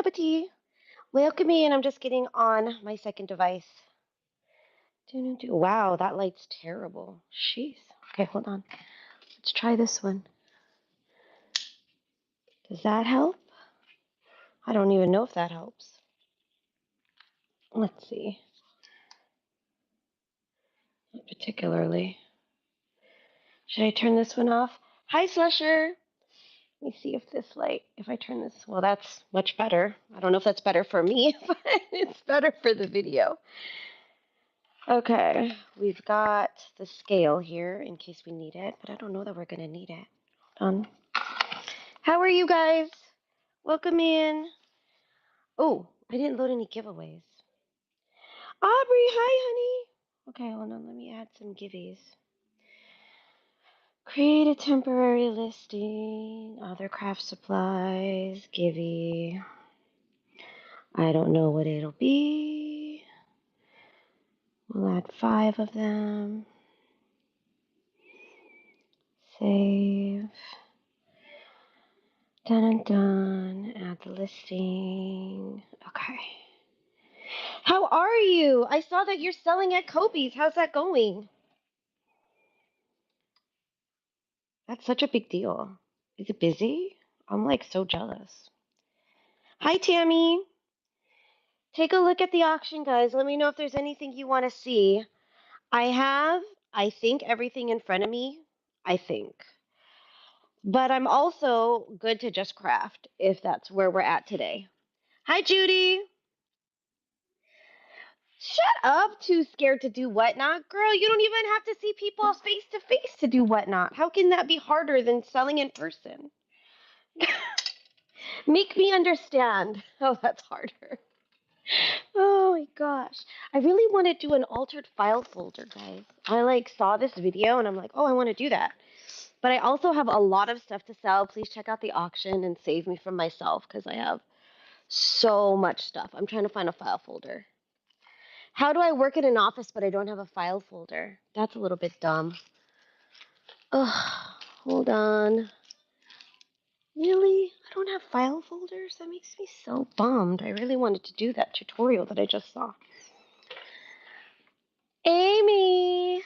cup of tea. Welcome in. I'm just getting on my second device. Wow, that light's terrible. Jeez. Okay, hold on. Let's try this one. Does that help? I don't even know if that helps. Let's see. Not particularly. Should I turn this one off? Hi, Slusher. Let me see if this light, if I turn this, well, that's much better. I don't know if that's better for me, but it's better for the video. Okay, we've got the scale here in case we need it, but I don't know that we're going to need it. Hold on. How are you guys? Welcome in. Oh, I didn't load any giveaways. Aubrey, hi, honey. Okay, hold on. Let me add some giveaways. Create a temporary listing, other craft supplies, giveaway. I don't know what it'll be. We'll add 5 of them. Save. Dun dun dun. Add the listing. Okay. How are you? I saw that you're selling at Kobe's. How's that going? That's such a big deal. Is it busy? I'm like so jealous. Hi, Tammy. Take a look at the auction, guys. Let me know if there's anything you want to see. I have, I think, everything in front of me. I think. But I'm also good to just craft if that's where we're at today. Hi, Judy. Shut up, too scared to do whatnot. Girl, you don't even have to see people face to face to do whatnot. How can that be harder than selling in person? Make me understand how that's harder. Oh my gosh. I really want to do an altered file folder, guys. I like saw this video and I'm like, oh, I want to do that. But I also have a lot of stuff to sell. Please check out the auction and save me from myself because I have so much stuff. I'm trying to find a file folder. How do I work in an office but I don't have a file folder? That's a little bit dumb. Ugh, hold on. Really? I don't have file folders? That makes me so bummed. I really wanted to do that tutorial that I just saw. Amy!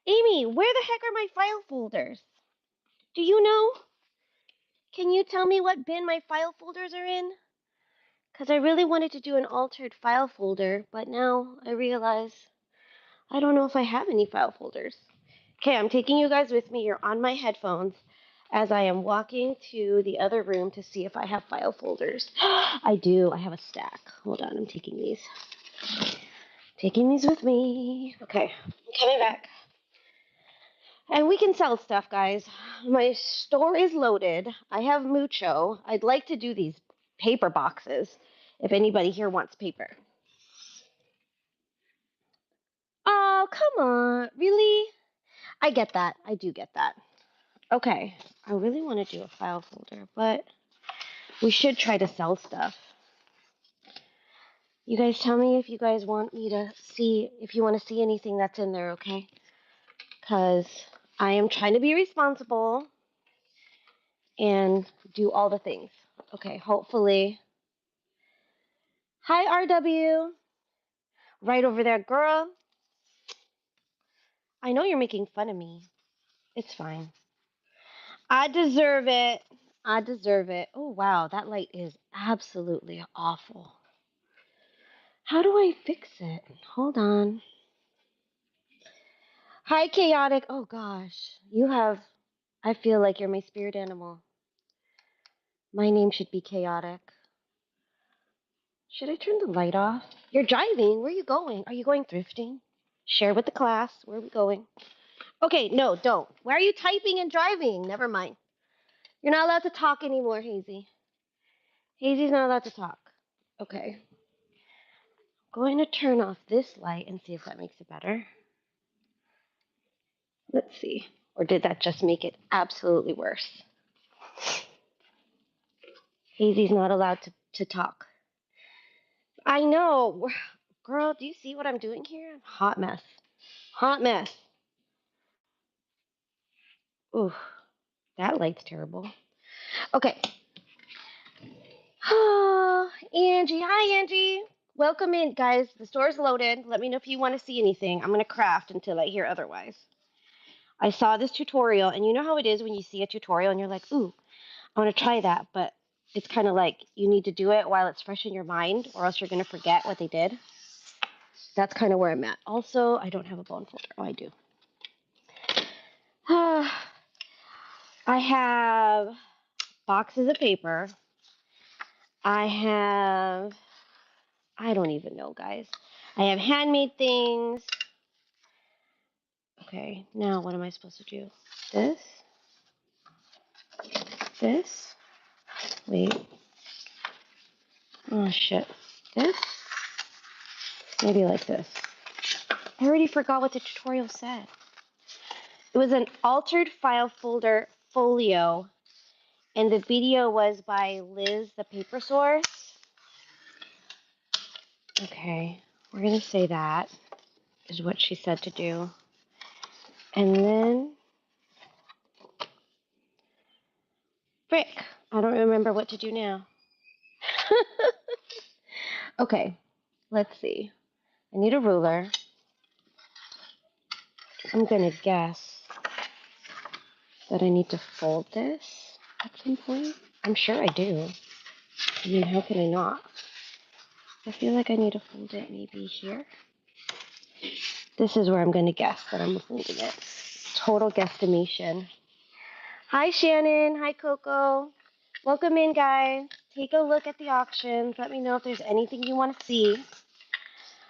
Amy, where the heck are my file folders? Do you know? Can you tell me what bin my file folders are in? Because I really wanted to do an altered file folder, but now I realize I don't know if I have any file folders. Okay, I'm taking you guys with me. You're on my headphones as I am walking to the other room to see if I have file folders. I do. I have a stack. Hold on. I'm taking these. Taking these with me. Okay, I'm coming back. And we can sell stuff, guys. My store is loaded. I have mucho. I'd like to do these paper boxes if anybody here wants paper. Oh, come on. Really? I get that. I do get that. Okay. I really want to do a file folder, but we should try to sell stuff. You guys tell me if you guys want me to see, if you want to see anything that's in there, okay? Because I am trying to be responsible and do all the things. Okay, hopefully. Hi, RW. Right over there, girl. I know you're making fun of me. It's fine. I deserve it. I deserve it. Oh, wow, that light is absolutely awful. How do I fix it? Hold on. Hi, Chaotic. Oh, gosh. You have, I feel like you're my spirit animal. My name should be Chaotic. Should I turn the light off? You're driving. Where are you going? Are you going thrifting? Share with the class. Where are we going? Okay, no, don't. Why are you typing and driving? Never mind. You're not allowed to talk anymore, Hazy. Hazy's not allowed to talk. Okay. I'm going to turn off this light and see if that makes it better. Let's see. Or did that just make it absolutely worse? Hazy's not allowed to talk. I know. Girl, do you see what I'm doing here? Hot mess. Hot mess. Ooh, that light's terrible. Okay. Oh, Angie. Hi, Angie. Welcome in, guys. The store's loaded. Let me know if you want to see anything. I'm going to craft until I hear otherwise. I saw this tutorial, and you know how it is when you see a tutorial and you're like, ooh, I want to try that, but it's kind of like you need to do it while it's fresh in your mind, or else you're going to forget what they did. That's kind of where I'm at. Also, I don't have a bone folder. Oh, I do. I have boxes of paper. I don't even know, guys. I have handmade things. Okay, now what am I supposed to do? This, wait, oh shit, this, maybe like this. I already forgot what the tutorial said. It was an altered file folder folio, and the video was by Liz, the paper source. Okay, we're gonna say that is what she said to do. And then, frick, I don't remember what to do now. Okay, let's see. I need a ruler. I'm gonna guess that I need to fold this at some point. I'm sure I do. I mean, how can I not? I feel like I need to fold it maybe here. This is where I'm gonna guess that I'm folding it. Total guesstimation. Hi, Shannon. Hi, Coco. Welcome in, guys. Take a look at the auctions. Let me know if there's anything you want to see.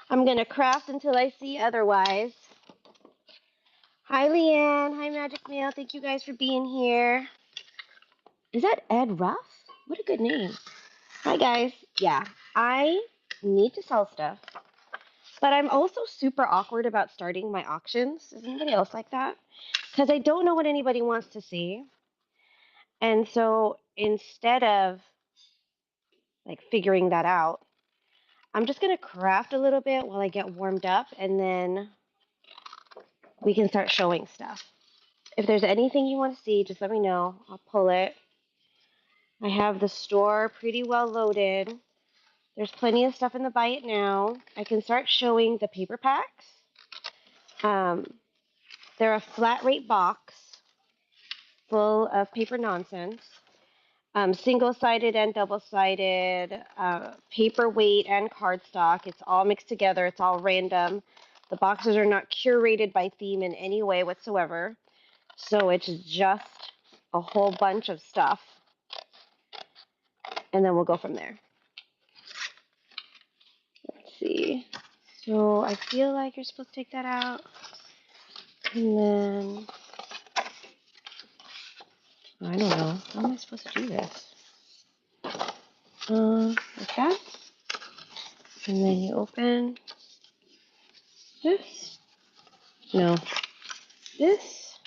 I'm gonna craft until I see otherwise. Hi, Leanne. Hi, Magic Mail. Thank you guys for being here. Is that Ed Ruff? What a good name. Hi, guys. Yeah, I need to sell stuff, but I'm also super awkward about starting my auctions. Is anybody else like that? Because I don't know what anybody wants to see. And so instead of like figuring that out, I'm just going to craft a little bit while I get warmed up, and then we can start showing stuff. If there's anything you want to see, just let me know. I'll pull it. I have the store pretty well loaded. There's plenty of stuff in the buy it now. I can start showing the paper packs. They're a flat rate box full of paper nonsense. Single-sided and double-sided, paperweight and cardstock. It's all mixed together. It's all random. The boxes are not curated by theme in any way whatsoever. So it's just a whole bunch of stuff. And then we'll go from there. Let's see. So I feel like you're supposed to take that out. And then, I don't know. How am I supposed to do this? Like that. And then you open this. No. This.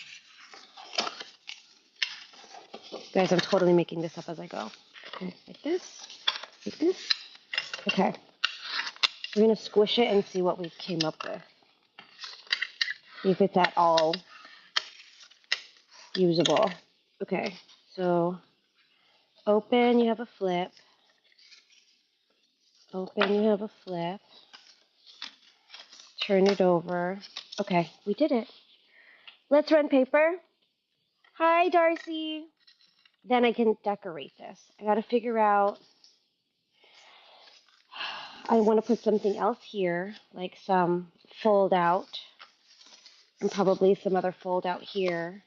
Guys, I'm totally making this up as I go. Okay, like this. Like this. Okay. We're going to squish it and see what we came up with. See if it's at all usable. Okay, so open, you have a flip. Open, you have a flip. Turn it over. Okay, we did it. Let's run paper. Hi, Darcy. Then I can decorate this. I got to figure out, I want to put something else here, like some fold out, and probably some other fold out here.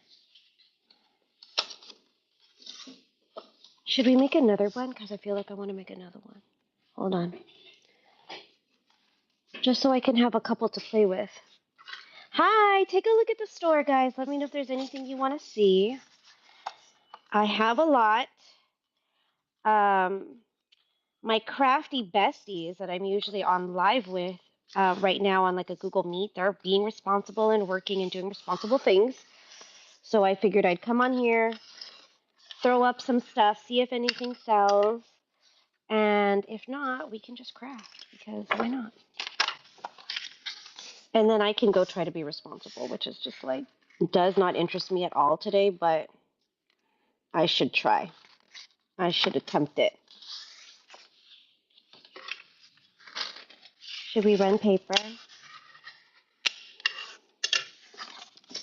Should we make another one? Because I feel like I want to make another one. Hold on. Just so I can have a couple to play with. Hi, take a look at the store, guys. Let me know if there's anything you want to see. I have a lot. My crafty besties that I'm usually on live with right now on like a Google Meet, they're being responsible and working and doing responsible things. So I figured I'd come on here, throw up some stuff, see if anything sells. And if not, we can just craft because why not? And then I can go try to be responsible, which is just like, does not interest me at all today, but I should try. I should attempt it. Should we run paper?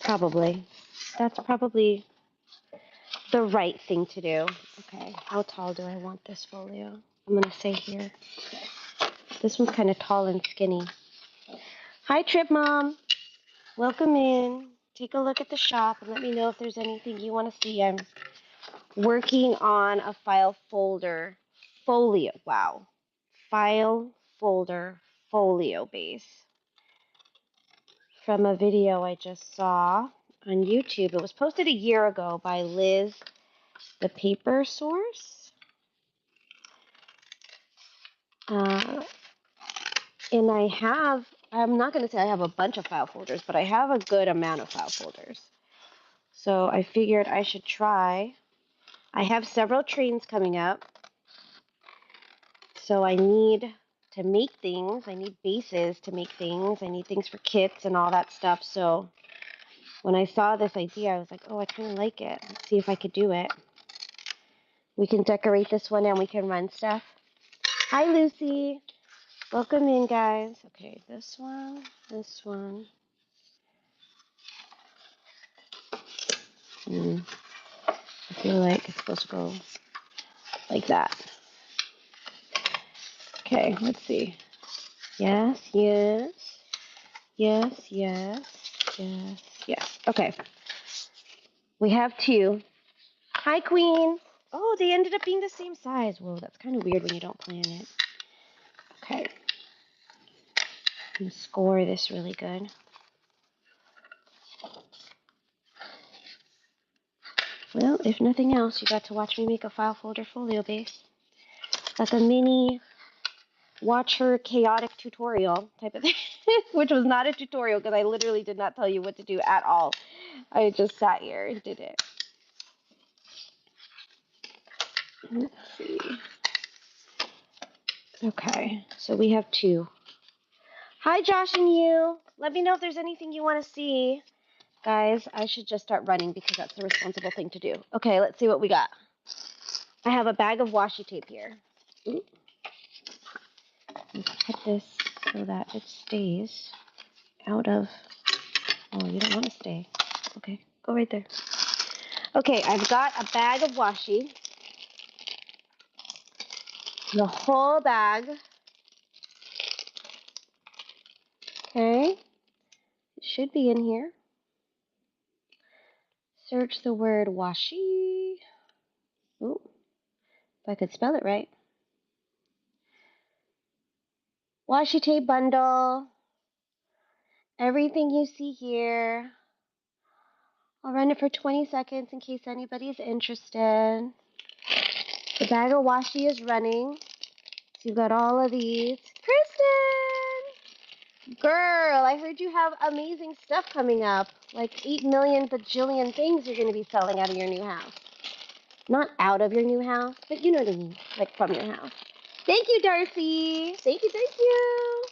Probably. That's probably the right thing to do. Okay, how tall do I want this folio? I'm going to say here. This one's kind of tall and skinny. Hi, Trip Mom. Welcome in. Take a look at the shop and let me know if there's anything you want to see. I'm working on a file folder folio. Wow. File folder folio base from a video I just saw on YouTube. It was posted a year ago by Liz, the paper source. And I'm not going to say I have a bunch of file folders, but I have a good amount of file folders. So I figured I should try. I have several trains coming up. So I need to make things. I need bases to make things. I need things for kits and all that stuff. So when I saw this idea, I was like, oh, I kind of like it. Let's see if I could do it. We can decorate this one and we can run stuff. Hi, Lucy. Welcome in, guys. Okay, this one, this one. I feel like it's supposed to go like that. Okay, let's see. Yes, yes. Yes, yes, yes, yes. Okay. We have two. Hi, Queen. Oh, they ended up being the same size. Whoa, that's kind of weird when you don't plan it. Okay. I'm going to score this really good. Well, if nothing else, you got to watch me make a file folder folio base. Like a mini watch her chaotic tutorial type of thing, which was not a tutorial because I literally did not tell you what to do at all. I just sat here and did it. Let's see. Okay, so we have two. Hi, Josh and you. Let me know if there's anything you want to see. Guys, I should just start running because that's the responsible thing to do. Okay, let's see what we got. I have a bag of washi tape here. Ooh. Let's put this so that it stays out of... Oh, you don't want to stay. Okay, go right there. Okay, I've got a bag of washi. The whole bag. Okay. It should be in here. Search the word washi. Ooh, if I could spell it right. Washi tape bundle. Everything you see here. I'll run it for 20 seconds in case anybody's interested. The bag of washi is running. So you've got all of these. Kristen! Girl, I heard you have amazing stuff coming up. Like 8 million bajillion things you're going to be selling out of your new house. Not out of your new house, but you know what I mean. Like from your house. Thank you, Darcy. Thank you, thank you.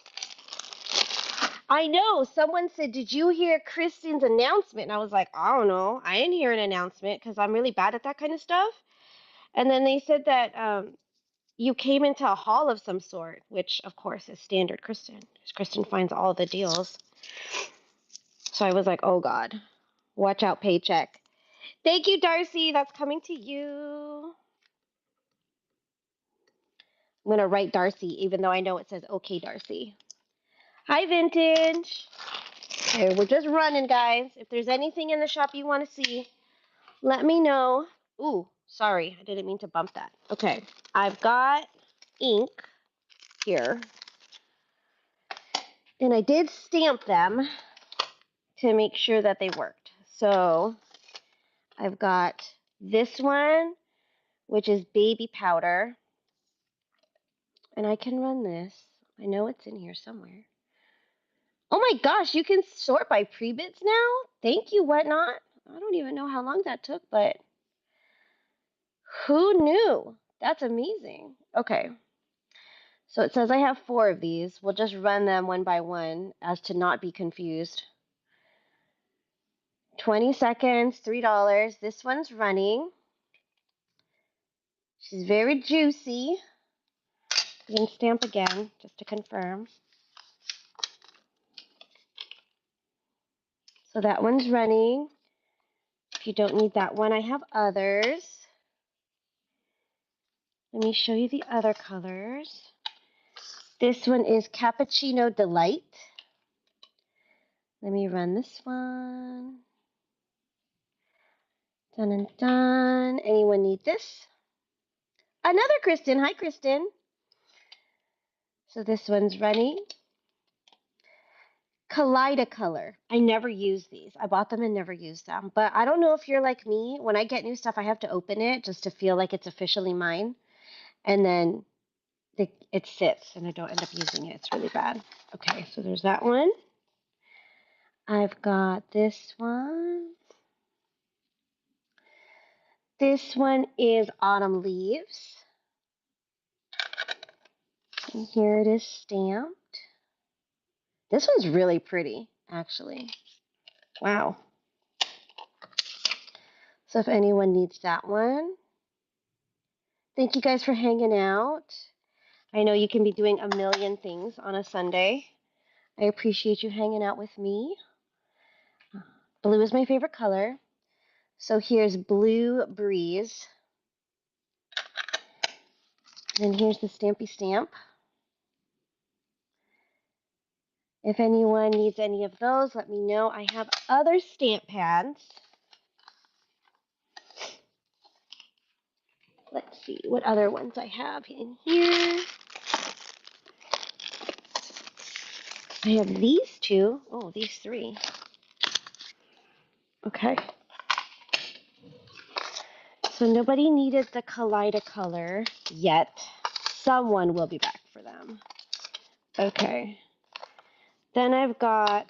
I know. Someone said, did you hear Kristen's announcement? And I was like, I don't know. I didn't hear an announcement because I'm really bad at that kind of stuff. And then they said that you came into a haul of some sort, which, of course, is standard Kristen. Because Kristen finds all the deals. So I was like, oh, God. Watch out, paycheck. Thank you, Darcy. That's coming to you. I'm going to write Darcy, even though I know it says okay, Darcy. Hi, Vintage. Okay, we're just running, guys. If there's anything in the shop you want to see, let me know. Ooh, sorry. I didn't mean to bump that. Okay, I've got ink here. And I did stamp them to make sure that they worked. So I've got this one, which is baby powder. And I can run this. I know it's in here somewhere. Oh my gosh, you can sort by pre-bits now? Thank you, Whatnot. I don't even know how long that took, but who knew? That's amazing. Okay. So it says I have 4 of these. We'll just run them one by one as to not be confused. 20 seconds, $3. This one's running. She's very juicy. You can stamp again just to confirm. So that one's running. If you don't need that one, I have others. Let me show you the other colors. This one is Cappuccino Delight. Let me run this one. Dun and dun. Anyone need this? Another Kristen. Hi, Kristen. So this one's running. Kaleidacolor. I never use these. I bought them and never used them. But I don't know if you're like me. When I get new stuff, I have to open it just to feel like it's officially mine. And then it sits and I don't end up using it. It's really bad. Okay, so there's that one. I've got this one. This one is Autumn Leaves. And here it is stamped. This one's really pretty, actually. Wow. So if anyone needs that one, thank you guys for hanging out. I know you can be doing a million things on a Sunday. I appreciate you hanging out with me. Blue is my favorite color. So here's Blue Breeze. And here's the Stampy Stamp. If anyone needs any of those, let me know. I have other stamp pads. Let's see what other ones I have in here. I have these two. Oh, these three. Okay. So nobody needed the Kaleidacolor yet. Someone will be back for them. Okay. Then I've got,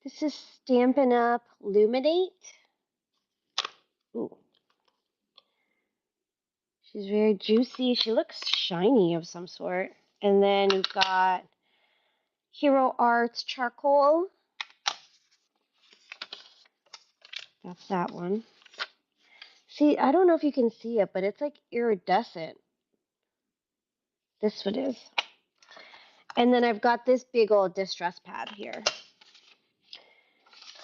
this is Stampin' Up! Luminate. Ooh. She's very juicy. She looks shiny of some sort. And then we've got Hero Arts Charcoal. That's that one. See, I don't know if you can see it, but it's like iridescent. This one is. And then I've got this big old distress pad here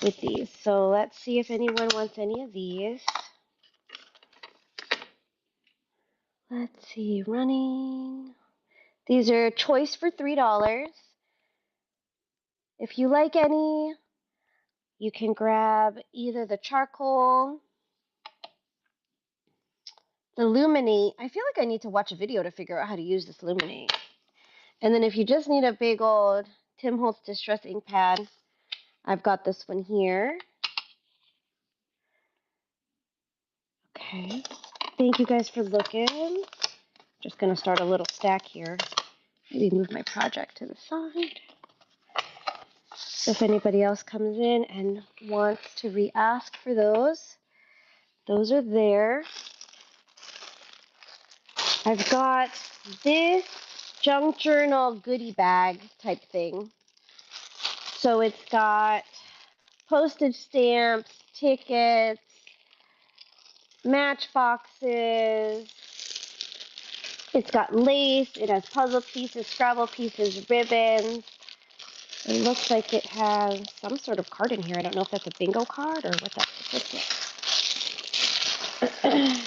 with these. So let's see if anyone wants any of these. Let's see, running. These are choice for $3. If you like any, you can grab either the charcoal, the Luminate. I feel like I need to watch a video to figure out how to use this Luminate. And then if you just need a big old Tim Holtz Distress ink pad, I've got this one here. Okay. Thank you guys for looking. Just going to start a little stack here. Maybe move my project to the side. So if anybody else comes in and wants to re-ask for those are there. I've got this junk journal goodie bag type thing. So it's got postage stamps, tickets, matchboxes. It's got lace. It has puzzle pieces, Scrabble pieces, ribbons. It looks like it has some sort of card in here. I don't know if that's a bingo card or what that is.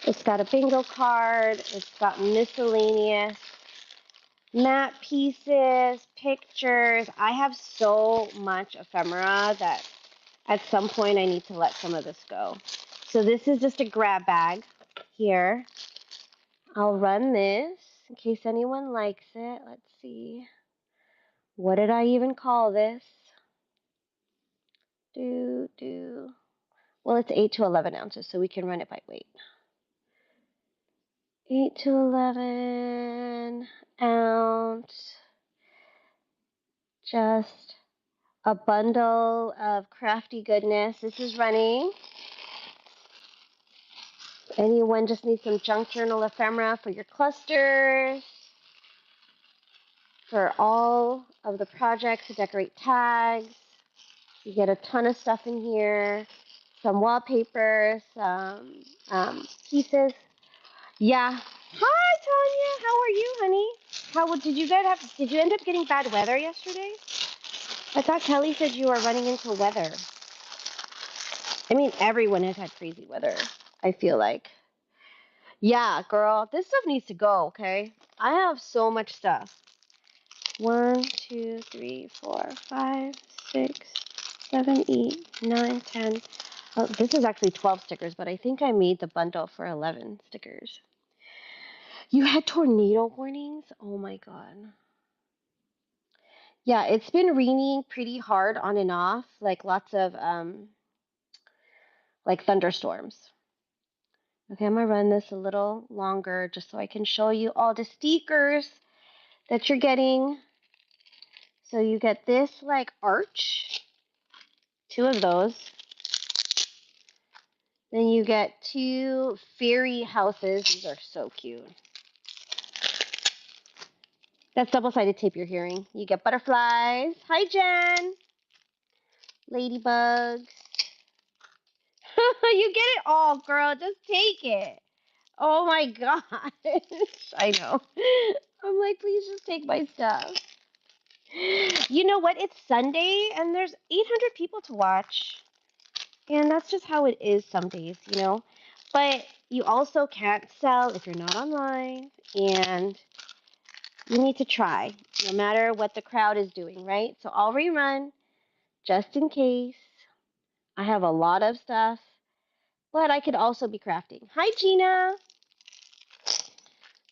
It's got a bingo card. It's got miscellaneous matte pieces, pictures. I have so much ephemera that at some point I need to let some of this go. So this is just a grab bag here. I'll run this in case anyone likes it. Let's see. What did I even call this? Well, it's 8 to 11 ounces, so we can run it by weight. 8 to 11 ounce. Just a bundle of crafty goodness. This is running. Anyone just needs some junk journal ephemera for your clusters, for all of the projects to decorate tags. You get a ton of stuff in here. Some wallpaper, some pieces. Yeah. Hi, Tanya. How are you, honey? Did you end up getting bad weather yesterday? I thought Kelly said you are running into weather. I mean, everyone has had crazy weather, I feel like. Yeah, girl, this stuff needs to go, okay? I have so much stuff. 1, 2, 3, 4, 5, 6, 7, 8, 9, 10. Oh, this is actually 12 stickers, but I think I made the bundle for 11 stickers. You had tornado warnings? Oh my god. Yeah, it's been raining pretty hard on and off, like lots of like thunderstorms. Okay, I'm gonna run this a little longer just so I can show you all the stickers that you're getting. So you get this like arch, two of those. Then you get two fairy houses. These are so cute. That's double-sided tape you're hearing. You get butterflies. Hi, Jen. Ladybugs. You get it all, girl. Just take it. Oh my gosh. I know. I'm like, please just take my stuff. You know what? It's Sunday and there's 800 people to watch. And that's just how it is some days, you know? But you also can't sell if you're not online. And you need to try, no matter what the crowd is doing, right? So I'll rerun just in case. I have a lot of stuff, but I could also be crafting. Hi, Gina.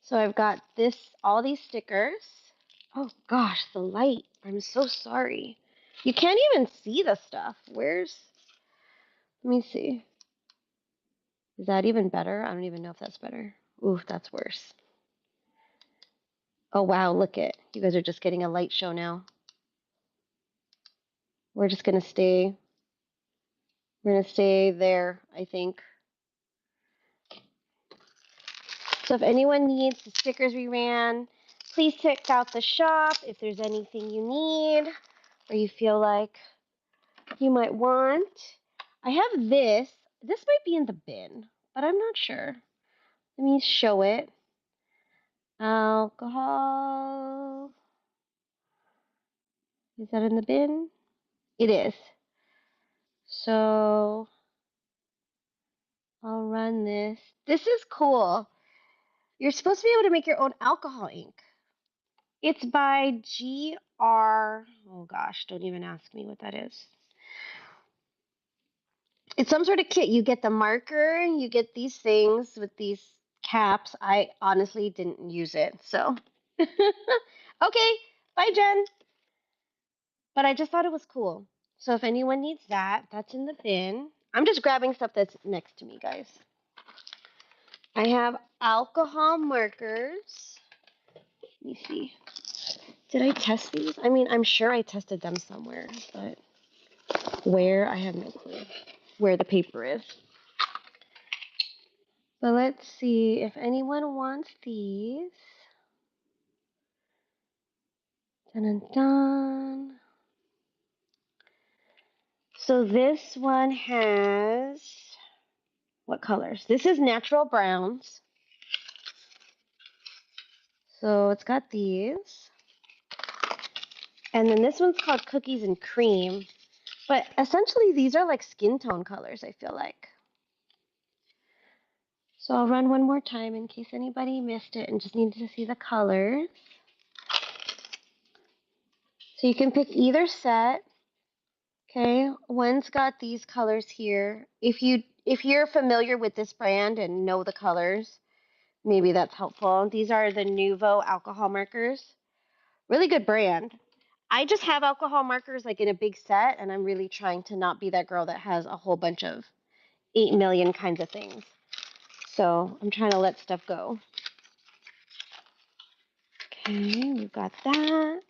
So I've got this, all these stickers. Oh gosh, the light. I'm so sorry. You can't even see the stuff. Let me see. Is that even better? I don't even know if that's better. Ooh, that's worse. Oh wow, look it. You guys are just getting a light show now. We're just gonna stay. We're gonna stay there, I think. So if anyone needs the stickers we ran, please check out the shop if there's anything you need or you feel like you might want. I have this. This might be in the bin, but I'm not sure. Let me show it. Alcohol. Is that in the bin? It is. So I'll run this. This is cool. You're supposed to be able to make your own alcohol ink. It's by GR. Oh gosh, don't even ask me what that is. It's some sort of kit. You get the marker, you get these things with these caps. I honestly didn't use it, so. Okay, bye, Jen. But I just thought it was cool. So if anyone needs that, that's in the bin. I'm just grabbing stuff that's next to me, guys. I have alcohol markers. Let me see. Did I test these? I mean, I'm sure I tested them somewhere, but where? I have no clue where the paper is. But let's see if anyone wants these. Dun dun dun. So this one has what colors? This is natural browns. So it's got these. And then this one's called cookies and cream. But essentially these are like skin tone colors, I feel like. So I'll run one more time in case anybody missed it and just needed to see the colors. So you can pick either set. Okay, one's got these colors here. If you're familiar with this brand and know the colors, maybe that's helpful. These are the Nuvo alcohol markers. Really good brand. I just have alcohol markers like in a big set, and I'm really trying to not be that girl that has a whole bunch of 8 million kinds of things. So I'm trying to let stuff go. Okay, we've got that.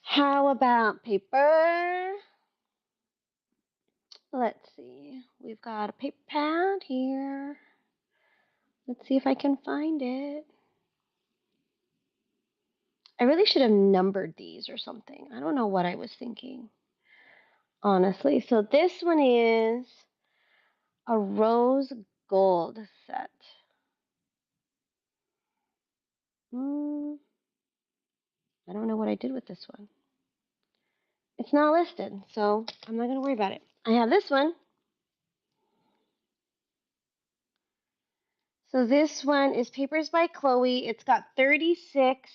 How about paper? Let's see. We've got a paper pad here. Let's see if I can find it. I really should have numbered these or something. I don't know what I was thinking, honestly. So this one is a rose gold set. I don't know what I did with this one. It's not listed, so I'm not going to worry about it. I have this one. So this one is Papers by Chloe. It's got 36.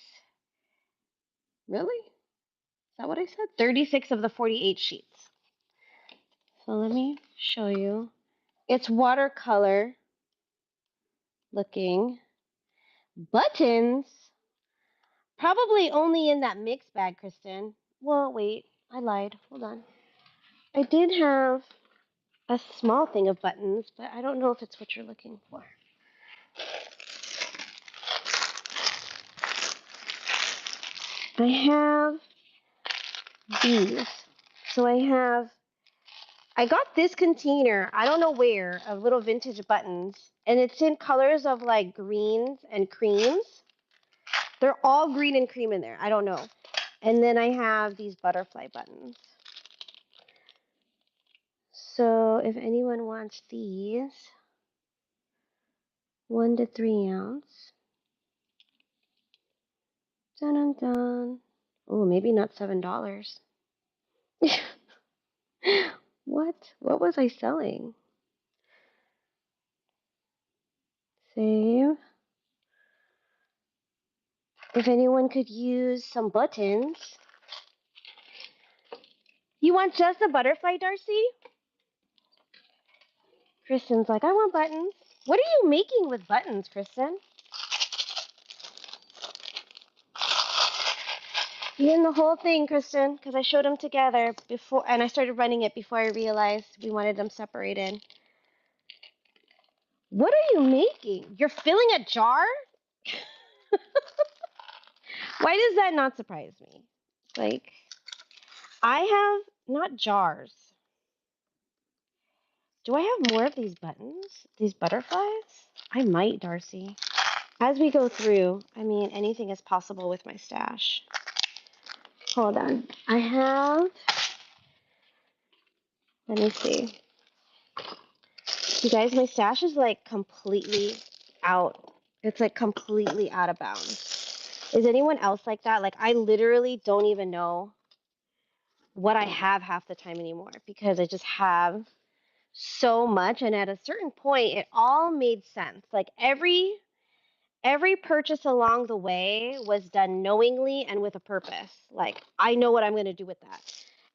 Really? Is that what I said? 36 of the 48 sheets. So let me show you. It's watercolor looking. Buttons. Probably only in that mix bag, Kristen. Well, wait. I lied. Hold on. I did have a small thing of buttons, but I don't know if it's what you're looking for. I have these. So I got this container, I don't know where, of little vintage buttons, and it's in colors of like greens and creams. They're all green and cream in there. I don't know. And then I have these butterfly buttons. So if anyone wants these, 1 to 3 ounce. Dun dun dun. Oh, maybe not $7. What? What was I selling? Save. If anyone could use some buttons. You want just a butterfly, Darcy? Kristen's like, I want buttons. What are you making with buttons, Kristen? You in the whole thing, Kristen, because I showed them together before, and I started running it before I realized we wanted them separated. What are you making? You're filling a jar? Why does that not surprise me? Like, I have not jars. Do I have more of these buttons? These butterflies? I might, Darcy. As we go through, I mean, anything is possible with my stash. Hold on. I have, let me see. You guys, my stash is like completely out. It's like completely out of bounds. Is anyone else like that? Like, I literally don't even know what I have half the time anymore because I just have so much. And at a certain point, it all made sense. Like, every purchase along the way was done knowingly and with a purpose. Like, I know what I'm going to do with that.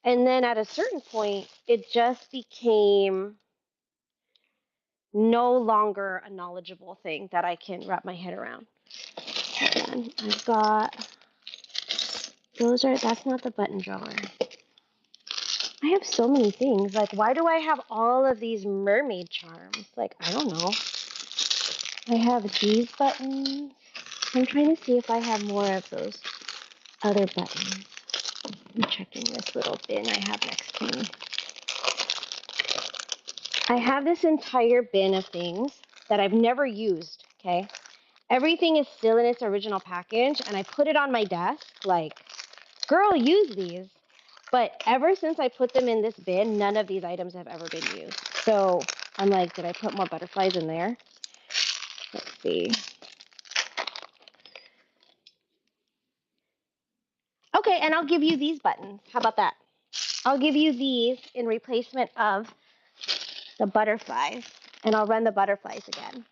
And then at a certain point, it just became no longer a knowledgeable thing that I can wrap my head around. And I've got, that's not the button drawer. I have so many things. Like, why do I have all of these mermaid charms? Like, I don't know. I have these buttons. I'm trying to see if I have more of those other buttons. I'm checking this little bin I have next to me. I have this entire bin of things that I've never used, okay? Everything is still in its original package, and I put it on my desk like, girl, use these. But ever since I put them in this bin, none of these items have ever been used. So I'm like, did I put more butterflies in there? Let's see. Okay, and I'll give you these buttons. How about that? I'll give you these in replacement of the butterflies, and I'll run the butterflies again.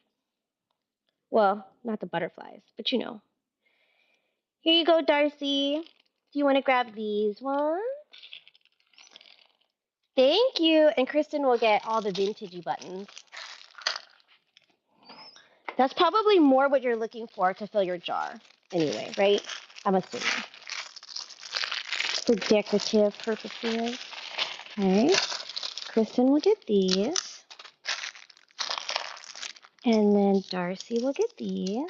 Well, not the butterflies, but you know. Here you go, Darcy. Do you want to grab these ones? Thank you. And Kristen will get all the vintagey buttons. That's probably more what you're looking for to fill your jar anyway, right? I'm assuming. For decorative purposes. Okay. Kristen will get these. And then Darcy will get these.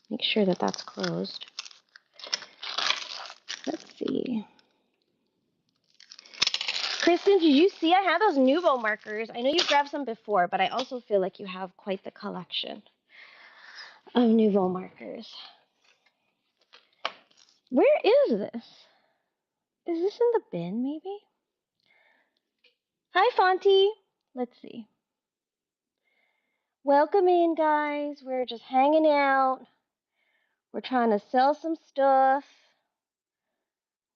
Make sure that that's closed. Let's see. Kristen, did you see I have those Nuvo markers? I know you grabbed some before, but I also feel like you have quite the collection of Nuvo markers. Where is this? Is this in the bin, maybe? Hi, Fonty. Let's see. Welcome in, guys. We're just hanging out. We're trying to sell some stuff.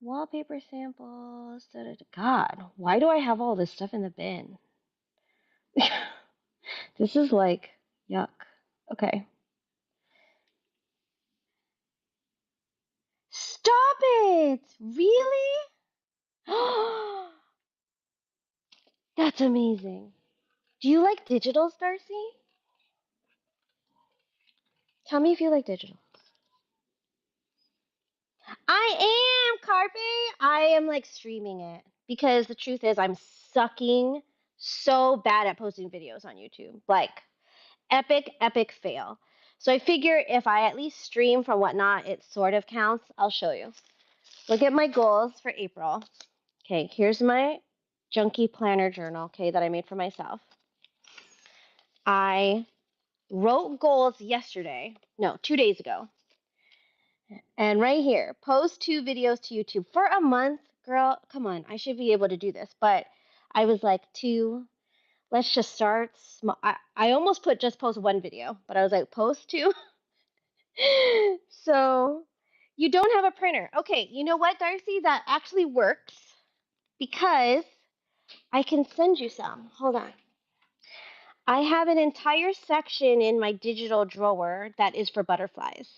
Wallpaper samples. Da, da, da. God, why do I have all this stuff in the bin? This is like yuck. Okay. Stop it! Really? That's amazing. Do you like digitals, Darcy? Tell me if you like digital. I am, Carpe. I am like streaming it because the truth is I'm sucking so bad at posting videos on YouTube. Like epic, epic fail. So I figure if I at least stream from whatnot, it sort of counts. I'll show you. Look at my goals for April. Okay, here's my junkie planner journal, okay, that I made for myself. I wrote goals yesterday, no, 2 days ago. And right here, post 2 videos to YouTube for a month. Girl, come on, I should be able to do this. But I was like, let's just start small. I almost put just post 1 video, but I was like, post 2. So you don't have a printer. Okay, you know what, Darcy? That actually works because I can send you some. Hold on. I have an entire section in my digital drawer that is for butterflies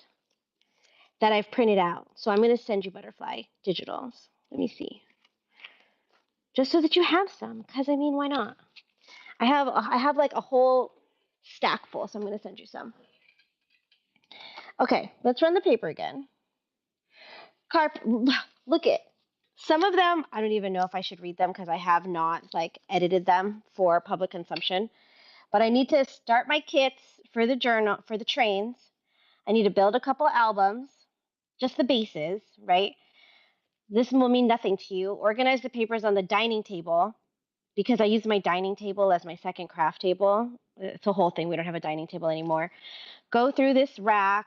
that I've printed out. So I'm going to send you butterfly digitals. Let me see. Just so that you have some, because I mean, why not? I have like a whole stack full, so I'm going to send you some. Okay, let's run the paper again. Carp, look it. Some of them, I don't even know if I should read them because I have not like edited them for public consumption. But I need to start my kits for the journal, for the trains. I need to build a couple albums, just the bases, right? This will mean nothing to you. Organize the papers on the dining table because I use my dining table as my second craft table. It's a whole thing. We don't have a dining table anymore. Go through this rack,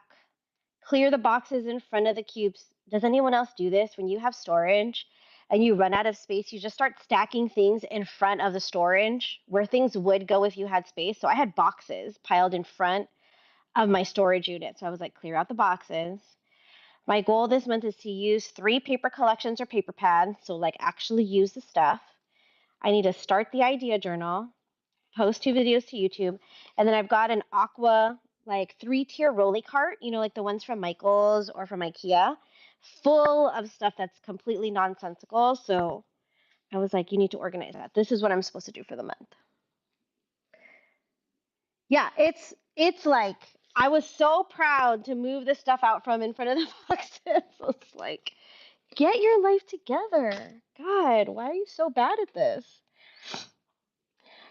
clear the boxes in front of the cubes. Does anyone else do this? When you have storage and you run out of space, you just start stacking things in front of the storage where things would go if you had space. So I had boxes piled in front of my storage unit. So I was like, clear out the boxes. My goal this month is to use 3 paper collections or paper pads. So, like, actually use the stuff. I need to start the idea journal, post 2 videos to YouTube, and then I've got an aqua like 3-tier rolly cart, you know, like the ones from Michaels or from IKEA, full of stuff that's completely nonsensical. So I was like, you need to organize that. This is what I'm supposed to do for the month. Yeah, it's like I was so proud to move this stuff out from in front of the boxes. It's like, get your life together. God, why are you so bad at this?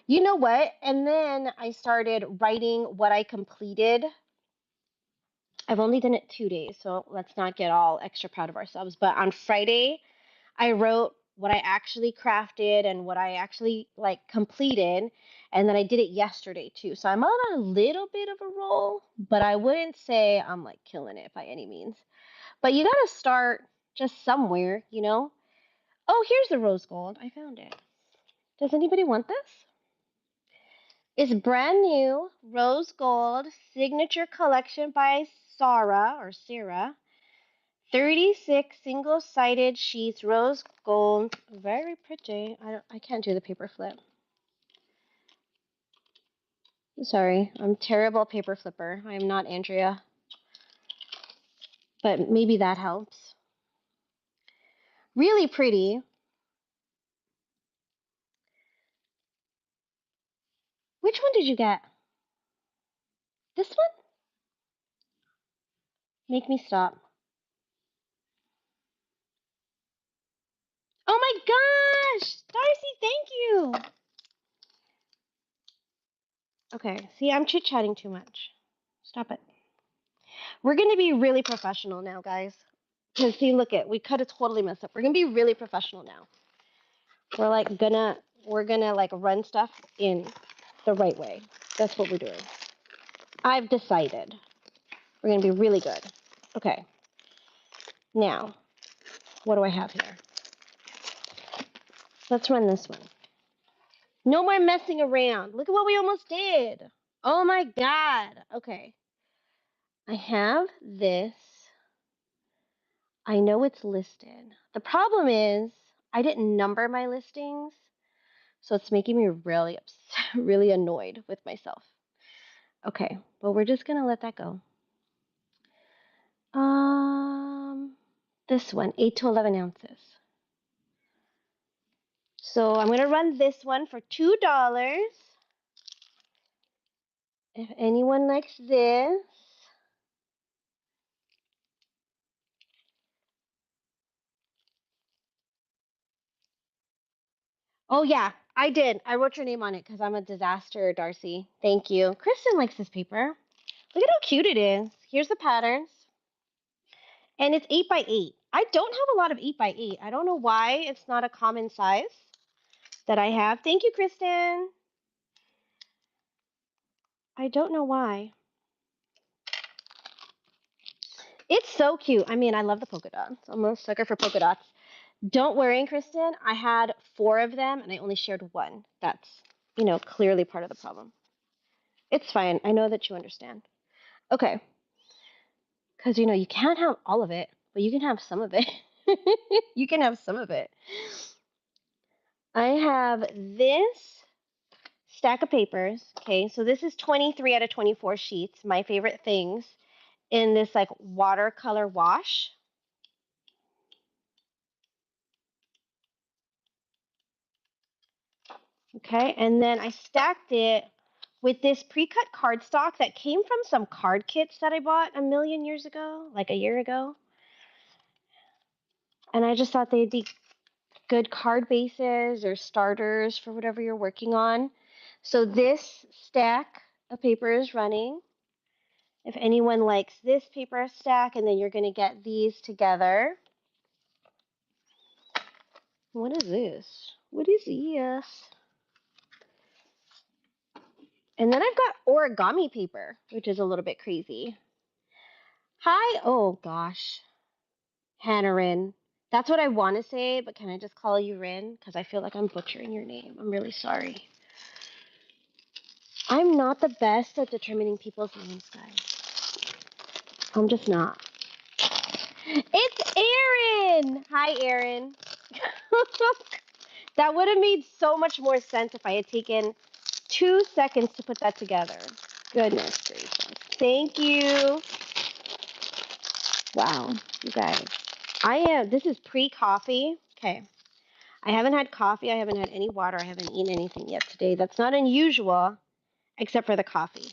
You know what? And then I started writing what I completed. I've only done it 2 days, so let's not get all extra proud of ourselves. But on Friday, I wrote what I actually crafted and what I actually like completed, and then I did it yesterday too. So I'm on a little bit of a roll, but I wouldn't say I'm like killing it by any means. But you got to start just somewhere, you know? Oh, here's the rose gold. I found it. Does anybody want this? It's brand new rose gold signature collection by Sarah. 36 single-sided sheets, rose gold, very pretty. I can't do the paper flip. Sorry, I'm terrible paper flipper. I am not Andrea, but maybe that helps. Really pretty. Which one did you get? This one? Make me stop. Oh my gosh! Darcy, thank you! Okay, see, I'm chit-chatting too much. Stop it. We're going to be really professional now, guys. Because see, look it, we could have totally messed up. We're going to be really professional now. We're like we're gonna like run stuff in the right way. That's what we're doing. I've decided. We're gonna be really good. Okay. Now, what do I have here? Let's run this one. No more messing around. Look at what we almost did. Oh my God. Okay. I have this. I know it's listed. The problem is I didn't number my listings, so it's making me really upset, really annoyed with myself. Okay, but we're just gonna let that go. Um, this one, 8 to 11 ounces. So I'm gonna run this one for $2. If anyone likes this. Oh yeah, I did. I wrote your name on it because I'm a disaster, Darcy. Thank you. Kristen likes this paper. Look at how cute it is. Here's the patterns. And it's 8 by 8. I don't have a lot of 8 by 8. I don't know why it's not a common size that I have. Thank you, Kristen. I don't know why. It's so cute. I mean, I love the polka dots. I'm a sucker for polka dots. Don't worry, Kristen. I had 4 of them and I only shared one. That's, clearly part of the problem. It's fine. I know that you understand. Okay. Because, you can't have all of it, but you can have some of it. You can have some of it. I have this stack of papers. Okay, so this is 23 out of 24 sheets, my favorite things, in this like watercolor wash. Okay, and then I stacked it with this pre-cut cardstock that came from some card kits that I bought a million years ago, like a year ago. And I just thought they'd be good card bases or starters for whatever you're working on. So this stack of paper is running. If anyone likes this paper stack, and then you're going to get these together. What is this? What is this? And then I've got origami paper, which is a little bit crazy. Hi. Oh, gosh. Hannah Rin. That's what I want to say, but can I just call you Rin? Because I feel like I'm butchering your name. I'm really sorry. I'm not the best at determining people's names, guys. I'm just not. It's Erin! Hi, Erin. That would have made so much more sense if I had taken 2 seconds to put that together. Goodness gracious. Thank you. Wow, you guys. This is pre-coffee. Okay. I haven't had coffee. I haven't had any water. I haven't eaten anything yet today. That's not unusual, except for the coffee.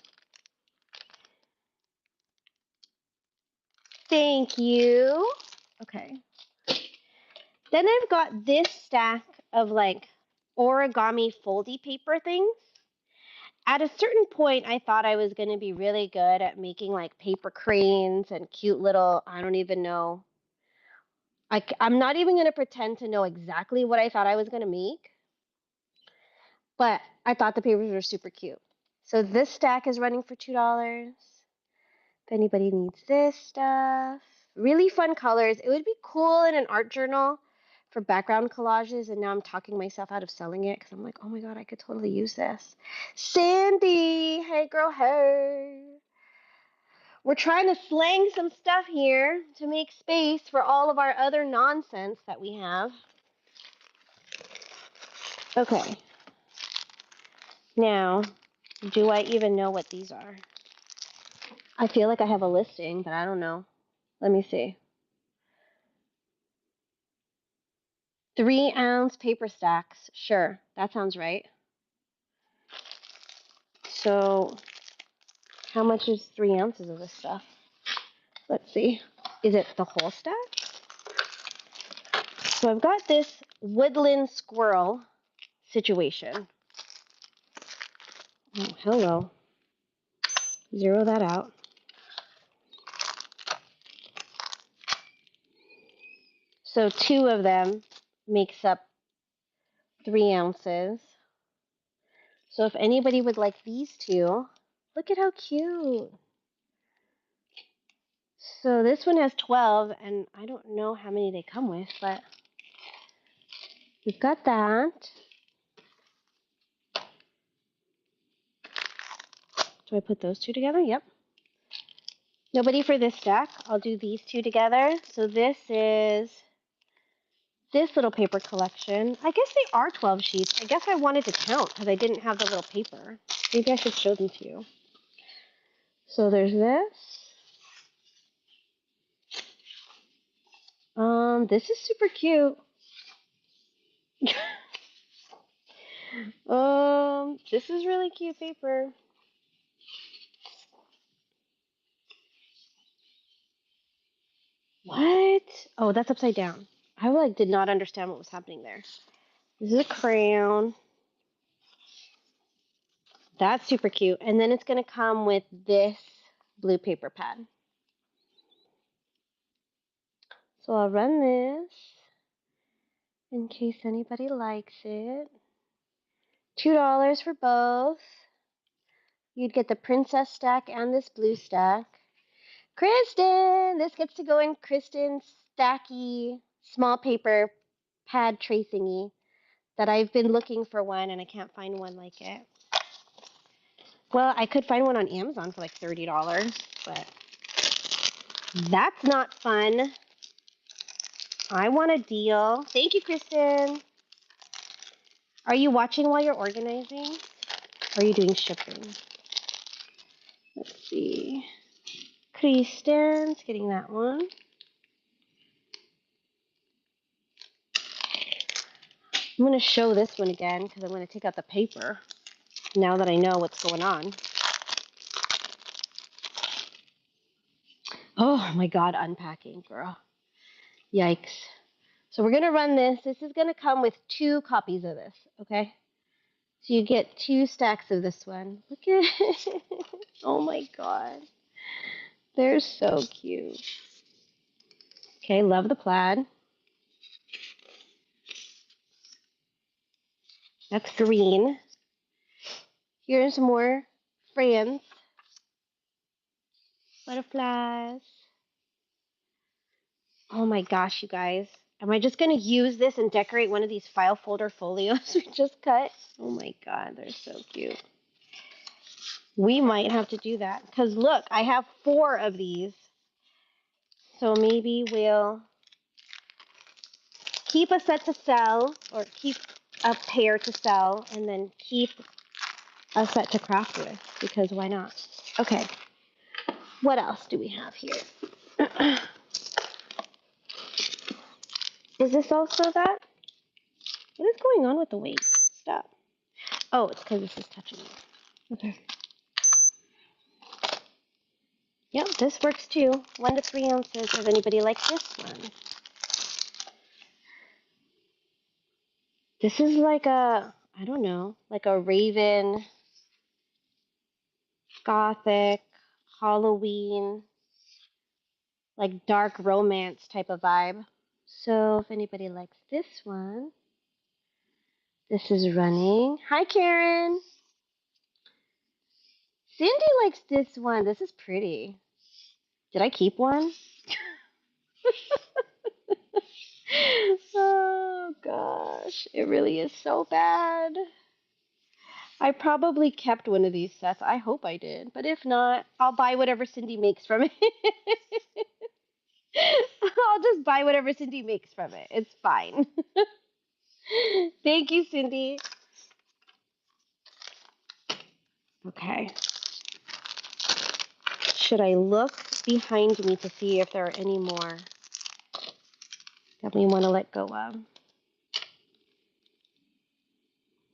Thank you. Okay. Then I've got this stack of like origami foldy paper things. At a certain point, I thought I was going to be really good at making like paper cranes and cute little, I don't even know. I'm not even going to pretend to know exactly what I thought I was going to make, but I thought the papers were super cute. So this stack is running for $2. If anybody needs this stuff, really fun colors. It would be cool in an art journal for background collages, and now I'm talking myself out of selling it because I'm like, oh my god, I could totally use this. Sandy, hey girl, hey. We're trying to slang some stuff here to make space for all of our other nonsense that we have. Okay. Now, do I even know what these are? I feel like I have a listing, but I don't know. Let me see. 3-ounce paper stacks. Sure, that sounds right. So, how much is 3 ounces of this stuff? Let's see. Is it the whole stack? So, I've got this woodland squirrel situation. Oh, hello. Zero that out. So, 2 of them makes up 3 ounces. So, if anybody would like these 2, look at how cute. So, this one has 12, and I don't know how many they come with, but we've got that. Do I put those 2 together? Yep. Nobody for this stack. I'll do these two together. So this is this little paper collection. I guess they are 12 sheets. I guess I wanted to count because I didn't have the little paper. Maybe I should show them to you. So there's this. This is super cute. This is really cute paper. What? Oh, that's upside down. I like did not understand what was happening there. This is a crayon. That's super cute. And then it's gonna come with this blue paper pad. So I'll run this in case anybody likes it. $2 for both. You'd get the princess stack and this blue stack. Kristen! This gets to go in Kristen's stacky small paper pad tray thingy that I've been looking for one and I can't find one like it. Well, I could find one on Amazon for like $30, but that's not fun. I want a deal. Thank you, Kristen. Are you watching while you're organizing? Or are you doing shipping? Let's see. Kristen's getting that one. I'm going to show this one again because I'm going to take out the paper now that I know what's going on. Oh my God, unpacking, girl. Yikes. So we're going to run this. This is going to come with 2 copies of this, okay? So you get 2 stacks of this one. Look at it. Oh my God. They're so cute. Okay, love the plaid. That's green. Here's more friends. Butterflies. Oh my gosh, you guys. Am I just going to use this and decorate one of these file folder folios we just cut? Oh my God, they're so cute. We might have to do that. Because look, I have 4 of these. So maybe we'll keep a set to sell or keep a pair to sell and then keep a set to craft with because why not? Okay. What else do we have here? Is this also that? What is going on with the weight? Stop. Oh, it's because this is touching me. Okay. Yep, this works too. 1 to 3 ounces. Does anybody like this one? This is like a, I don't know, like a Raven, Gothic, Halloween, like dark romance type of vibe. So if anybody likes this one, this is running. Hi, Karen. Cindy likes this one. This is pretty. Did I keep one? Oh gosh, it really is so bad. I probably kept one of these sets. I hope I did. But if not, I'll buy whatever Cindy makes from it. I'll just buy whatever Cindy makes from it. It's fine. Thank you, Cindy. Okay. Should I look behind me to see if there are any more that we want to let go of?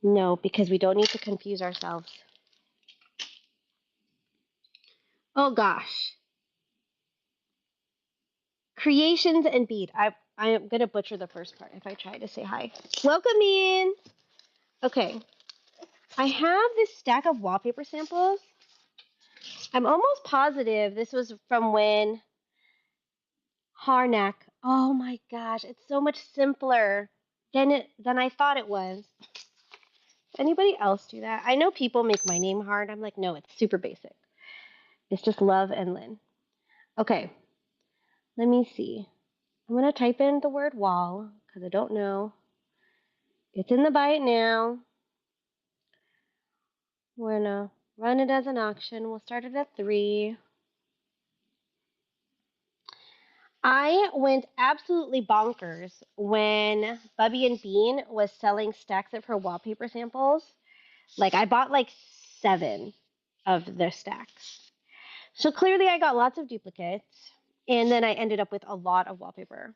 No, because we don't need to confuse ourselves. Oh gosh. Creations and bead. I am gonna butcher the first part if I try to say hi. Welcome in. Okay. I have this stack of wallpaper samples. I'm almost positive this was from when Harnack. Oh my gosh, it's so much simpler than I thought it was. Anybody else do that? I know people make my name hard. I'm like, no, it's super basic. It's just Love and Lynn. Okay, let me see. I'm gonna type in the word wall because I don't know. It's in the bite now. We're gonna run it as an auction. We'll start it at 3. I went absolutely bonkers when Bubby and Bean was selling stacks of her wallpaper samples. Like I bought like 7 of their stacks. So clearly I got lots of duplicates and then I ended up with a lot of wallpaper.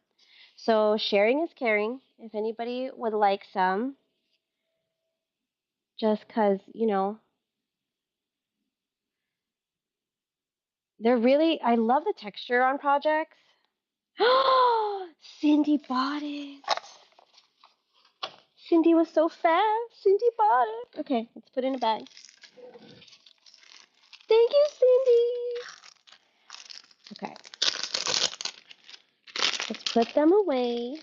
So sharing is caring. If anybody would like some, just cuz, they're really I love the texture on projects. Cindy bought it. Cindy was so fast. Cindy bought it. Okay, let's put it in a bag. Thank you, Cindy. Okay, let's put them away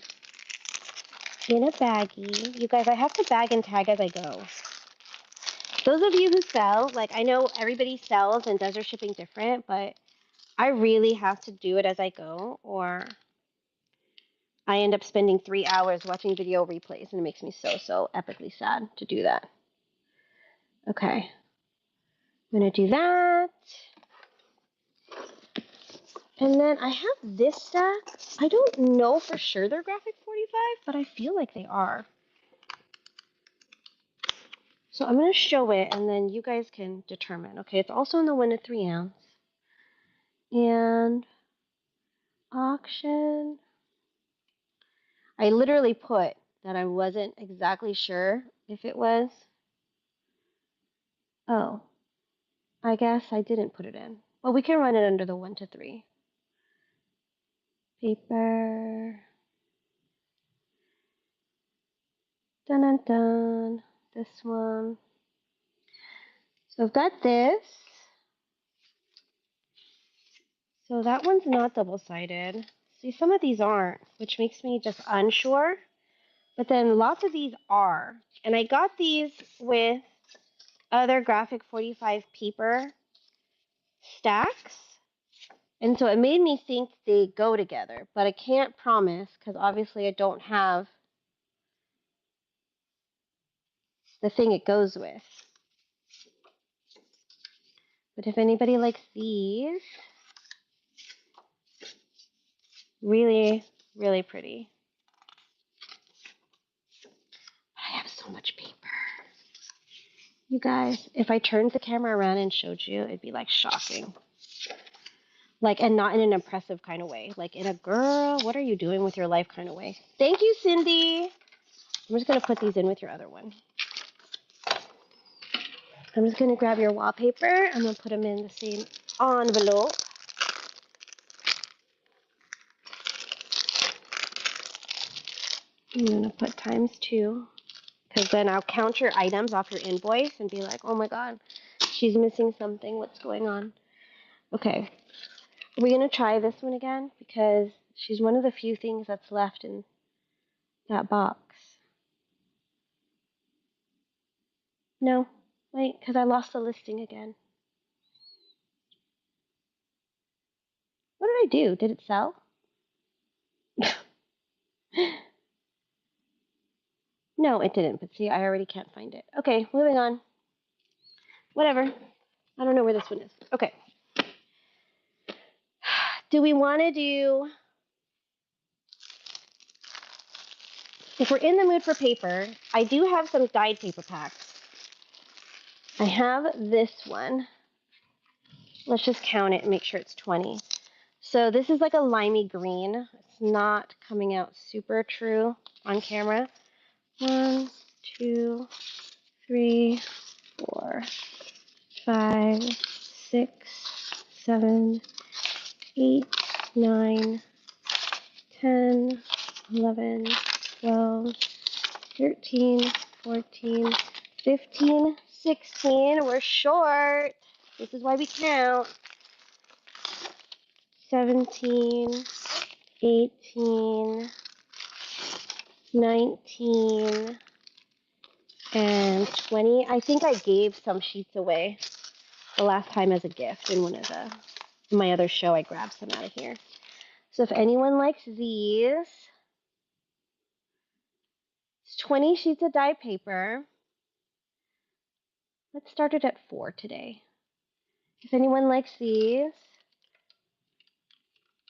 in a baggie. You guys, I have to bag and tag as I go. Those of you who sell, like I know everybody sells and does their shipping different, but I really have to do it as I go, or I end up spending 3 hours watching video replays, and it makes me so epically sad to do that. Okay, I'm gonna do that. And then I have this stack. I don't know for sure they're graphic 45, but I feel like they are. So I'm going to show it, and then you guys can determine. Okay, it's also in the 1 to 3 ounce. And auction. I literally put that I wasn't exactly sure if it was. Oh, I guess I didn't put it in. Well, we can run it under the 1 to 3. Paper. Dun dun dun. This one. So I've got this. So that one's not double-sided. See, some of these aren't, which makes me just unsure. But then lots of these are. And I got these with other graphic 45 paper stacks. And so it made me think they go together. But I can't promise because obviously I don't have the thing it goes with. But if anybody likes these, really, really pretty. I have so much paper. You guys, if I turned the camera around and showed you, it'd be like shocking. Like, and not in an impressive kind of way. Like in a girl, what are you doing with your life kind of way. Thank you, Cindy. I'm just going to put these in with your other one. I'm just going to grab your wallpaper. I'm going to put them in the same envelope. I'm going to put ×2. Because then I'll count your items off your invoice and be like, oh my God, she's missing something. What's going on? Okay. Are we going to try this one again? Because she's one of the few things that's left in that box. No. Wait, because I lost the listing again. What did I do? Did it sell? No, it didn't. But see, I already can't find it. Okay, moving on. Whatever. I don't know where this one is. Okay. Do we want to do... If we're in the mood for paper, I do have some dyed paper packs. I have this one. Let's just count it and make sure it's 20. So this is like a limey green. It's not coming out super true on camera. 1, 2, 3, 4, 5, 6, 7, 8, 9, 10, 11, 12, 13, 14, 15, 16. We're short. This is why we count. 17, 18, 19, and 20. I think I gave some sheets away the last time as a gift in my other show. I grabbed some out of here. So if anyone likes these, it's 20 sheets of dyed paper. Let's start it at 4 today. If anyone likes these,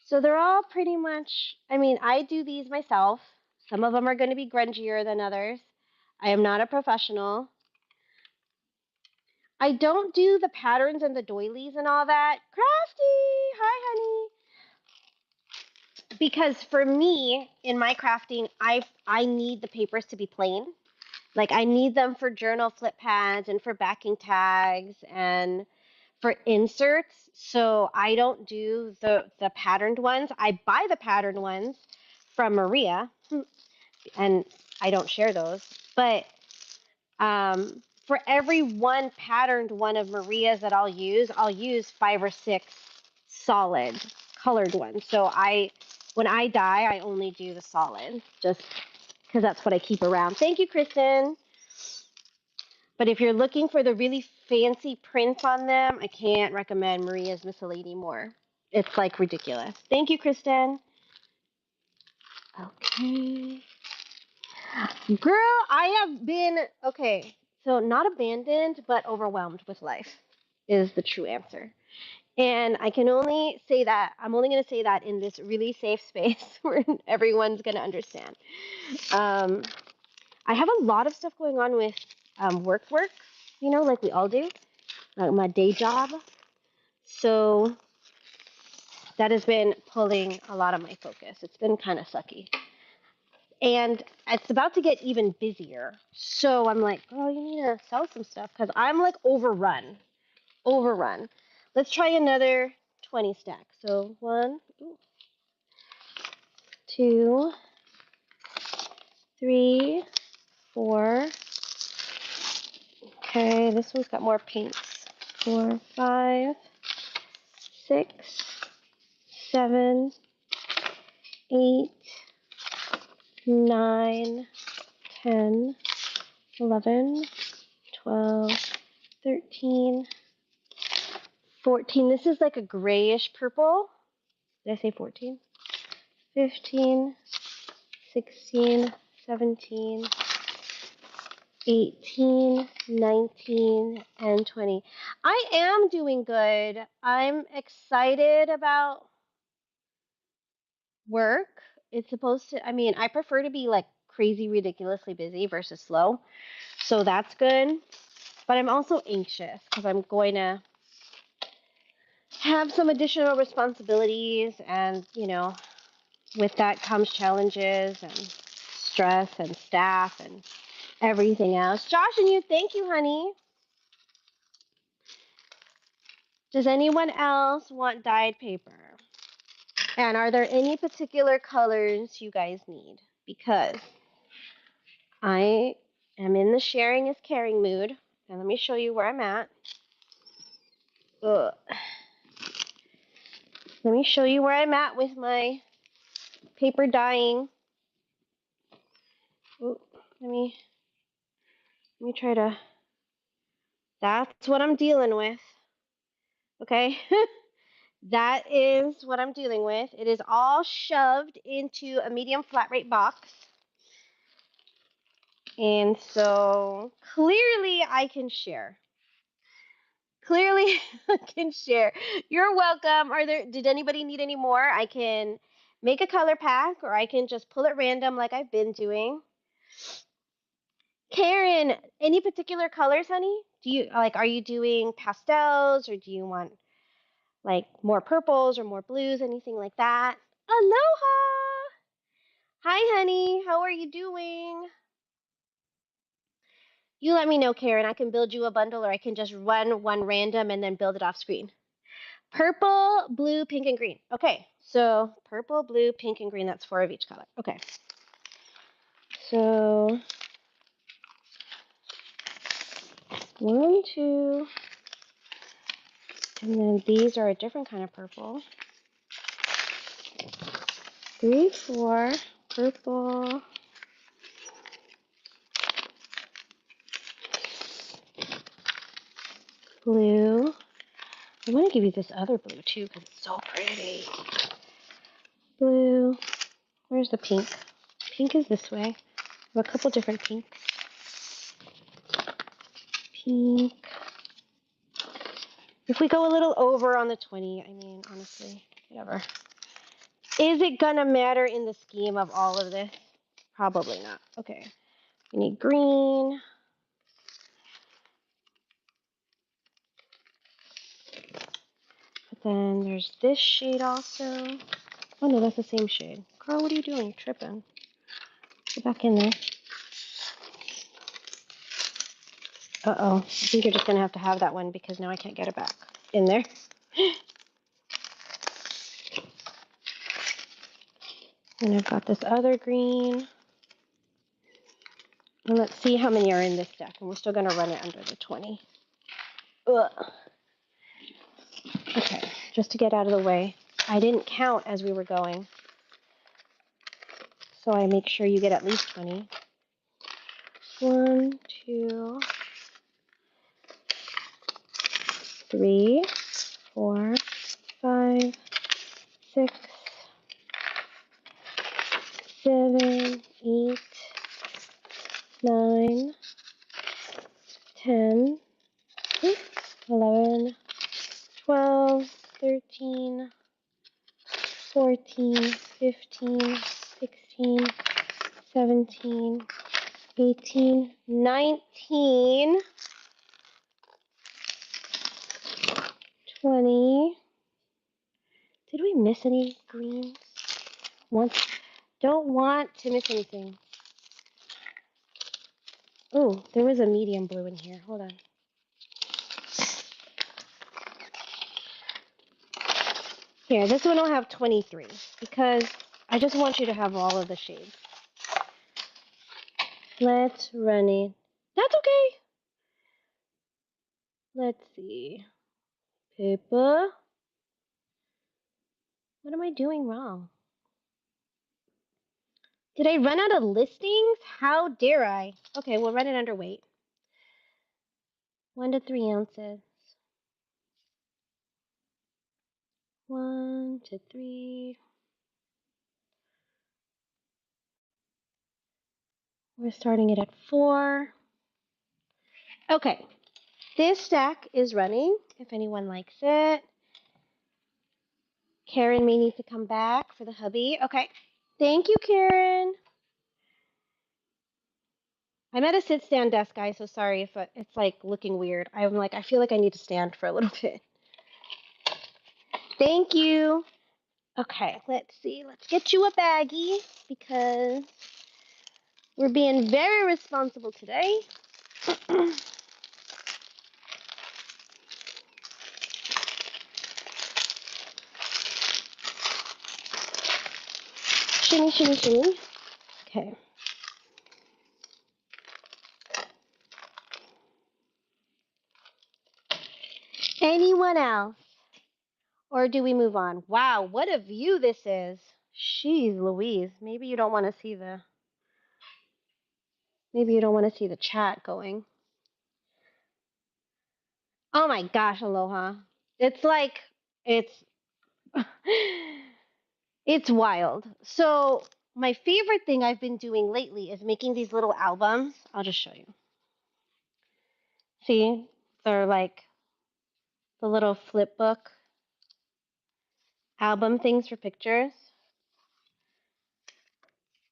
So they're all pretty much, I mean, I do these myself. Some of them are going to be grungier than others. I am not a professional. I don't do the patterns and the doilies and all that. Crafty! Hi, honey. Because for me, in my crafting, I need the papers to be plain. Like I need them for journal flip pads and for backing tags and for inserts. So I don't do the patterned ones. I buy the patterned ones from Maria, and I don't share those. But for every one patterned one of Maria's that I'll use 5 or 6 solid colored ones. So when I dye, I only do the solid, just because that's what I keep around. Thank you, Kristen. But if you're looking for the really fancy prints on them, I can't recommend Maria's Miscellany more. It's like ridiculous. Thank you, Kristen. Okay. Girl, I have been, okay, so not abandoned, but overwhelmed with life is the true answer. And I can only say that, I'm only going to say that in this really safe space where everyone's going to understand. Um, I have a lot of stuff going on with work, like we all do, like my day job. So that has been pulling a lot of my focus. It's been kind of sucky. And it's about to get even busier. So I'm like, oh, you need to sell some stuff because I'm like overrun. Overrun. Let's try another 20 stack. So 1, 2, 3, 4. Okay, this one's got more pinks. 4, 5, 6, 7, 8, 9, 10, 11, 12, 13, 14. This is like a grayish purple. Did I say 14? 15, 16, 17, 18, 19, and 20. I am doing good. I'm excited about work. It's supposed to, I mean, I prefer to be like crazy, ridiculously busy versus slow. So that's good. But I'm also anxious because I'm going to have some additional responsibilities, and with that comes challenges and stress and staff and everything else. Josh and you, thank you, honey. Does anyone else want dyed paper? And are there any particular colors you guys need? Because I am in the sharing is caring mood. And let me show you where I'm at. Ugh. Let me show you where I'm at with my paper dyeing. Ooh, let me try to. That's what I'm dealing with. Okay? That is what I'm dealing with. It is all shoved into a medium flat rate box. And so clearly I can share. Clearly I can share. You're welcome. Did anybody need any more? I can make a color pack, or I can just pull it random like I've been doing. Karen, any particular colors, honey? Are you doing pastels, or do you want like more purples or more blues, anything like that? Aloha! Hi, honey. How are you doing? You let me know, Karen. I can build you a bundle, or I can just run one random and then build it off screen. Purple, blue, pink, and green. Okay, so purple, blue, pink, and green. That's 4 of each color. Okay. So 1, 2, and then these are a different kind of purple. 3, 4, purple, blue. I want to give you this other blue too because it's so pretty. Blue. Where's the pink? Pink is this way. I have a couple different pinks. Pink. If we go a little over on the 20, I mean, honestly, whatever. Is it gonna matter in the scheme of all of this? Probably not. Okay. We need green. But then there's this shade also. Oh no, that's the same shade. Carl, what are you doing? You're tripping. Get back in there. Uh-oh. I think you're just gonna have to have that one because now I can't get it back in there. And I've got this other green. And let's see how many are in this deck. And we're still gonna run it under the 20. Ugh. Okay, just to get out of the way. I didn't count as we were going. So I make sure you get at least 20. 1, 2, 3, 4, 5, 6, 7, 8, 9, 10, 11, 12, 13, 14, 15, 16, 17, 18, 19, 20. Did we miss any greens? Don't want to miss anything. Oh, there was a medium blue in here. Hold on. Here, this one will have 23 because I just want you to have all of the shades. Let's run it. That's okay. Let's see. Paper. What am I doing wrong? Did I run out of listings? How dare I? Okay, we'll run it under weight. 1 to 3 ounces. 1 to 3. We're starting it at 4. Okay, this stack is running if anyone likes it. Karen may need to come back for the hubby. Okay, thank you, Karen. I'm at a sit-stand desk, guys, so sorry if it's like looking weird. I'm like, I feel like I need to stand for a little bit. Thank you. Okay, let's see. Let's get you a baggie because we're being very responsible today. Shimmy, shimmy, shimmy. Okay. Anyone else? Or do we move on? Wow, what a view this is. Jeez Louise. Maybe you don't want to see the chat going. Oh my gosh, Aloha. It's like it's it's wild. So my favorite thing I've been doing lately is making these little albums. I'll just show you. See, they're like the little flip book album things for pictures.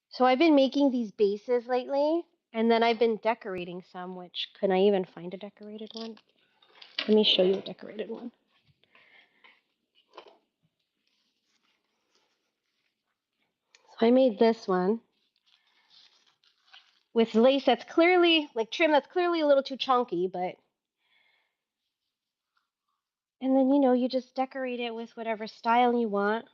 So I've been making these bases lately, and then I've been decorating some, which can I even find a decorated one? Let me show you a decorated one. So I made this one with lace that's clearly, like trim that's clearly a little too chunky, but, and then, you just decorate it with whatever style you want.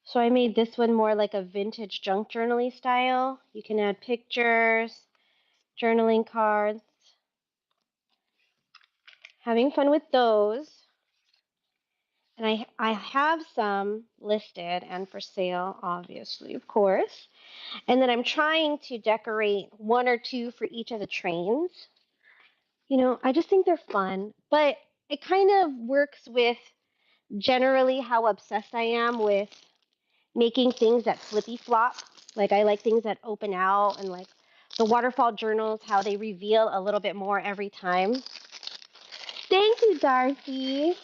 So I made this one more like a vintage junk journaling style. You can add pictures, journaling cards. Having fun with those. And I have some listed and for sale, obviously, of course. And then I'm trying to decorate 1 or 2 for each of the trains. I just think they're fun, but it kind of works with generally how obsessed I am with making things that flippy flop. Like I like things that open out, and like the waterfall journals, how they reveal a little bit more every time. Thank you, Darcy.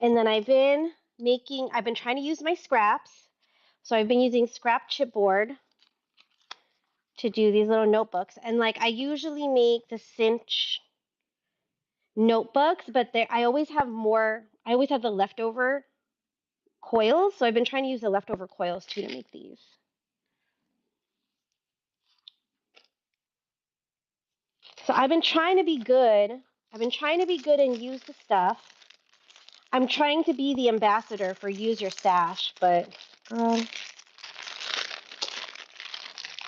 And then I've been trying to use my scraps. So I've been using scrap chipboard to do these little notebooks. And like I usually make the cinch notebooks, but I always have more, I always have the leftover coils. So I've been trying to use the leftover coils too to make these. So I've been trying to be good. I've been trying to be good and use the stuff. I'm trying to be the ambassador for Use Your Stash, but the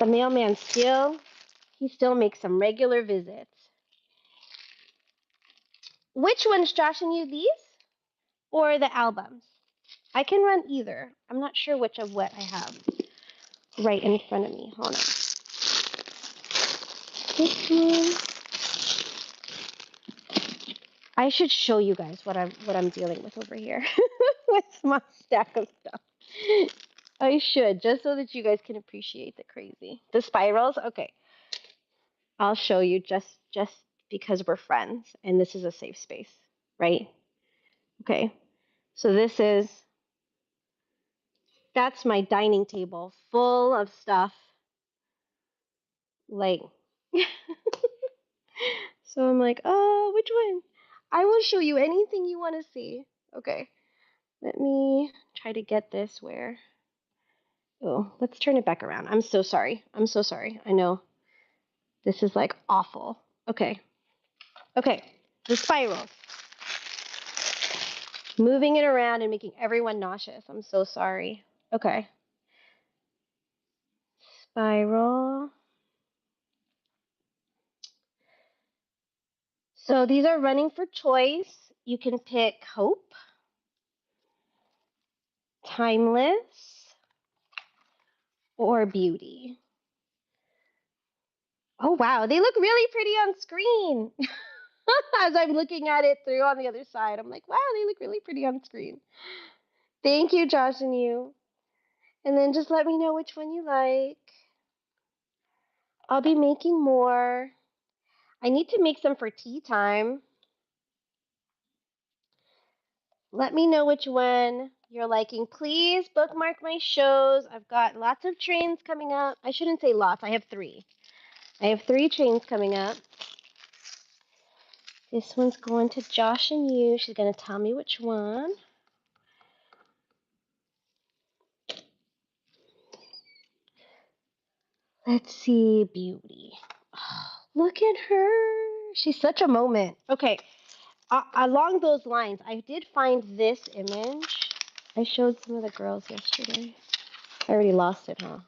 mailman he still makes some regular visits. Which ones, Josh, and you, these or the albums? I can run either. I'm not sure which of what I have right in front of me. Hold on. This one. I should show you guys what I'm dealing with over here with my stack of stuff. I should, just so that you guys can appreciate the crazy. The spirals, okay. I'll show you just because we're friends and this is a safe space, right? Okay. So that's my dining table full of stuff. Like so I'm like, oh, which one? I will show you anything you want to see. Okay. Let me try to get this where. Oh, let's turn it back around. I'm so sorry. I'm so sorry. I know this is like awful. Okay. Okay. The spirals. Moving it around and making everyone nauseous. I'm so sorry. Okay. Spiral. So these are running for choice. You can pick Hope, Timeless, or Beauty. Oh, wow. They look really pretty on screen. As I'm looking at it through on the other side, I'm like, wow, they look really pretty on screen. Thank you, Josh and you. And then just let me know which one you like. I'll be making more. I need to make some for tea time. Let me know which one you're liking. Please bookmark my shows. I've got lots of trains coming up. I shouldn't say lots. I have 3. I have 3 trains coming up. This one's going to Josh and you. She's going to tell me which one. Let's see, Beauty. Oh, look at her. She's such a moment. Okay, along those lines, I did find this image. I showed some of the girls yesterday. I already lost it, huh?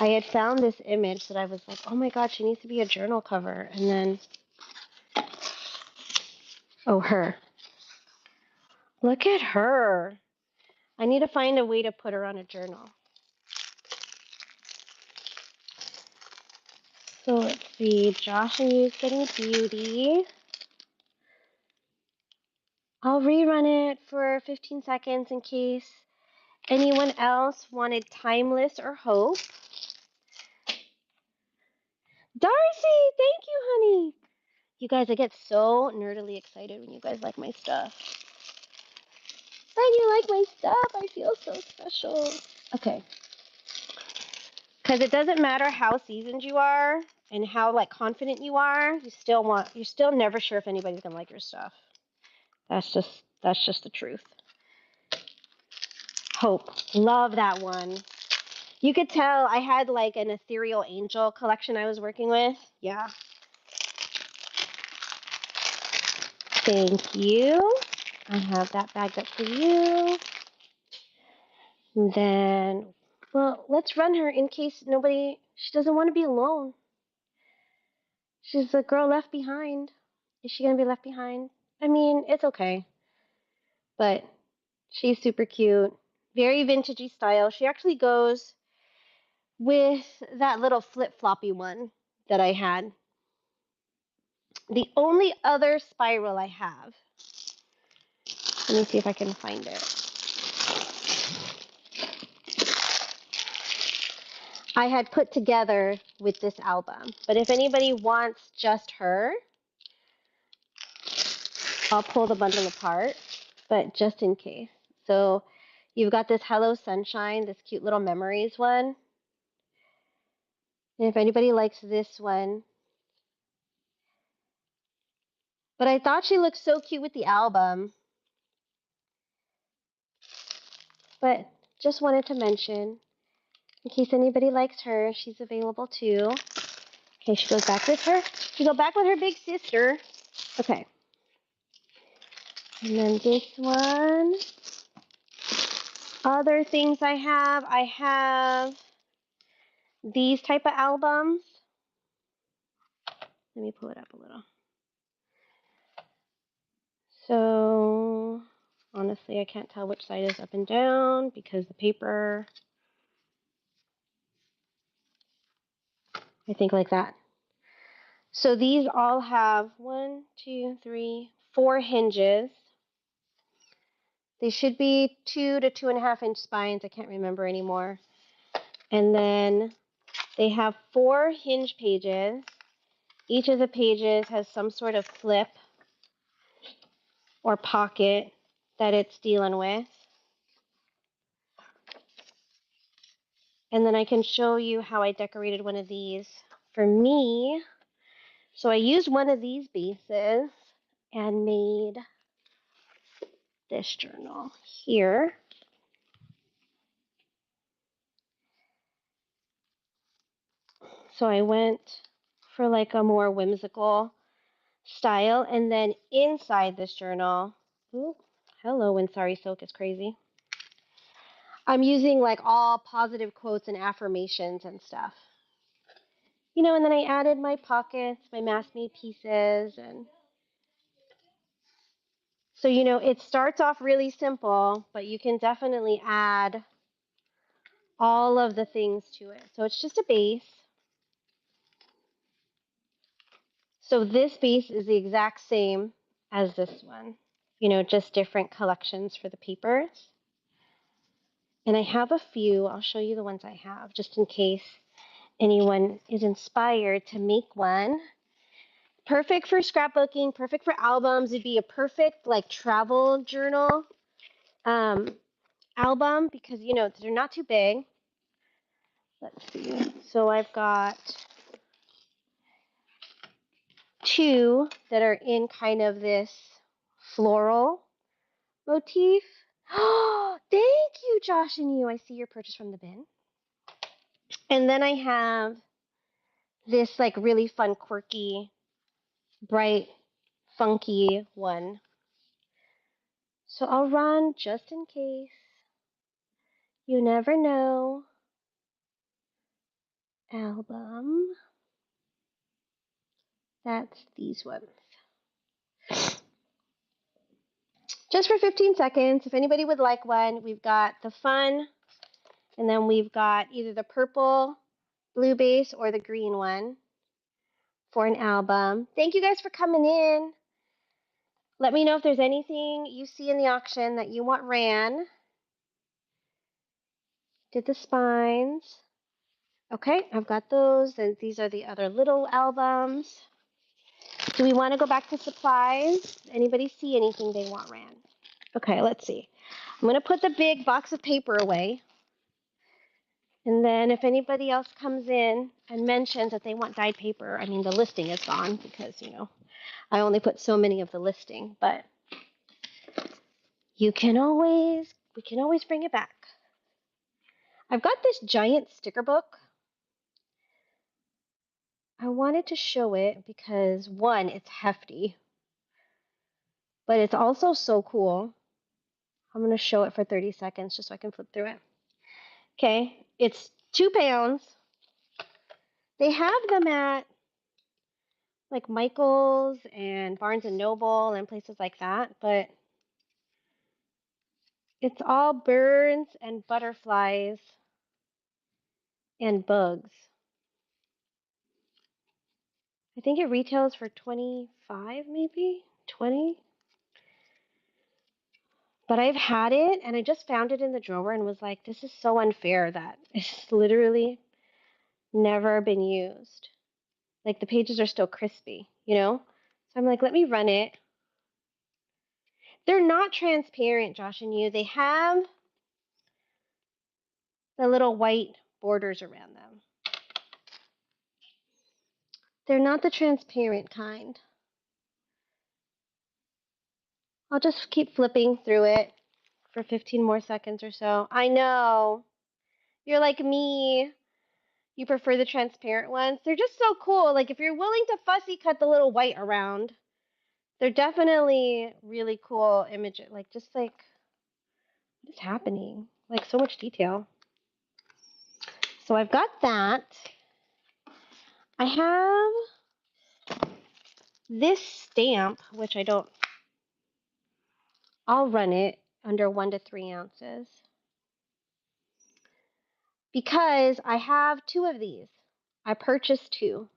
I had found this image that I was like, oh my god, she needs to be a journal cover. And then, oh, her. Look at her. I need to find a way to put her on a journal. So let's see, Josh and you getting Beauty. I'll rerun it for 15 seconds in case anyone else wanted Timeless or Hope. Darcy, thank you, honey. You guys, I get so nerdily excited when you guys like my stuff. When you like my stuff, I feel so special. Okay. Because it doesn't matter how seasoned you are and how like confident you are, you're still never sure if anybody's gonna like your stuff. That's just the truth. Hope. Love that one. You could tell I had like an ethereal angel collection I was working with. Yeah. Thank you. I have that bagged up for you. And then, well, let's run her in case she doesn't want to be alone. She's the girl left behind. Is she going to be left behind? I mean, it's okay. But she's super cute. Very vintagey style. She actually goes with that little flip-floppy one that I had. The only other spiral I have, let me see if I can find it. I had put together with this album. But if anybody wants just her, I'll pull the bundle apart, but just in case. So You've got this Hello Sunshine, this cute little memories one. And if anybody likes this one. But I thought she looked so cute with the album. But just wanted to mention, in case anybody likes her, she's available too. Okay, she goes back with her. She go back with her big sister. Okay. And then this one. Other things I have these type of albums. Let me pull it up a little. So honestly, I can't tell which side is up and down because the paper, I think like that. So these all have 1, 2, 3, 4 hinges. They should be 2 to 2.5 inch spines. I can't remember anymore. And then they have 4 hinge pages. Each of the pages has some sort of clip or pocket that it's dealing with. And then I can show you how I decorated one of these for me. So I used one of these bases and made this journal here. So I went for like a more whimsical style. And then inside this journal, ooh, hello, when Sorry Silk is crazy. I'm using like all positive quotes and affirmations and stuff. You know, and then I added my pockets, my mask made pieces, and so, you know, it starts off really simple, but you can definitely add all of the things to it. So it's just a base. So this base is the exact same as this one, you know, just different collections for the papers. And I have a few. I'll show you the ones I have just in case anyone is inspired to make one. Perfect for scrapbooking, perfect for albums. It'd be a perfect like travel journal album because, you know, they're not too big. Let's see. So I've got 2 that are in kind of this floral motif. Oh, thank you, Josh and you. I see your purchase from the bin. And then I have this like really fun, quirky, bright, funky one. So I'll run just in case. You never know. Album. That's these ones. Just for 15 seconds. If anybody would like one, we've got the fun, and then we've got either the purple, blue base, or the green one for an album. Thank you guys for coming in. Let me know if there's anything you see in the auction that you want ran. Did the spines. Okay, I've got those, and these are the other little albums. Do we want to go back to supplies? Anybody see anything they want ran? Okay, let's see. I'm going to put the big box of paper away. And then if anybody else comes in and mentions that they want dyed paper, I mean, the listing is gone because, you know, I only put so many of the listing, but we can always bring it back. I've got this giant sticker book. I wanted to show it because, one, it's hefty, but it's also so cool. I'm going to show it for 30 seconds just so I can flip through it. Okay, it's 2 pounds. They have them at like Michael's and Barnes and Noble and places like that, but it's all birds and butterflies and bugs. I think it retails for 25, maybe 20. But I've had it and I just found it in the drawer and was like, this is so unfair that it's literally never been used. Like the pages are still crispy, you know? So I'm like, let me run it. They're not transparent, Josh and you. They have the little white borders around them. They're not the transparent kind. I'll just keep flipping through it for 15 more seconds or so. I know. You're like me. You prefer the transparent ones. They're just so cool. Like if you're willing to fussy cut the little white around, they're definitely really cool images. Like just like what is happening? Like so much detail. So I've got that. I have this stamp, which I'll run it under 1 to 3 ounces because I have 2 of these. I purchased 2,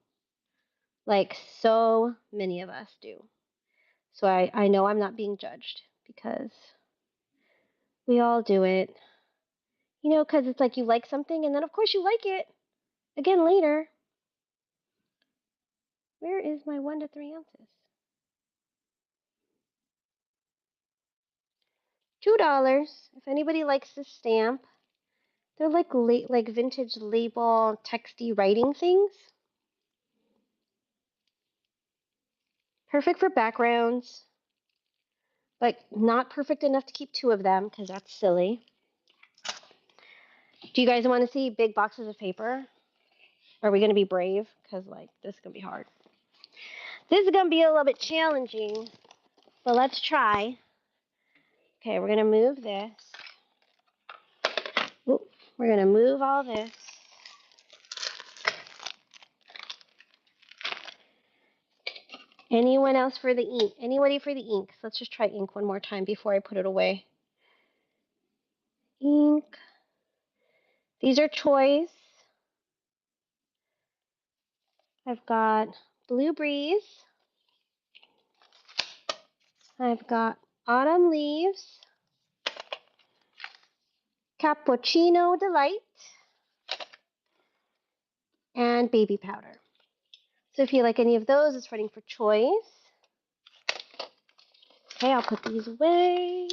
like so many of us do. So I know I'm not being judged because we all do it. You know, because it's like you like something and then of course you like it again later. Where is my 1 to 3 ounces? $2. If anybody likes this stamp, they're like vintage label texty writing things. Perfect for backgrounds, but not perfect enough to keep 2 of them because that's silly. Do you guys want to see big boxes of paper? Are we going to be brave? Because like this is going to be hard. This is going to be a little bit challenging, but let's try. Okay, we're going to move this. Ooh, we're going to move all this. Anyone else for the ink? Anybody for the ink? Let's just try ink one more time before I put it away. Ink. These are choice. I've got Blue Breeze. I've got Autumn Leaves. Cappuccino Delight. And Baby Powder. So if you like any of those, it's running for choice. Okay, I'll put these away.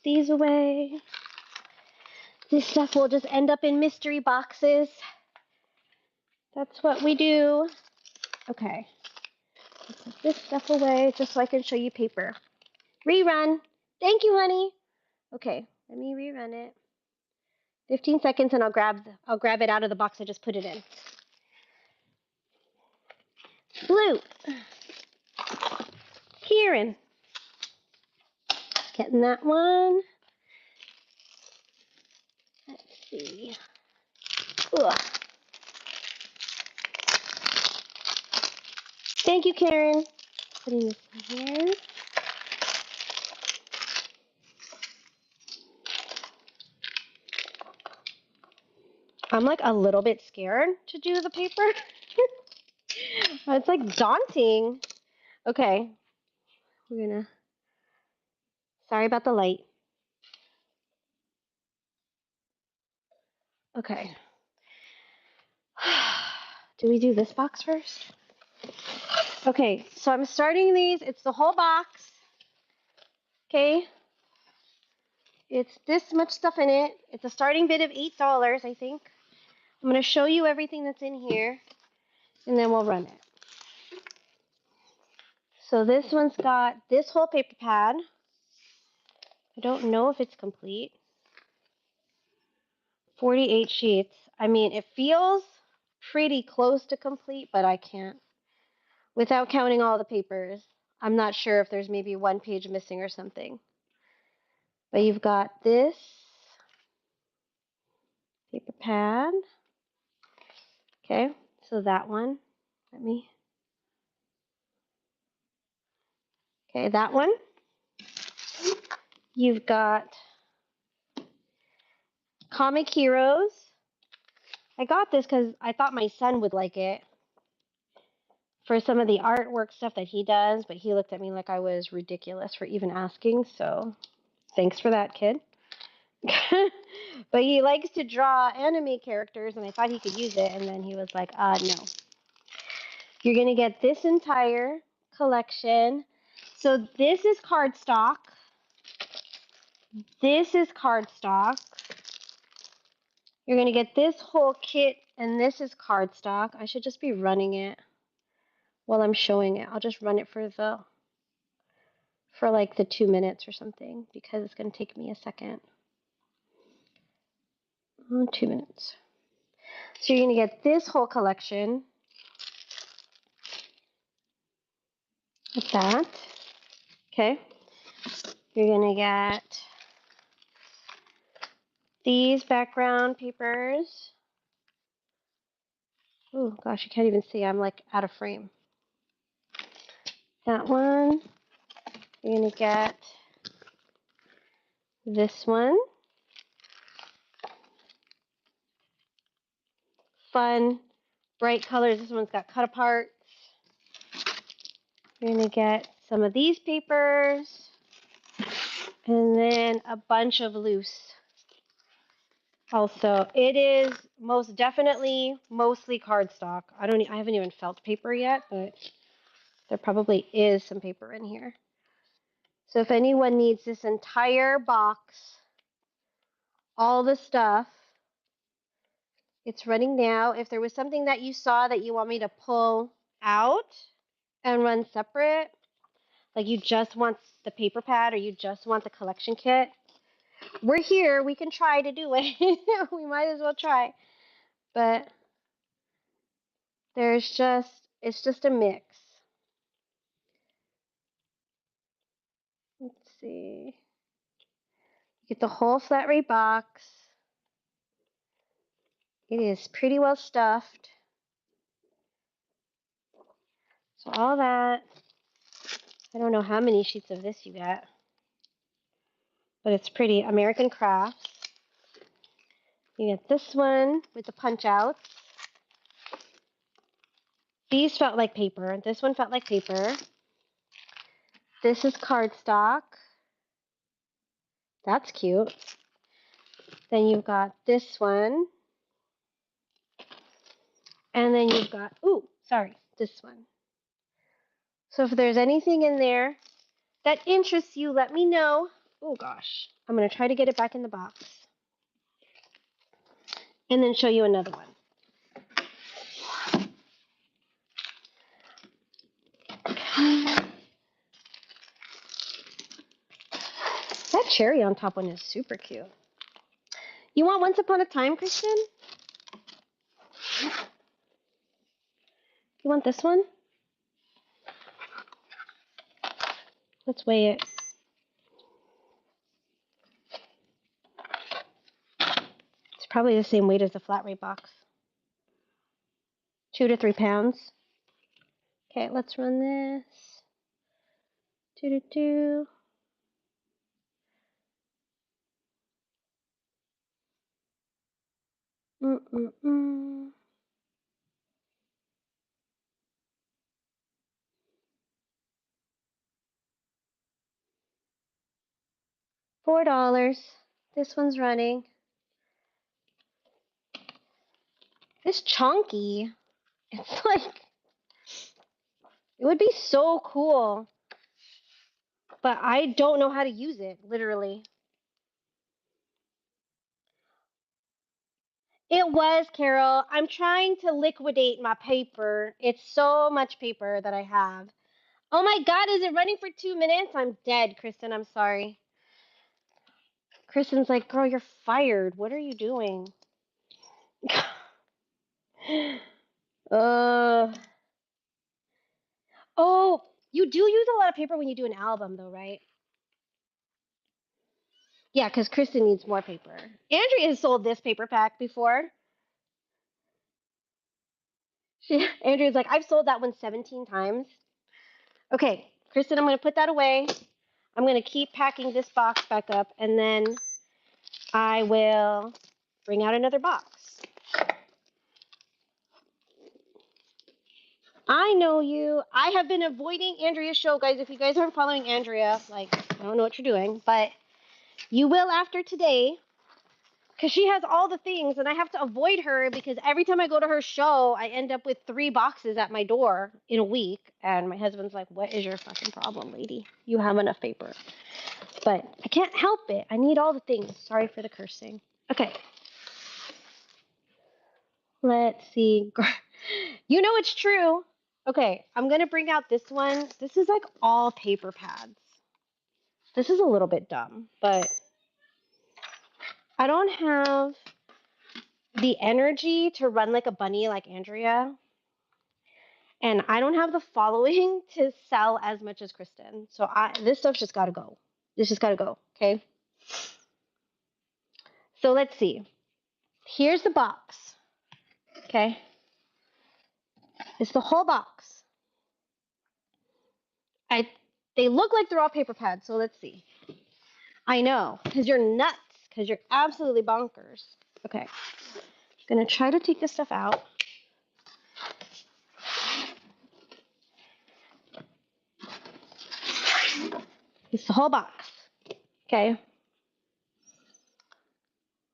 These away. This stuff will just end up in mystery boxes. That's what we do. Okay. I'll put this stuff away just so I can show you paper. Rerun. Thank you, honey. Okay, let me rerun it. 15 seconds and I'll grab it out of the box I just put it in. Blue. Kieran. Getting that one. Let's see. Ugh. Thank you, Karen. Putting this in here. I'm like a little bit scared to do the paper. It's like daunting. Okay. We're gonna. Sorry about the light. Okay. Do we do this box first? Okay, so I'm starting these. It's the whole box. Okay. It's this much stuff in it. It's a starting bid of $8, I think. I'm going to show you everything that's in here, and then we'll run it. So this one's got this whole paper pad. I don't know if it's complete. 48 sheets. I mean, it feels pretty close to complete, but I can't. Without counting all the papers, I'm not sure if there's maybe 1 page missing or something. But you've got this paper pad. Okay, so that one. Okay, that one. You've got Comic Heroes. I got this because I thought my son would like it for some of the artwork stuff that he does, but he looked at me like I was ridiculous for even asking, so thanks for that, kid. But he likes to draw anime characters, and I thought he could use it, and then he was like, no. You're going to get this entire collection. So this is cardstock. This is cardstock. You're going to get this whole kit, and this is cardstock. I should just be running it while I'm showing it. I'll just run it for like the 2 minutes or something because it's going to take me a second. 2 minutes. So you're going to get this whole collection like that. Okay. You're going to get these background papers. Oh gosh, you can't even see. I'm like out of frame. That one. You're going to get this one. Fun, bright colors. This one's got cut apart. You're going to get some of these papers. And then a bunch of loose. Also, it is most definitely mostly cardstock. I haven't even felt paper yet, but there probably is some paper in here. So if anyone needs this entire box, all the stuff, it's running now. If there was something that you saw that you want me to pull out and run separate, like you just want the paper pad or you just want the collection kit, we're here. We can try to do it. We might as well try. But it's just a mix. Let's see. Get the whole flat rate box. It is pretty well stuffed. So all that. I don't know how many sheets of this you get, but it's pretty. American Crafts. You get this one with the punch outs. These felt like paper. This one felt like paper. This is cardstock. That's cute. Then you've got this one. And then you've got, this one. So if there's anything in there that interests you, let me know. Oh gosh, I'm going to try to get it back in the box. And then show you another one. That cherry on top one is super cute. You want Once Upon a Time, Kristen? You want this one? Let's weigh it. It's probably the same weight as the flat rate box. 2 to 3 pounds. Okay, let's run this. 2 to 2. $4. This one's running. It's chunky. It's like, it would be so cool. But I don't know how to use it, literally. It was, Carol. I'm trying to liquidate my paper. It's so much paper that I have. Oh my God, is it running for 2 minutes? I'm dead, Kristen. I'm sorry. Kristen's like, girl, you're fired. What are you doing? Oh, you do use a lot of paper when you do an album, though, right? Yeah, because Kristen needs more paper. Andrea has sold this paper pack before. Andrea's like, I've sold that one 17 times. Okay, Kristen, I'm going to put that away. I'm going to keep packing this box back up, and then I will bring out another box. I know you. I have been avoiding Andrea's show, guys. If you guys aren't following Andrea, like, I don't know what you're doing, but you will after today. because she has all the things and I have to avoid her because every time I go to her show, I end up with 3 boxes at my door in a week. And my husband's like, what is your fucking problem, lady? You have enough paper. But I can't help it. I need all the things. Sorry for the cursing. Okay. Let's see. You know it's true. Okay, I'm going to bring out this one. This is like all paper pads. This is a little bit dumb, but I don't have the energy to run like a bunny like Andrea. And I don't have the following to sell as much as Kristen. So this stuff's just got to go. This just got to go, okay? So let's see. Here's the box, okay? It's the whole box. They look like they're all paper pads, so let's see. I know, because you're nuts, because you're absolutely bonkers. Okay, I'm going to try to take this stuff out. It's the whole box. Okay.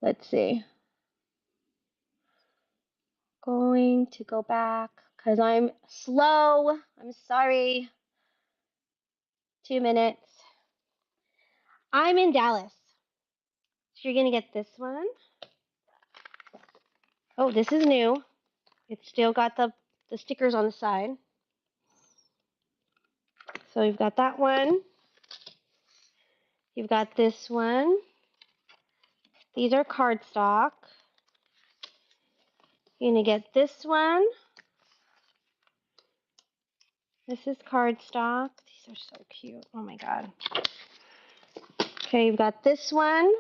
Let's see. Going to go back because I'm slow. I'm sorry. 2 minutes. I'm in Dallas. So you're going to get this one. Oh, this is new. It's still got the stickers on the side. So you've got that one. You've got this one. These are cardstock. You're going to get this one. This is cardstock. These are so cute. Oh my God. Okay, you've got this one.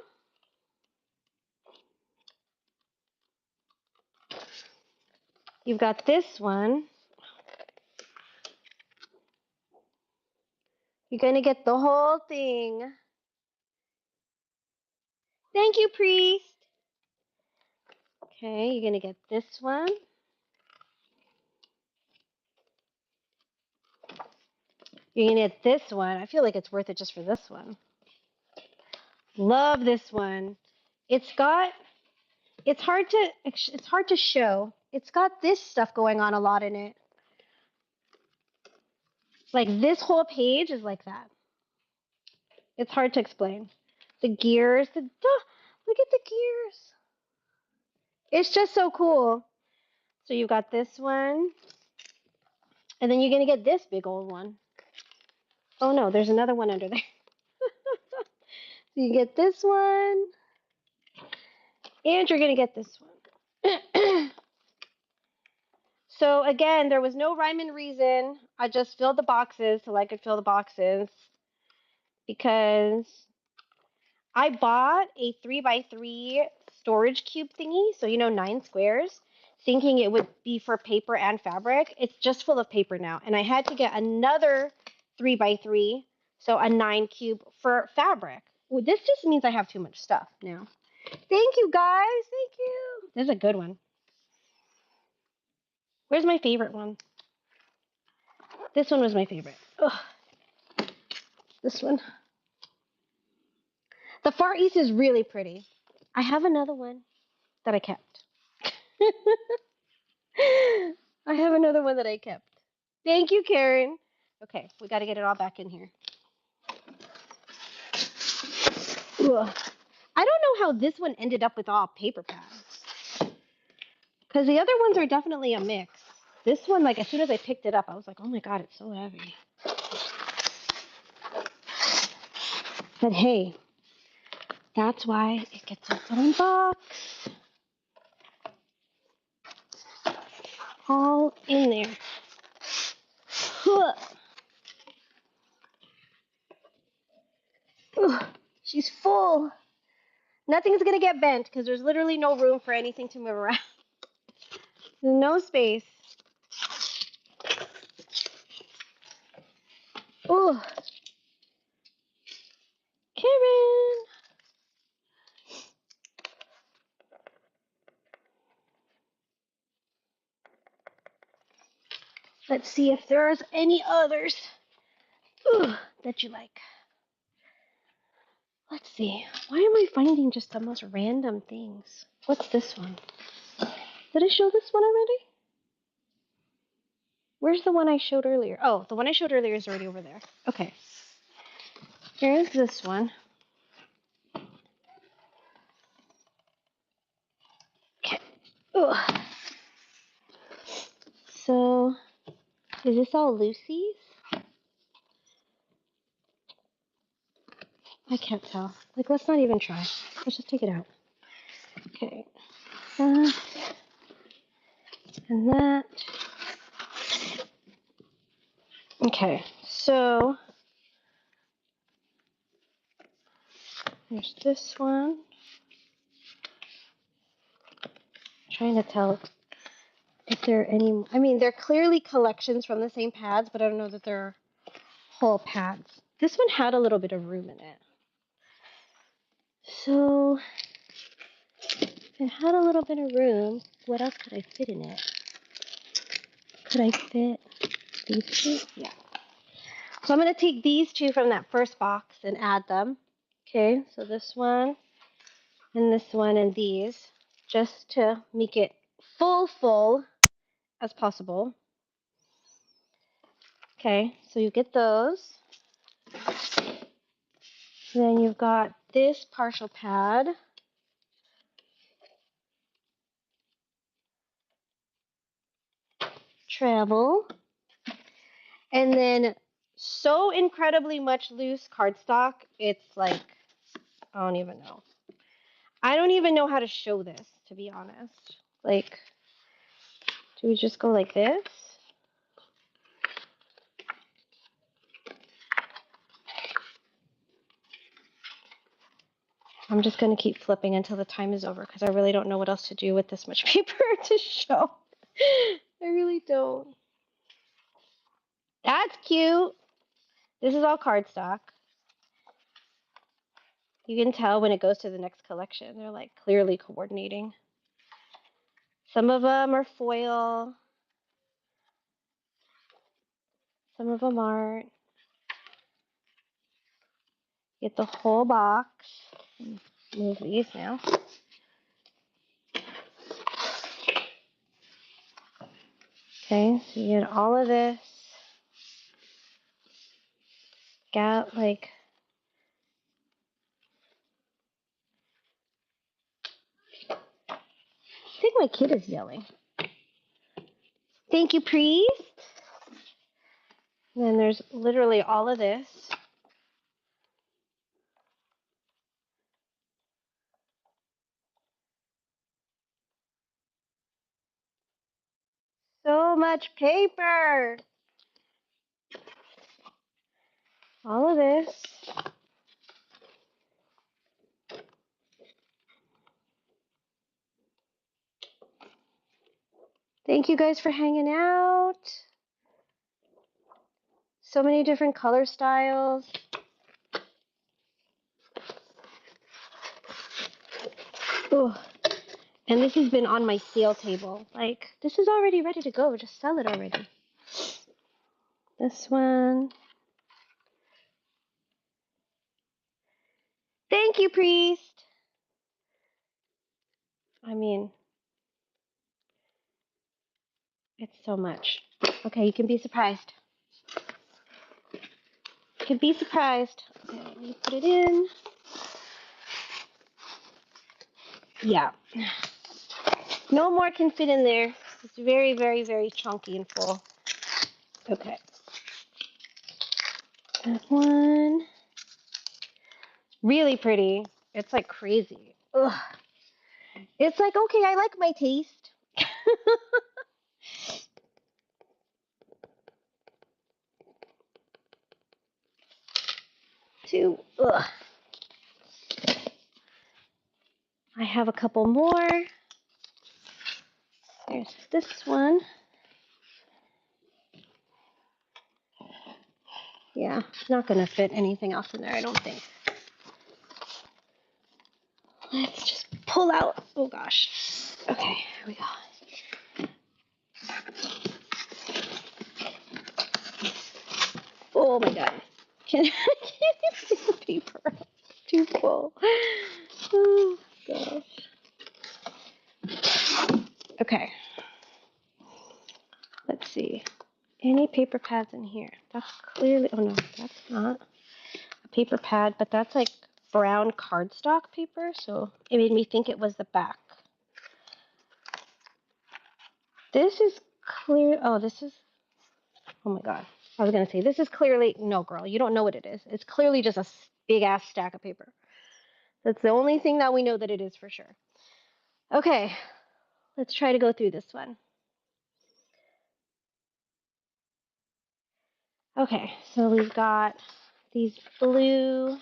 You've got this one. You're going to get the whole thing. Thank you, Priest. Okay, you're going to get this one. You're going to get this one. I feel like it's worth it just for this one. Love this one. It's hard to show. It's got this stuff going on a lot in it. Like this whole page is like that. It's hard to explain. The gears, look at the gears. It's just so cool. So you've got this one. And then you're going to get this big old one. Oh no, there's another one under there. So you get this one. And you're going to get this one. So again, there was no rhyme and reason. I just filled the boxes so I could fill the boxes because I bought a 3x3 storage cube thingy, so 9 squares, thinking it would be for paper and fabric. It's just full of paper now, and I had to get another 3x3, so a 9 cube for fabric. Well, this just means I have too much stuff now. Thank you, guys. Thank you. This is a good one. Where's my favorite one? This one was my favorite. Ugh. This one. The Far East is really pretty. I have another one that I kept. I have another one that I kept. Thank you, Karen. Okay, we got to get it all back in here. Ugh. I don't know how this one ended up with all paper pads. Because the other ones are definitely a mix. This one, like, as soon as I picked it up, I was like, oh my God, it's so heavy. But hey, that's why it gets its own box. All in there. Ugh, she's full. Nothing's going to get bent because there's literally no room for anything to move around. There's no space. Ooh. Karen. Let's see if there's any others that you like. Let's see. Why am I finding just the most random things? What's this one? Did I show this one already? Where's the one I showed earlier? Oh, the one I showed earlier is already over there. Okay. Here's this one. Okay. Ugh. So, is this all Lucy's? I can't tell. Like, let's not even try. Let's just take it out. Okay. That. And that. Okay. So, there's this one. I'm trying to tell if there are any. I mean, they're clearly collections from the same pads, but I don't know that they're whole pads. This one had a little bit of room in it. So, if it had a little bit of room, what else could I fit in it? Could I fit these two? Yeah. So I'm going to take these two from that first box and add them. Okay, so this one and these, just to make it full as possible. Okay, so you get those. Then you've got this partial pad. Travel. And then so incredibly much loose cardstock, it's like, I don't even know. I don't even know how to show this, to be honest. Like, do we just go like this? I'm just going to keep flipping until the time is over because I really don't know what else to do with this much paper to show. I really don't. That's cute. This is all cardstock. You can tell when it goes to the next collection. They're like clearly coordinating. Some of them are foil. Some of them aren't. Get the whole box. Move these now. Okay, so you get all of this. Got like, I think my kid is yelling. Thank you, priest. And then there's literally all of this. So much paper. All of this. Thank you guys for hanging out. So many different color styles. Ooh. And this has been on my sale table. Like, this is already ready to go. Just sell it already. This one. Thank you, priest. I mean, it's so much. Okay, you can be surprised. You can be surprised. Okay, let me put it in. Yeah. No more can fit in there. It's very, very, very chunky and full. Okay. That one. Really pretty. It's like crazy. Ugh. It's like, okay, I like my taste. Two. Ugh. I have a couple more. There's this one. Yeah, not going to fit anything else in there, I don't think. Let's just pull out. Oh, gosh. Okay, here we go. Oh, my God. Can you see the paper? Too too full. Oh, gosh. Okay. Let's see. Any paper pads in here? That's clearly, oh no, that's not a paper pad, but that's like brown cardstock paper, so it made me think it was the back. This is clear, oh, this is, oh my god. I was going to say, this is clearly, no girl, you don't know what it is. It's clearly just a big ass stack of paper. That's the only thing that we know that it is for sure. Okay, let's try to go through this one. Okay, so we've got this blue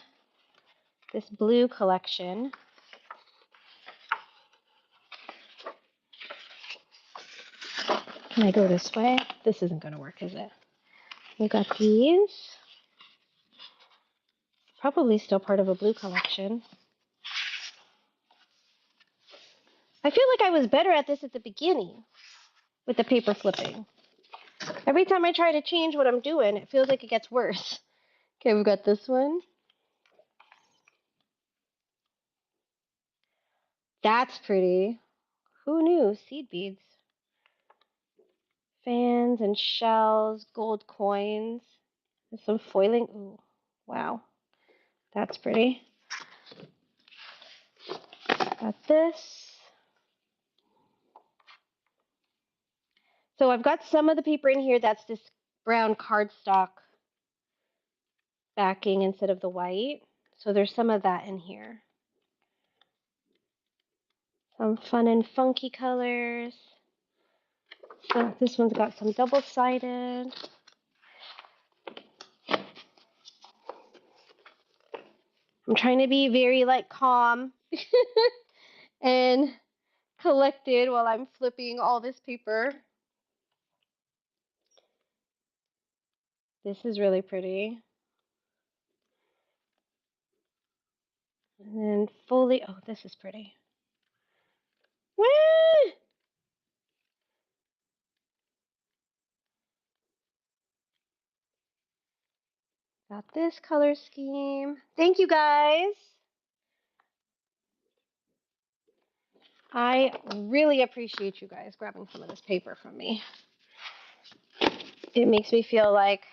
collection. Can I go this way? This isn't going to work, is it? We've got these. Probably still part of a blue collection. I feel like I was better at this at the beginning with the paper flipping. Every time I try to change what I'm doing, it feels like it gets worse. Okay, we've got this one. That's pretty. Who knew? Seed beads. Fans and shells, gold coins. There's some foiling. Ooh, wow. That's pretty. Got this. So I've got some of the paper in here that's this brown cardstock backing instead of the white. So there's some of that in here. Some fun and funky colors. So this one's got some double-sided. I'm trying to be very like calm and collected while I'm flipping all this paper. This is really pretty. And then fully, oh, this is pretty. Woo! Got this color scheme. Thank you guys. I really appreciate you guys grabbing some of this paper from me. It makes me feel like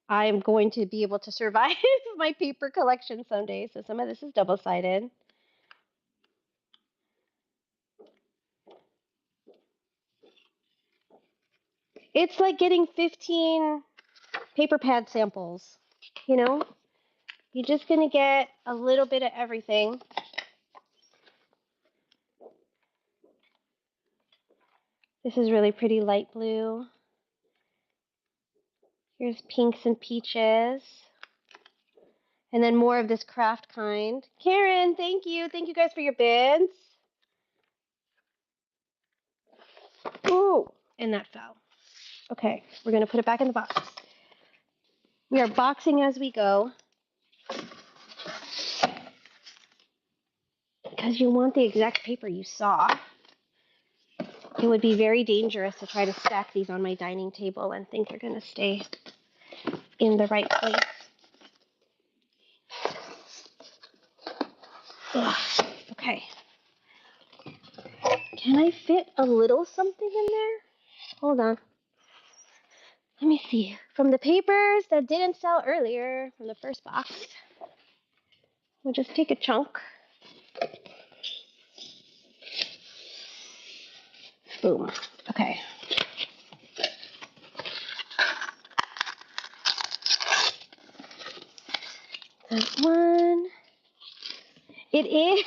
I'm going to be able to survive my paper collection someday. So some of this is double-sided. It's like getting 15 paper pad samples, you know? You're just going to get a little bit of everything. This is really pretty light blue. Here's pinks and peaches. And then more of this craft kind. Karen, thank you. Thank you guys for your bids. Ooh, and that fell. Okay, we're going to put it back in the box. We are boxing as we go. Because you want the exact paper you saw. It would be very dangerous to try to stack these on my dining table and think they're going to stay in the right place. Ugh. Okay. Can I fit a little something in there? Hold on. Let me see. From the papers that didn't sell earlier, from the first box, we'll just take a chunk. Boom. Okay. That one. It is.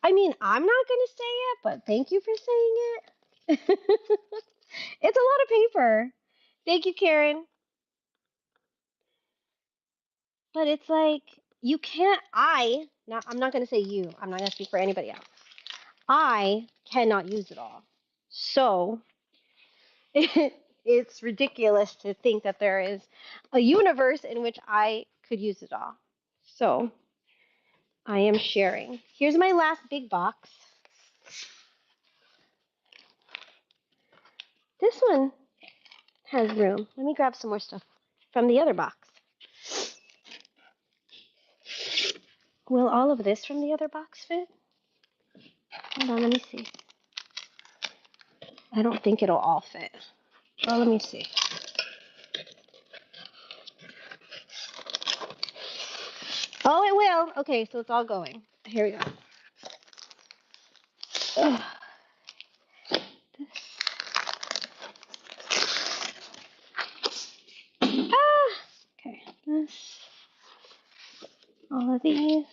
I mean, I'm not going to say it, but thank you for saying it. It's a lot of paper. Thank you, Karen. But it's like, you can't, I'm not going to say you. I'm not going to speak for anybody else. I cannot use it all. So it's ridiculous to think that there is a universe in which I could use it all. So I am sharing. Here's my last big box. This one has room. Let me grab some more stuff from the other box. Will all of this from the other box fit? Hold on, let me see. I don't think it'll all fit. Well, let me see. Oh, it will. Okay, so it's all going. Here we go. Ugh. Okay, this. All of these.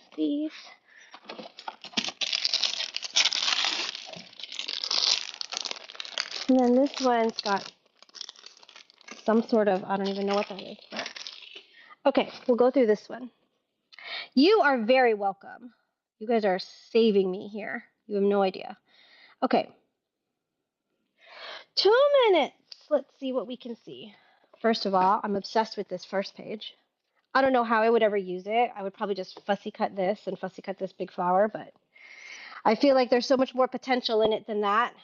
And then this one's got some sort of, I don't even know what that is. But. Okay, we'll go through this one. You are very welcome. You guys are saving me here. You have no idea. Okay. 2 minutes. Let's see what we can see. First of all, I'm obsessed with this first page. I don't know how I would ever use it. I would probably just fussy cut this and fussy cut this big flower, but I feel like there's so much more potential in it than that.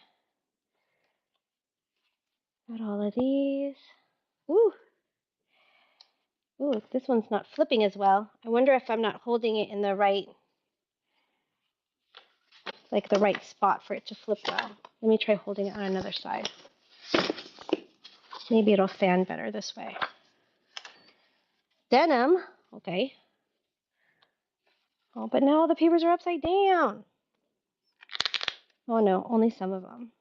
Got all of these. Ooh. Ooh, this one's not flipping as well. I wonder if I'm not holding it in the right, like the right spot for it to flip well. Let me try holding it on another side. Maybe it'll fan better this way. Denim. Okay. Oh, but now the papers are upside down. Oh no, only some of them.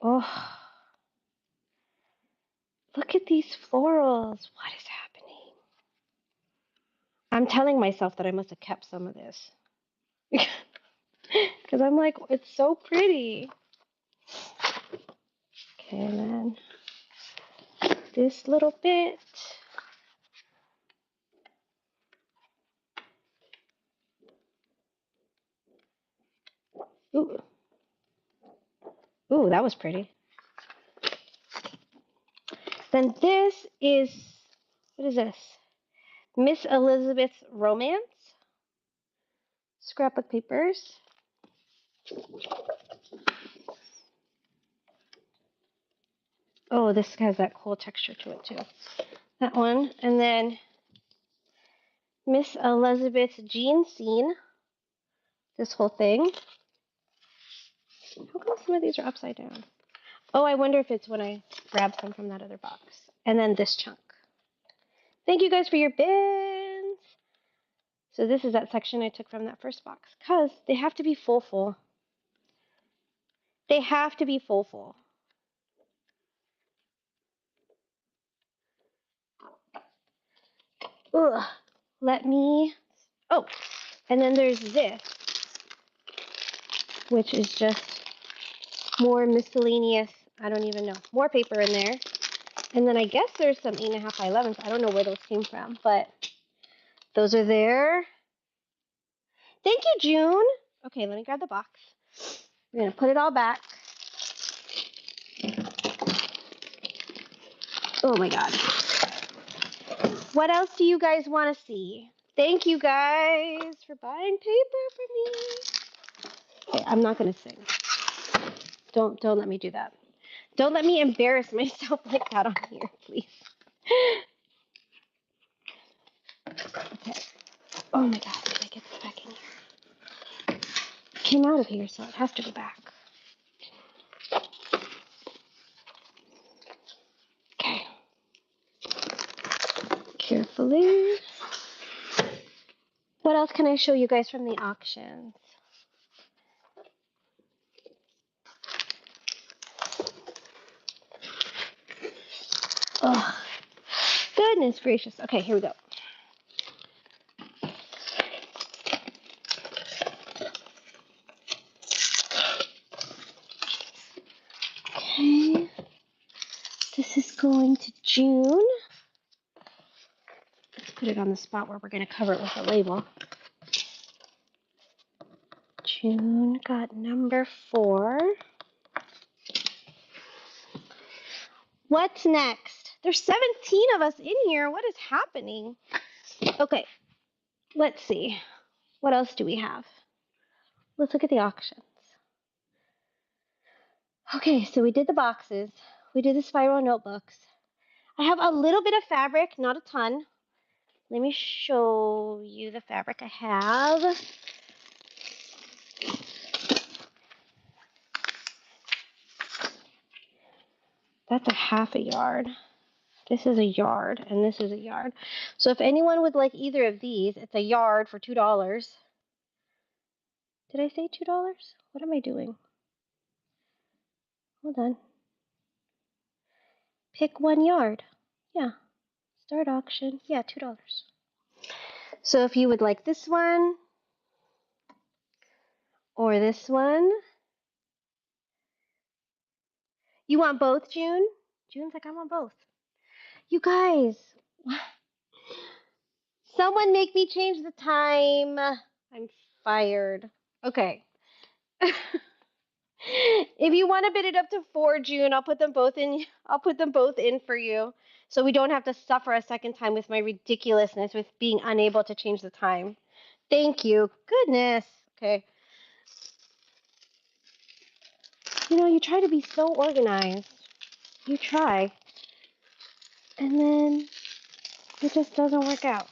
Oh. Look at these florals. What is happening? I'm telling myself that I must have kept some of this. Because I'm like, it's so pretty. Okay, and then this little bit. Ooh. Ooh, that was pretty. Then this is, what is this? Miss Elizabeth's Romance. Scrapbook papers. Oh, this has that cool texture to it too. That one. And then Miss Elizabeth's Jean Scene. This whole thing. How come some of these are upside down? Oh, I wonder if it's when I grab some from that other box. And then this chunk. Thank you guys for your bins. So this is that section I took from that first box. Because they have to be full. They have to be full. Ugh. Let me... Oh, and then there's this. Which is just more miscellaneous, I don't even know, more paper in there. And then I guess there's some 8.5 by 11s. I don't know where those came from, but those are there. Thank you, June. Okay, let me grab the box. We're going to put it all back. Oh my God. What else do you guys want to see? Thank you guys for buying paper for me. Okay, I'm not going to sing. Don't let me do that. Don't let me embarrass myself like that on here, please. Okay. Oh my God, did I get this back in here? It came out of here, so it has to go back. Okay. Carefully. What else can I show you guys from the auctions? Oh, goodness gracious. Okay, here we go. Okay. This is going to June. Let's put it on the spot where we're going to cover it with a label. June got number 4. What's next? There's 17 of us in here. What is happening? Okay, let's see. What else do we have? Let's look at the auctions. Okay, so we did the boxes. We did the spiral notebooks. I have a little bit of fabric, not a ton. Let me show show you the fabric I have. That's a half a yard. This is a yard, and this is a yard. So if anyone would like either of these, it's a yard for $2. Did I say $2? What am I doing? Hold on. Pick 1 yard. Yeah. Start auction. Yeah, $2. So if you would like this one, or this one. You want both, June? June's like, I want both. You guys, someone make me change the time. I'm fired. Okay. If you want to bid it up to 4, June, I'll put them both in. I'll put them both in for you, so we don't have to suffer a second time with my ridiculousness with being unable to change the time. Thank you. Goodness. Okay. You know, you try to be so organized. You try. And then it just doesn't work out.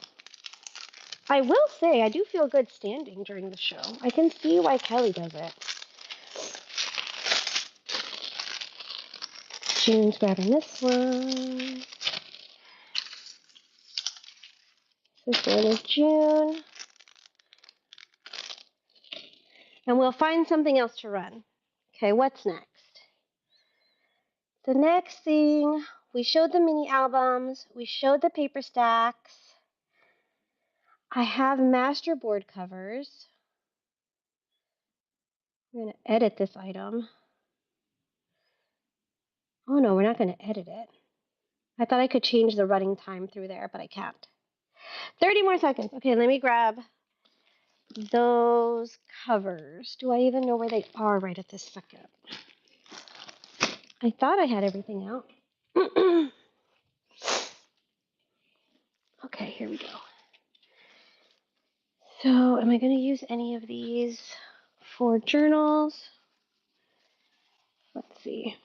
I will say, I do feel good standing during the show. I can see why Kelly does it. June's grabbing this one. This one is June. And we'll find something else to run. Okay, what's next? The next thing, we showed the mini albums. We showed the paper stacks. I have master board covers. I'm going to edit this item. Oh no, we're not going to edit it. I thought I could change the running time through there, but I can't. 30 more seconds. Okay, let me grab those covers. Do I even know where they are right at this second? I thought I had everything out. Okay, here we go. So, am I going to use any of these for journals? Let's see.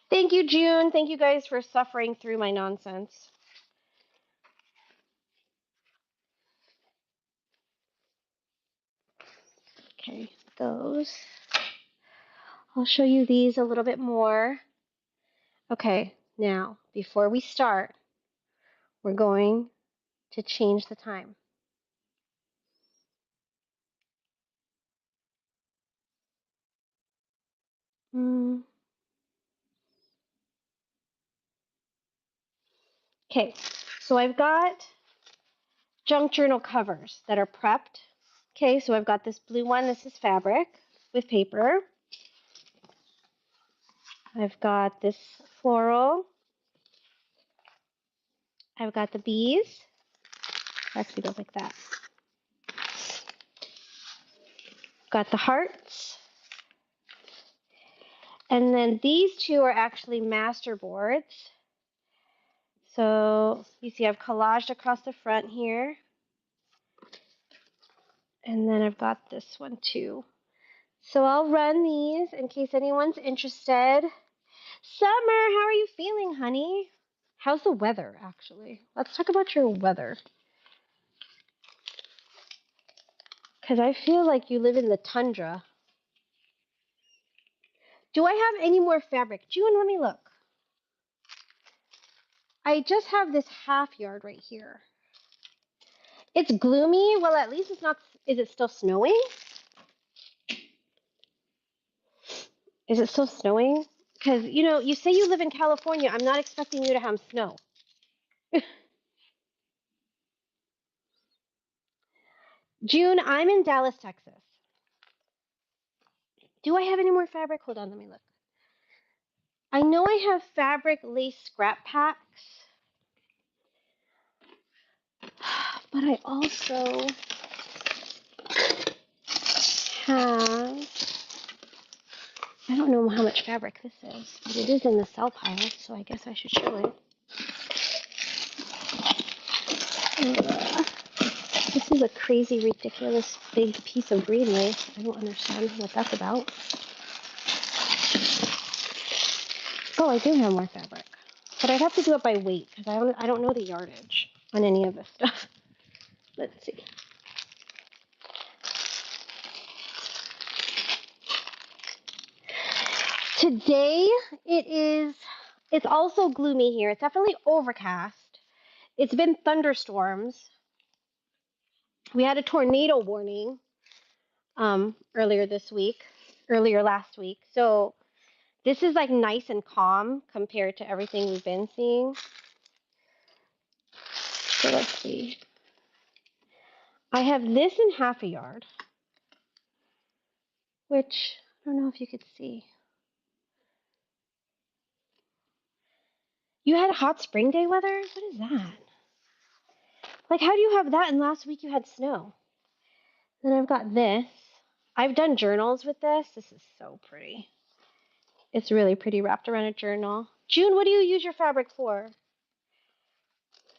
Thank you, June. Thank you guys for suffering through my nonsense. Okay, those. I'll show you these a little bit more. Okay, now, before we start, we're going to change the time. Okay, so I've got junk journal covers that are prepped. Okay, so I've got this blue one. This is fabric with paper. I've got this floral. I've got the bees. Actually goes like that. Got the hearts. And then these two are actually master boards. So you see I've collaged across the front here. And then I've got this one too. So I'll run these in case anyone's interested. Summer, how are you feeling, honey? How's the weather, actually? Let's talk about your weather. Because I feel like you live in the tundra. Do I have any more fabric? June, let me look. I just have this half yard right here. It's gloomy. Well, at least it's not. Is it still snowing? Is it still snowing? Because, you know, you say you live in California. I'm not expecting you to have snow. June, I'm in Dallas, Texas. Do I have any more fabric? Hold on, let me look. I know I have fabric lace scrap packs. But I also have, I don't know how much fabric this is, but it is in the sell pile, so I guess I should show it. This is a crazy, ridiculous, big piece of green lace. I don't understand what that's about. Oh, I do have more fabric. But I'd have to do it by weight because I don't know the yardage on any of this stuff. Let's see. Today it's also gloomy here. It's definitely overcast. It's been thunderstorms. We had a tornado warning earlier last week. So this is like nice and calm compared to everything we've been seeing. So let's see. I have this in half a yard, which I don't know if you could see. You had hot spring day weather? What is that? Like, how do you have that and last week you had snow? Then I've got this. I've done journals with this. This is so pretty. It's really pretty wrapped around a journal. June, what do you use your fabric for?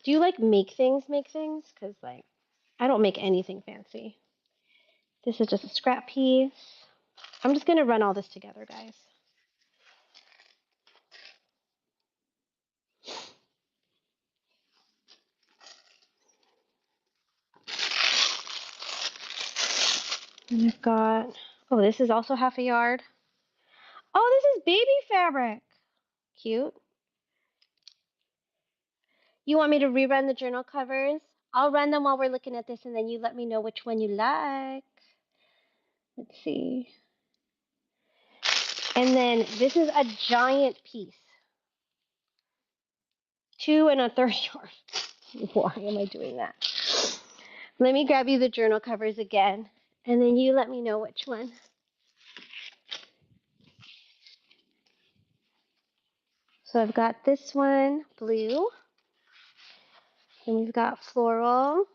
Do you like make things? Because, like, I don't make anything fancy. This is just a scrap piece. I'm just going to run all this together, guys. And I've got, oh, this is also half a yard. Oh, this is baby fabric. Cute. You want me to rerun the journal covers? I'll run them while we're looking at this, and then you let me know which one you like. Let's see. And then this is a giant piece. 2 1/3 yards. Why am I doing that? Let me grab you the journal covers again, and then you let me know which one. So I've got this one, blue. And we've got floral.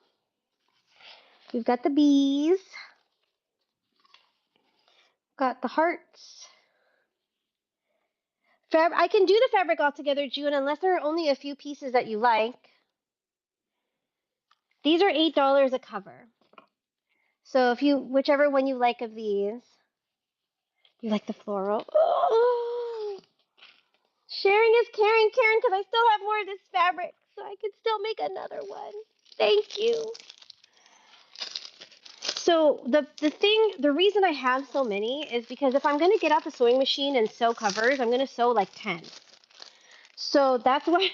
We've got the bees. Got the hearts. I can do the fabric all together, June, unless there are only a few pieces that you like. These are $8 a cover. So if whichever one you like of these, you like the floral. Oh, sharing is caring, Karen, because I still have more of this fabric, so I could still make another one. Thank you. So the reason I have so many is because if I'm going to get out the sewing machine and sew covers, I'm going to sew like 10. So that's why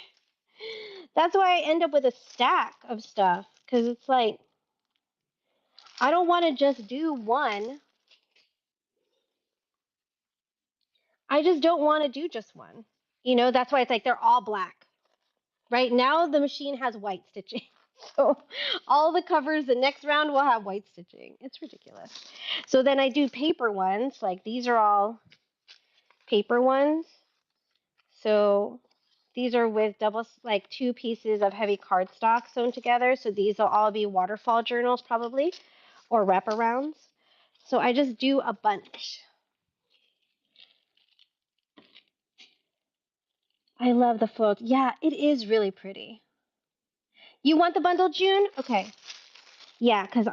I end up with a stack of stuff, because it's like I don't want to just do one. I just don't want to do just one. That's why it's like they're all black. Right now the machine has white stitching. So all the covers the next round will have white stitching. It's ridiculous. So then I do paper ones, like these are all paper ones. So these are with like 2 pieces of heavy cardstock sewn together. So these will all be waterfall journals probably, or wraparounds. So I just do a bunch. I love the float. Yeah, it is really pretty. You want the bundle, June? Okay. Yeah, because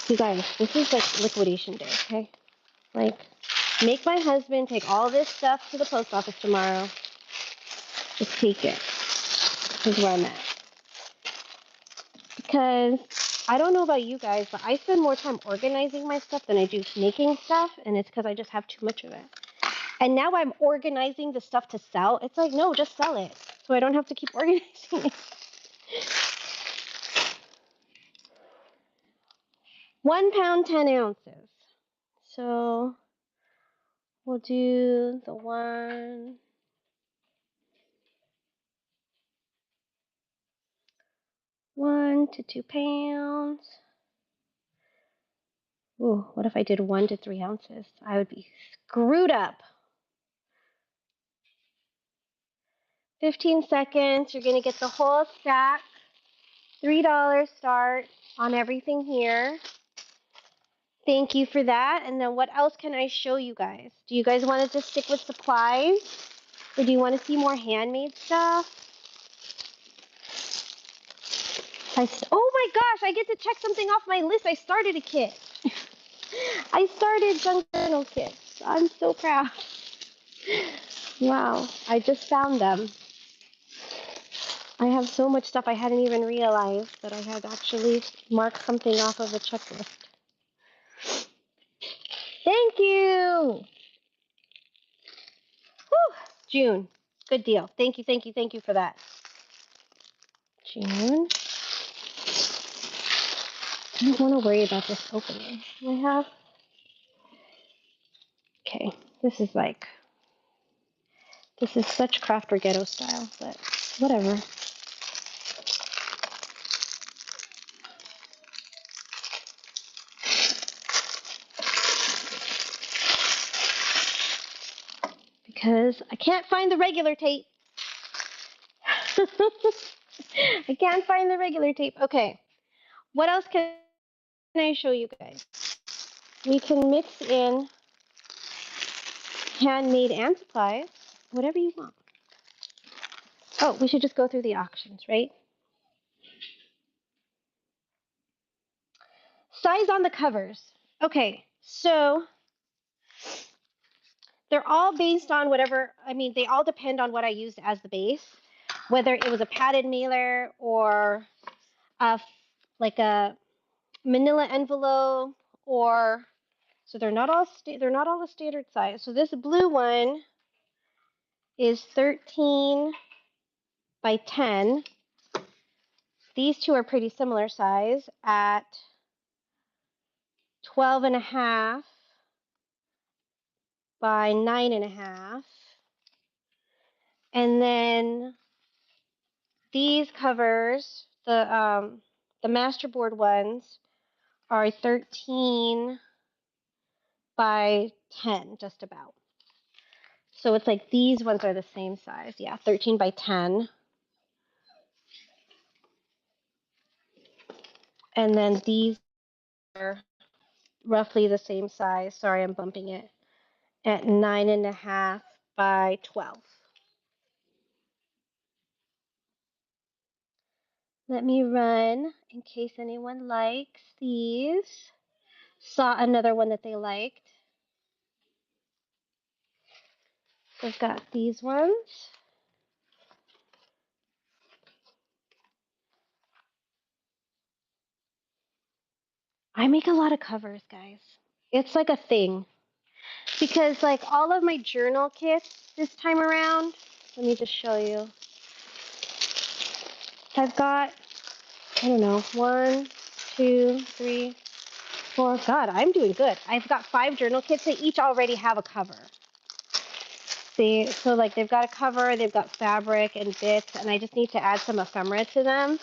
you guys, this is like liquidation day, okay? Like, make my husband take all this stuff to the post office tomorrow. Just take it. This is where I'm at. Because I don't know about you guys, but I spend more time organizing my stuff than I do making stuff, and it's because I just have too much of it. And now I'm organizing the stuff to sell. It's like, no, just sell it, so I don't have to keep organizing it. 1 pound, 10 ounces. So we'll do the 1 to 2 pounds. Ooh, what if I did 1 to 3 ounces? I would be screwed up. 15 seconds. You're going to get the whole stack. $3 start on everything here. Thank you for that. And then what else can I show you guys? Do you guys want to just stick with supplies? Or do you want to see more handmade stuff? Oh my gosh, I get to check something off my list. I started a kit. I started junk journal kits. I'm so proud. Wow, I just found them. I have so much stuff I hadn't even realized that I had actually marked something off of the checklist. Thank you! Whew, June. Good deal. Thank you, thank you, thank you for that. June. I don't want to worry about this opening. I have. Okay, this is such crafter ghetto style, but whatever. Because I can't find the regular tape. I can't find the regular tape. Okay, what else can I show you guys? We can mix in handmade and supplies, whatever you want. Oh, we should just go through the auctions, right? Size on the covers. Okay, so they're all based on whatever, they all depend on what I used as the base, whether it was a padded mailer or a, like a manila envelope, or so they're not all the standard size. So this blue one is 13 by 10. These two are pretty similar size at 12 and a half by 9.5. And then these covers, the masterboard ones, are 13 by 10, just about. So it's like these ones are the same size. Yeah, 13 by 10. And then these are roughly the same size. Sorry, I'm bumping it. At 9.5 by 12. Let me run in case anyone likes these. Saw another one that they liked. I've got these ones. I make a lot of covers, guys. It's like a thing. Because like all of my journal kits this time around, let me just show you. I've got, I don't know, 1, 2, 3, 4. God, I'm doing good. I've got 5 journal kits. They each already have a cover. See, so like they've got a cover, they've got fabric and bits, and I just need to add some ephemera to them.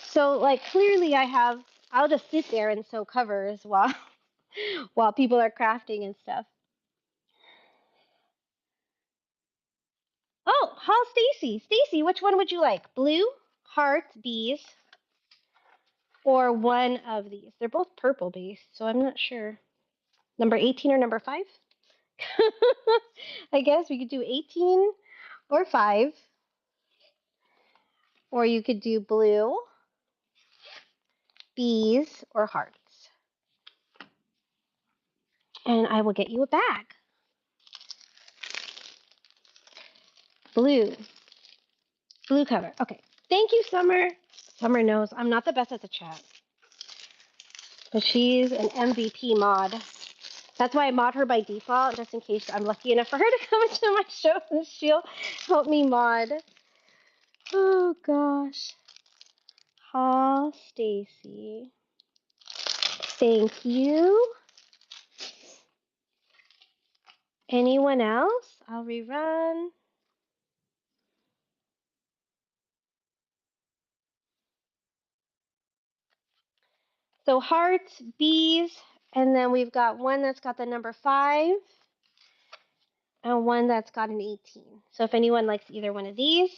So like clearly I'll just sit there and sew covers while while people are crafting and stuff. Oh, Hall Stacy. Stacy, which one would you like? Blue, hearts, bees, or one of these? They're both purple based, so I'm not sure. Number 18 or number 5? I guess we could do 18 or 5. Or you could do blue, bees, or hearts. And I will get you a bag. Blue. Blue cover. Okay. Thank you, Summer. Summer knows I'm not the best at the chat. But she's an MVP mod. That's why I mod her by default, just in case I'm lucky enough for her to come into my show and she'll help me mod. Oh gosh. Ha, Stacy. Thank you. Anyone else? I'll rerun. So hearts, bees, and then we've got one that's got the number 5 and one that's got an 18. So if anyone likes either one of these,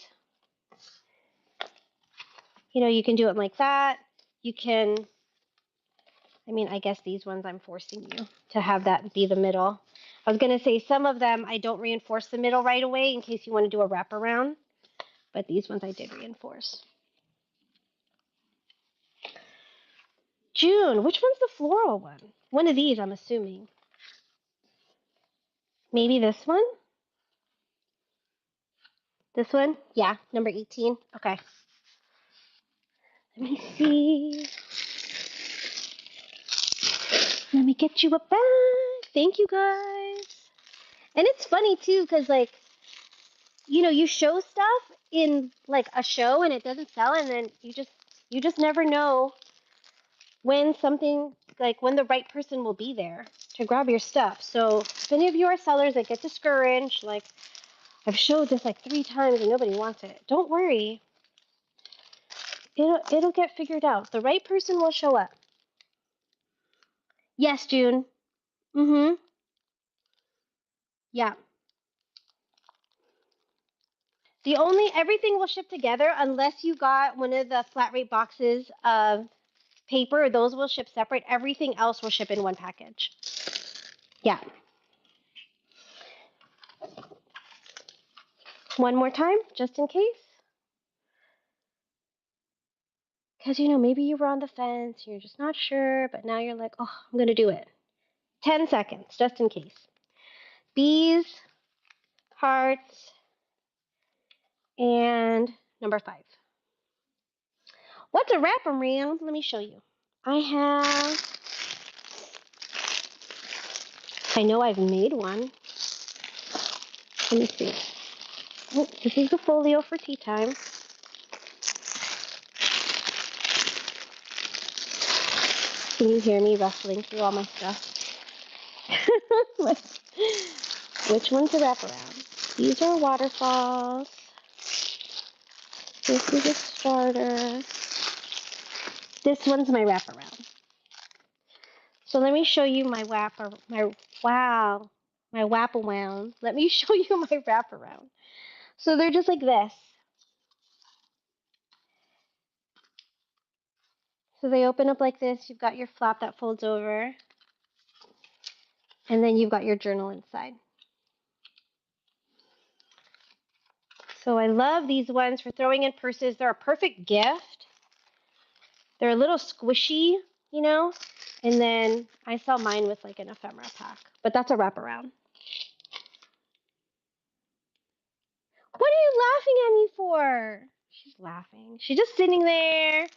you can do it like that. You can, I guess these ones I'm forcing you to have that be the middle. I was going to say some of them I don't reinforce the middle right away in case you want to do a wraparound, but these ones I did reinforce. June, which one's the floral one? One of these, I'm assuming. Maybe this one? This one? Yeah, number 18. Okay. Let me see. Let me get you a bag. Thank you guys. And it's funny too, because like, you show stuff in like a show and it doesn't sell, and then you just never know when something like when the right person will be there to grab your stuff. So if any of you are sellers that get discouraged, like I've showed this like 3 times and nobody wants it, don't worry. It'll get figured out. The right person will show up. Yes, June. Mm-hmm. Yeah. Everything will ship together unless you got one of the flat rate boxes of paper. Those will ship separate. Everything else will ship in one package. Yeah. One more time, just in case. Because, maybe you were on the fence, you're just not sure, but now you're like, oh, I'm going to do it. 10 seconds, just in case. Bees, hearts, and number 5. What's a wraparound? Let me show you. I know I've made one. Let me see. Oh, this is the folio for tea time. Can you hear me rustling through all my stuff? Which one's a wraparound? These are waterfalls. This is a starter. This one's my wraparound. So let me show you my wraparound. Let me show you my wraparound. So they're just like this. So they open up like this. You've got your flap that folds over. And then you've got your journal inside. So I love these ones for throwing in purses. They're a perfect gift. They're a little squishy, And then I sell mine with like an ephemera pack. But that's a wraparound. What are you laughing at me for? She's laughing. She's just sitting there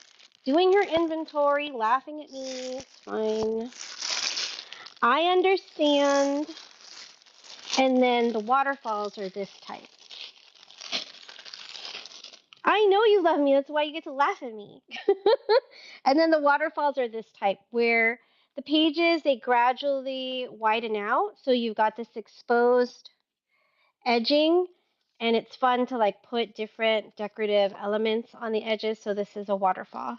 doing her inventory, laughing at me. It's fine. I understand. And then the waterfalls are this type. I know you love me. That's why you get to laugh at me. And then the waterfalls are this type where the pages, they gradually widen out. So you've got this exposed edging, and it's fun to like put different decorative elements on the edges. So this is a waterfall.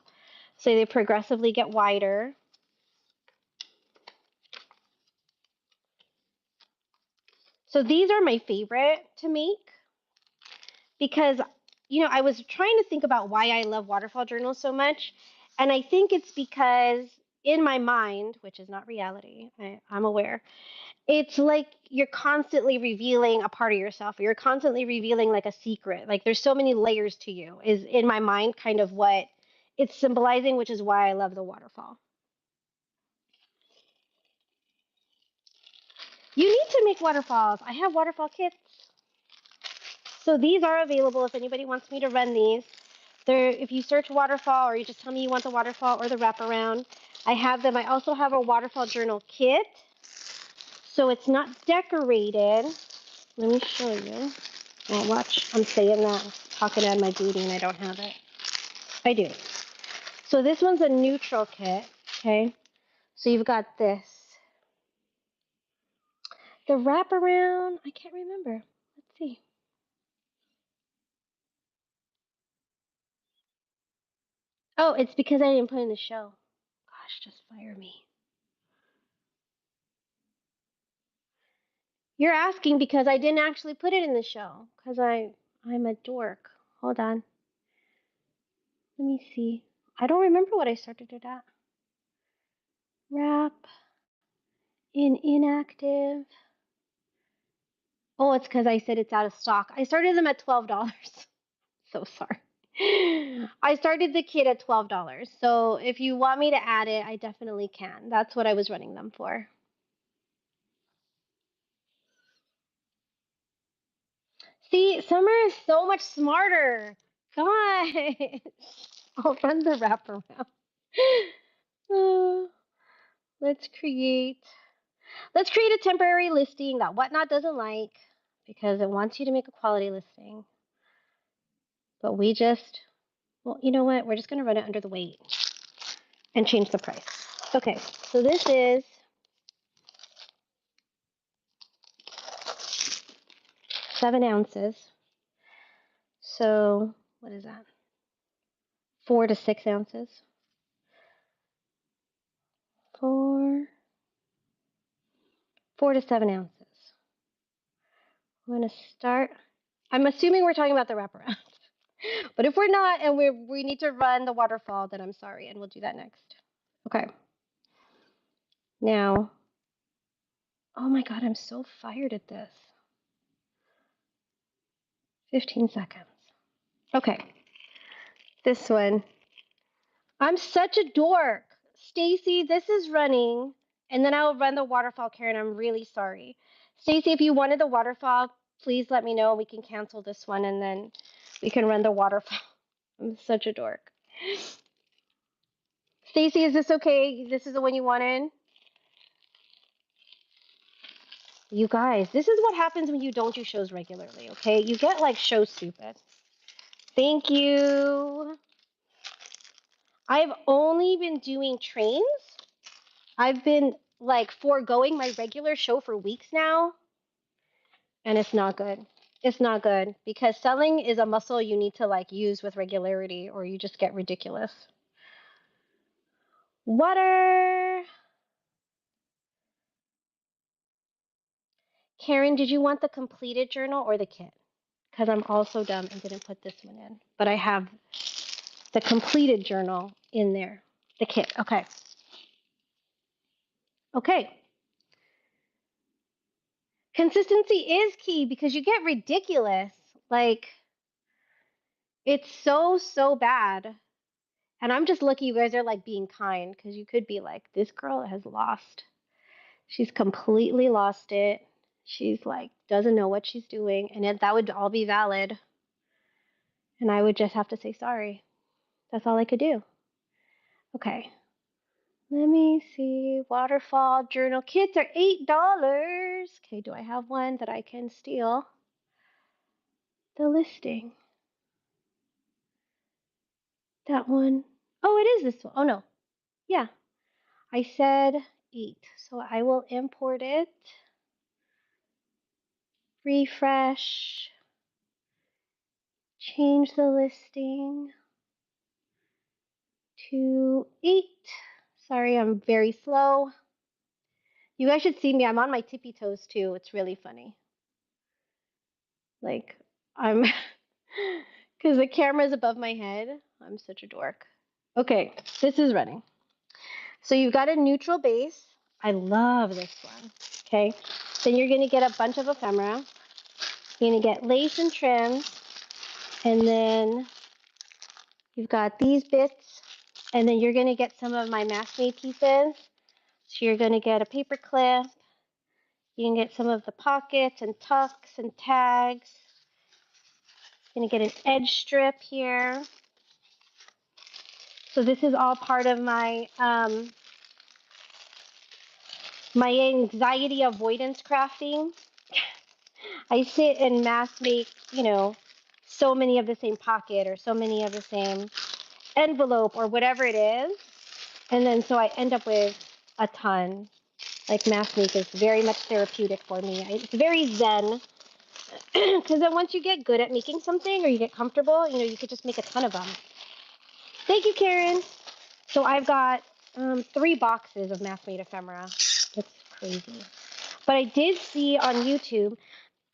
So they progressively get wider. So these are my favorite to make because, I was trying to think about why I love waterfall journals so much. And I think it's because in my mind, which is not reality, I'm aware, it's like you're constantly revealing a part of yourself. Or you're constantly revealing like a secret. Like there's so many layers to you is in my mind kind of what it's symbolizing, which is why I love the waterfall. You need to make waterfalls. I have waterfall kits. So these are available if anybody wants me to run these. If you search waterfall or you just tell me you want the waterfall or the wraparound, I have them. I also have a waterfall journal kit. So it's not decorated. Let me show you. Oh, watch. I'm saying that, talking out of my booty, and I don't have it. I do. So this one's a neutral kit, okay? So you've got this. The wraparound, I can't remember. Let's see. Oh, it's because I didn't put in the show. Gosh, just fire me. You're asking because I didn't actually put it in the show. Because I'm a dork. Hold on. Let me see. I don't remember what I started it at. Wrap in inactive. Oh, it's because I said it's out of stock. I started them at $12. So sorry. I started the kit at $12. So if you want me to add it, I definitely can. That's what I was running them for. See, Summer is so much smarter. Gosh. I'll run the wraparound. Uh, let's create a temporary listing that Whatnot doesn't like because it wants you to make a quality listing. But well, you know what? We're just going to run it under the weight and change the price. Okay, so this is 7 ounces. So what is that? 4 to 6 ounces. 4 to 7 ounces. I'm going to start. I'm assuming we're talking about the wraparound. But if we're not and we need to run the waterfall, then I'm sorry, and we'll do that next. Okay. Now, oh my God, I'm so fired at this. 15 seconds. Okay. This one. I'm such a dork. Stacy, this is running, and then I'll run the waterfall, Karen. I'm really sorry. Stacy, if you wanted the waterfall, please let me know. We can cancel this one, and then we can run the waterfall. I'm such a dork. Stacy, is this okay? This is the one you wanted? You guys, this is what happens when you don't do shows regularly, okay? You get like show stupid. Thank you. I've only been doing trains. I've been like foregoing my regular show for weeks now, and it's not good. It's not good because selling is a muscle you need to like use with regularity or you just get ridiculous. Water. Karen, did you want the completed journal or the kit? Because I'm also dumb and didn't put this one in, but I have the completed journal in there. The kit. Okay. Okay. Consistency is key because you get ridiculous. Like, it's so bad. And I'm just lucky you guys are like being kind because you could be like, this girl has lost. She's completely lost it. She's like, doesn't know what she's doing. And that would all be valid. And I would just have to say sorry. That's all I could do. Okay. Let me see. Waterfall journal kits are $8. Okay, do I have one that I can steal? The listing. That one. Oh, it is this one. Oh, no. Yeah. I said 8. So I will import it. Refresh. Change the listing to 8. Sorry, I'm very slow. You guys should see me. I'm on my tippy toes too. It's really funny. Like, I'm, because the camera's above my head. I'm such a dork. Okay, this is running. So you've got a neutral base. I love this one. Okay, then you're going to get a bunch of ephemera. You're going to get lace and trim. And then you've got these bits. And then you're going to get some of my mask made pieces. So you're going to get a paper clip. You can get some of the pockets and tucks and tags. You're going to get an edge strip here. So this is all part of my my anxiety avoidance crafting. I sit and mass make, so many of the same pocket or so many of the same envelope or whatever it is. And then so I end up with a ton. Like mass make is very much therapeutic for me. It's very zen. Because then once you get good at making something or you get comfortable, you could just make a ton of them. Thank you, Karen. So I've got 3 boxes of mass-made ephemera. It's crazy. But I did see on YouTube,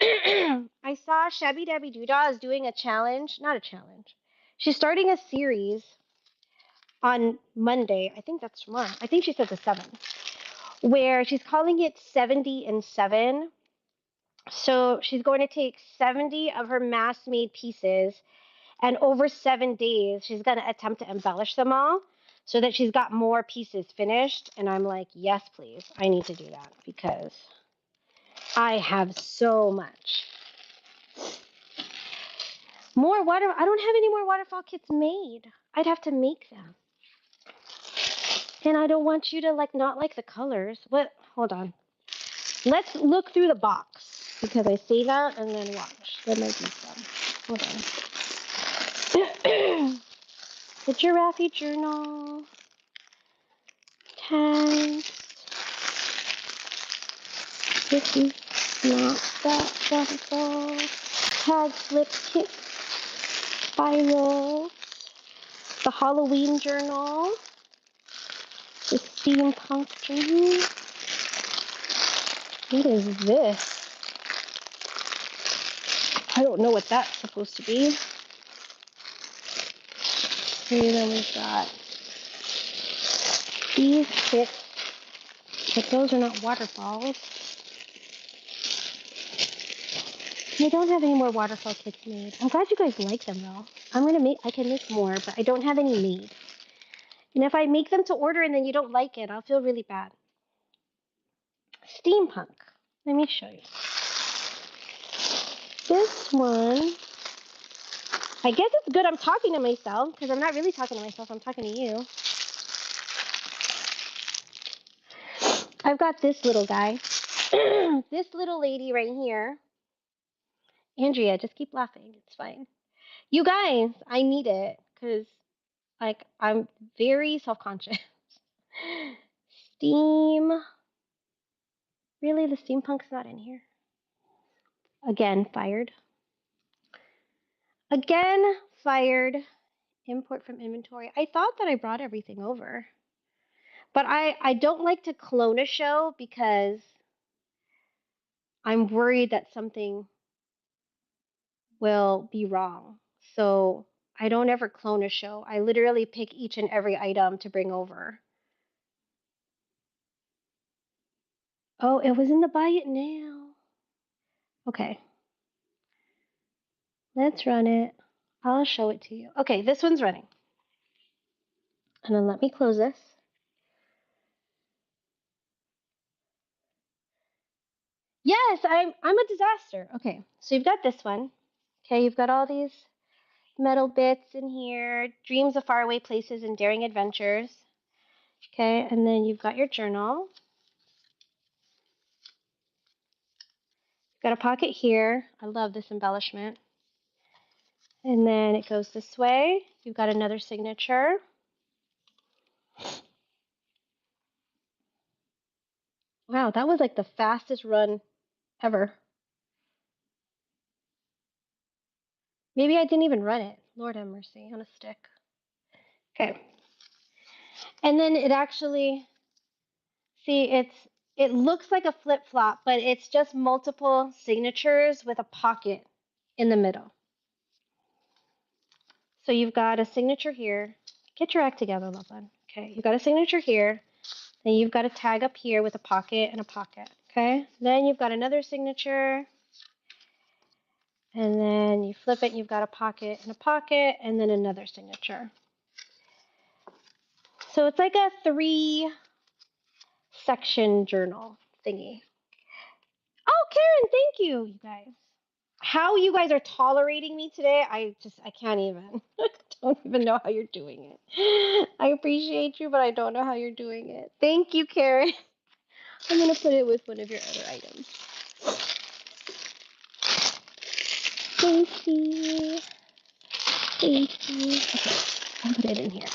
I saw Shabby Dabby Doodah is doing a challenge. Not a challenge. She's starting a series on Monday. I think that's tomorrow. I think she said the 7th. Where she's calling it 70 and 7. So she's going to take 70 of her mass-made pieces, and over 7 days, she's going to attempt to embellish them all so that she's got more pieces finished. And I'm like, yes, please. I need to do that because I have so much. More water. I don't have any more waterfall kits made. I'd have to make them. And I don't want you to not like the colors. What? Hold on. Let's look through the box because I say that and then watch. There might be some. Hold on. The Giraffe Journal. Tags. This is not that waterfall. Tag slip kit. Spiral. The Halloween Journal. The Steampunk Journal. What is this? I don't know what that's supposed to be. Okay, then we've got these kits, but those are not waterfalls. I don't have any more waterfall kits made. I'm glad you guys like them though. I can make more, but I don't have any made. And if I make them to order and then you don't like it, I'll feel really bad. Steampunk. Let me show you. This one, I guess it's good I'm talking to myself because I'm not really talking to myself, I'm talking to you. I've got this little guy. This little lady right here. Andrea, just keep laughing. It's fine. You guys, I need it because I'm very self-conscious. Steam. Really, the steampunk's not in here. Again, fired. Again, fired. Import from inventory. I thought that I brought everything over. But I don't like to clone a show because I'm worried that something will be wrong. So I don't ever clone a show. I literally pick each and every item to bring over. Oh, it was in the buy it now. Okay. Let's run it. I'll show it to you. Okay, this one's running. And then let me close this. Yes, I'm a disaster. Okay, so you've got this one. Okay, you've got all these metal bits in here, dreams of faraway places and daring adventures. Okay, and then you've got your journal. You've got a pocket here. I love this embellishment. And then it goes this way. You've got another signature. Wow, that was like the fastest run ever. Maybe I didn't even run it. Lord have mercy, on a stick. Okay. And then it actually, see, it looks like a flip-flop, but it's just multiple signatures with a pocket in the middle. So you've got a signature here. Get your act together, Loveland. Okay, you've got a signature here. Then you've got a tag up here with a pocket and a pocket. Okay, then you've got another signature. And then you flip it, and you've got a pocket and a pocket, and then another signature. So it's like a 3-section journal thingy. Oh, Karen, thank you, you guys. How you guys are tolerating me today, I can't even. Don't even know how you're doing it. I appreciate you, but I don't know how you're doing it. Thank you, Karen. I'm going to put it with one of your other items. Stacy. Stacy. Okay, I'll put it in here.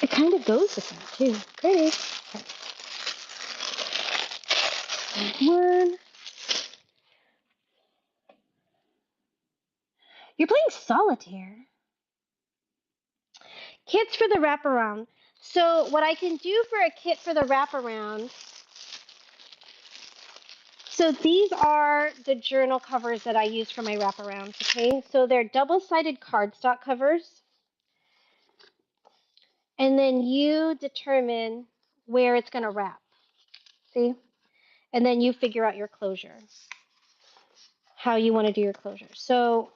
It kind of goes with that, too. Pretty. Okay. One. You're playing solitaire. Kits for the wraparound. So what I can do for a kit for the wraparound, so these are the journal covers that I use for my wraparounds, okay? So they're double-sided cardstock covers. And then you determine where it's going to wrap, see? And then you figure out your closure, how you want to do your closure. So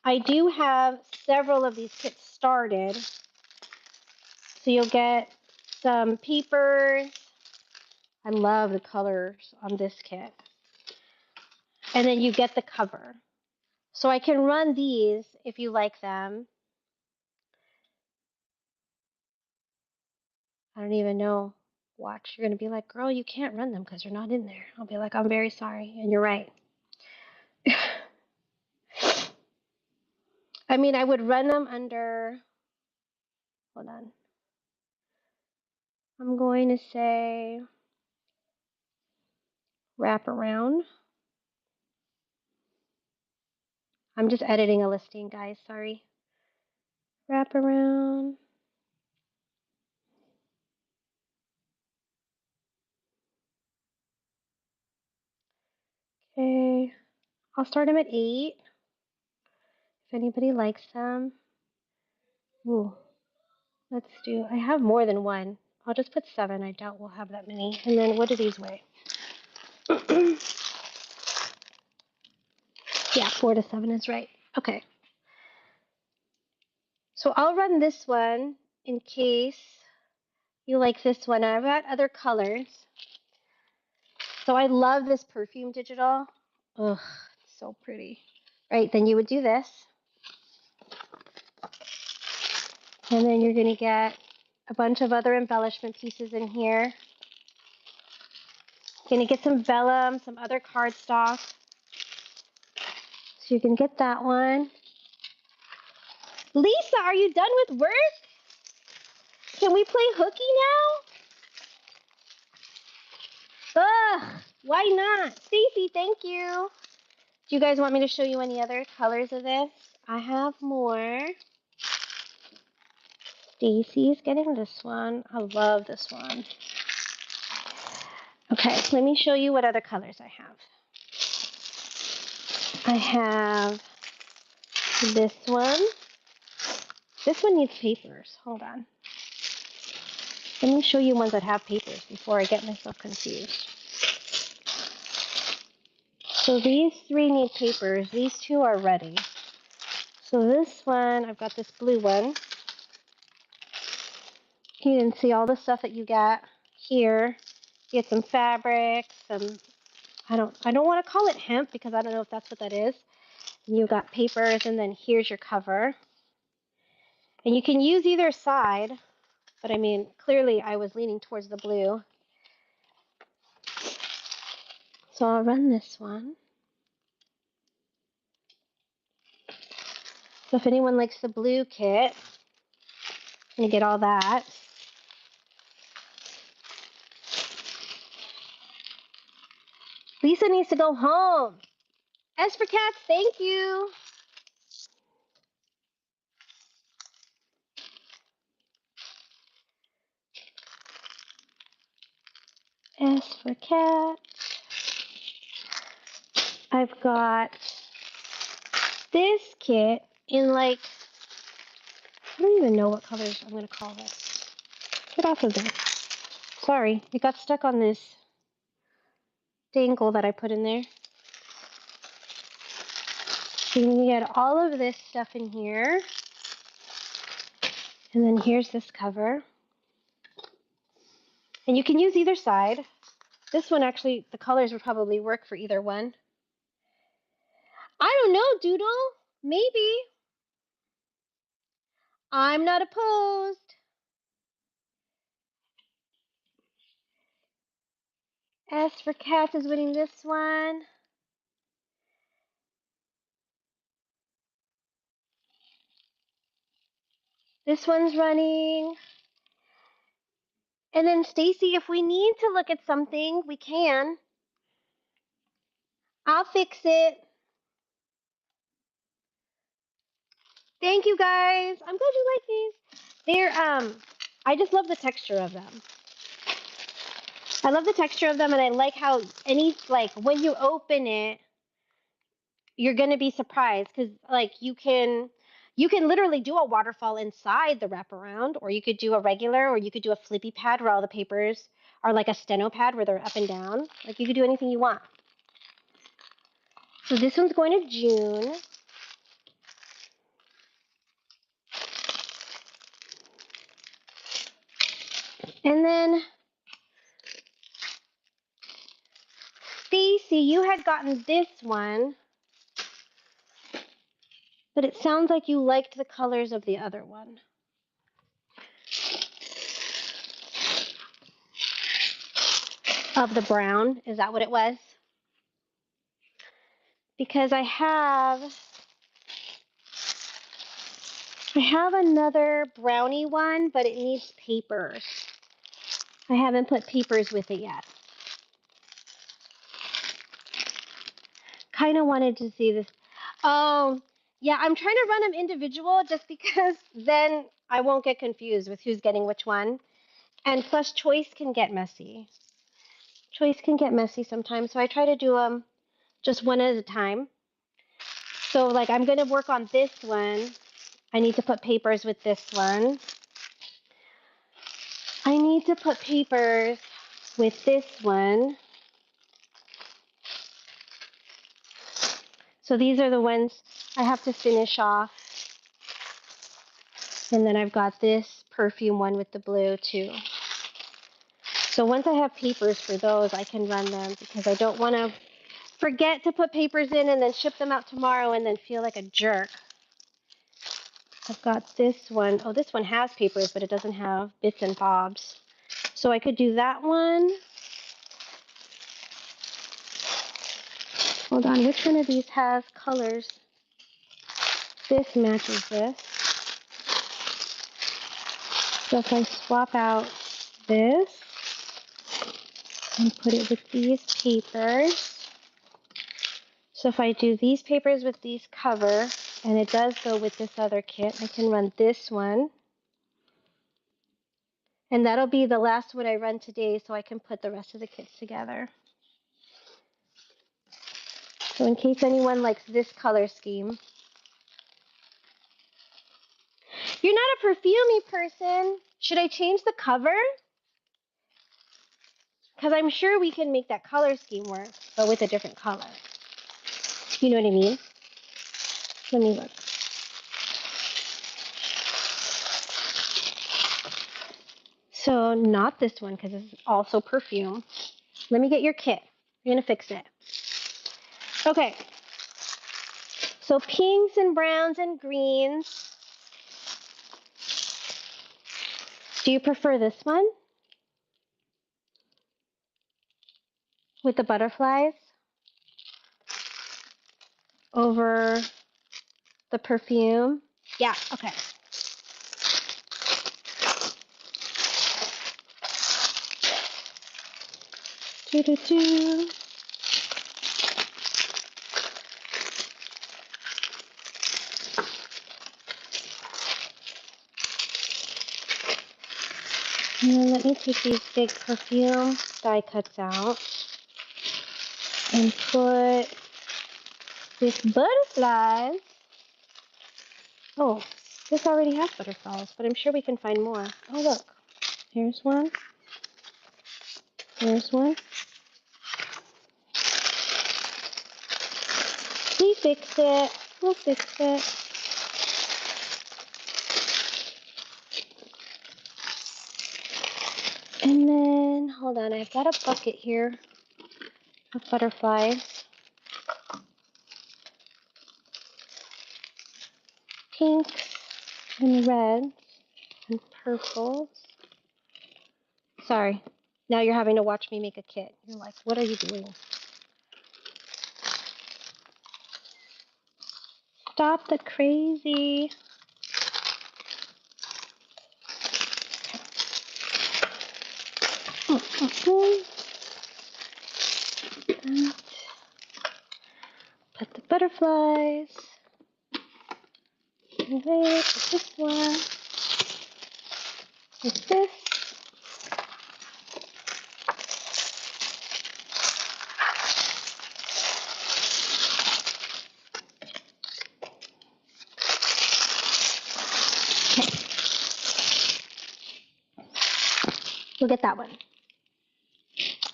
I do have several of these kits started. So you'll get some papers. I love the colors on this kit. And then you get the cover. So I can run these if you like them. I don't even know. Watch, you're going to be like, girl, you can't run them because they're not in there. I'll be like, I'm very sorry. And you're right. I mean, I would run them under, hold on. I'm going to say wrap around. I'm just editing a listing, guys. Sorry. Wrap around. Okay. I'll start them at 8. If anybody likes them. Ooh. Let's do, I have more than one. I'll just put 7. I doubt we'll have that many. And then what do these weigh? Yeah, 4 to 7 is right. Okay. So I'll run this one in case you like this one. I've got other colors. So I love this perfume digital. Ugh, it's so pretty. Right, then you would do this. And then you're going to get a bunch of other embellishment pieces in here. Going to get some vellum, some other cardstock. So you can get that one. Lisa, are you done with work? Can we play hooky now? Ugh, why not? Stacy, thank you. Do you guys want me to show you any other colors of this? I have more. Stacy's getting this one. I love this one. Okay, let me show you what other colors I have. I have this one. This one needs papers. Hold on. Let me show you ones that have papers before I get myself confused. So these 3 need papers. These 2 are ready. So this one, I've got this blue one. You can see all the stuff that you got here. You get some fabric, some, I don't want to call it hemp because I don't know if that's what that is. And you got papers, and then here's your cover. And you can use either side, but I mean, clearly I was leaning towards the blue. So I'll run this one. So if anyone likes the blue kit, you get all that. Lisa needs to go home. S for cats, thank you. S for cat. I've got this kit in like, I don't even know what colors I'm going to call this. Get off of there. Sorry, it got stuck on this dangle that I put in there. So you get all of this stuff in here. And then here's this cover. And you can use either side. This one actually, the colors would probably work for either one. I don't know, Doodle. Maybe. I'm not opposed. S for Cats is winning this one. This one's running. And then Stacy, if we need to look at something, we can. I'll fix it. Thank you guys. I'm glad you like these. They're I just love the texture of them. I love the texture of them, and I like how when you open it, you're gonna be surprised because like you can literally do a waterfall inside the wraparound, or you could do a regular, or you could do a flippy pad where all the papers are like a steno pad where they're up and down. Like you could do anything you want. So this one's going to June. And then Stacy, you had gotten this one, but it sounds like you liked the colors of the other one. Of the brown, is that what it was? Because I have another brownie one, but it needs papers. I haven't put papers with it yet. Kind of wanted to see this. Oh, yeah, I'm trying to run them individual just because then I won't get confused with who's getting which one. And plus, choice can get messy. Choice can get messy sometimes, so I try to do them just one at a time. So, like, I'm going to work on this one. I need to put papers with this one. I need to put papers with this one. So these are the ones I have to finish off. And then I've got this perfume one with the blue too. So once I have papers for those, I can run them because I don't want to forget to put papers in and then ship them out tomorrow and then feel like a jerk. I've got this one. Oh, this one has papers, but it doesn't have bits and bobs. So I could do that one. Hold on, which one of these has colors? This matches this. So if I swap out this and put it with these papers. So if I do these papers with these cover, and it does go with this other kit, I can run this one. And that'll be the last one I run today so I can put the rest of the kits together. So in case anyone likes this color scheme. You're not a perfumey person. Should I change the cover? Because I'm sure we can make that color scheme work, but with a different color. You know what I mean? Let me look. So not this one because it's also perfume. Let me get your kit. We're going to fix it. Okay. So pinks and browns and greens. Do you prefer this one? With the butterflies? Over the perfume? Yeah, okay. Doo-doo-doo. And then let me take these big perfume die cuts out and put this butterflies. Oh, this already has butterflies, but I'm sure we can find more. Oh, look. Here's one. Here's one. We fixed it. We'll fix it. And then, hold on, I've got a bucket here of butterflies. Pinks and reds and purples. Sorry, now you're having to watch me make a kit. You're like, what are you doing? Stop the crazy. And put the butterflies away. Put this one. With this. Okay. We'll get that one.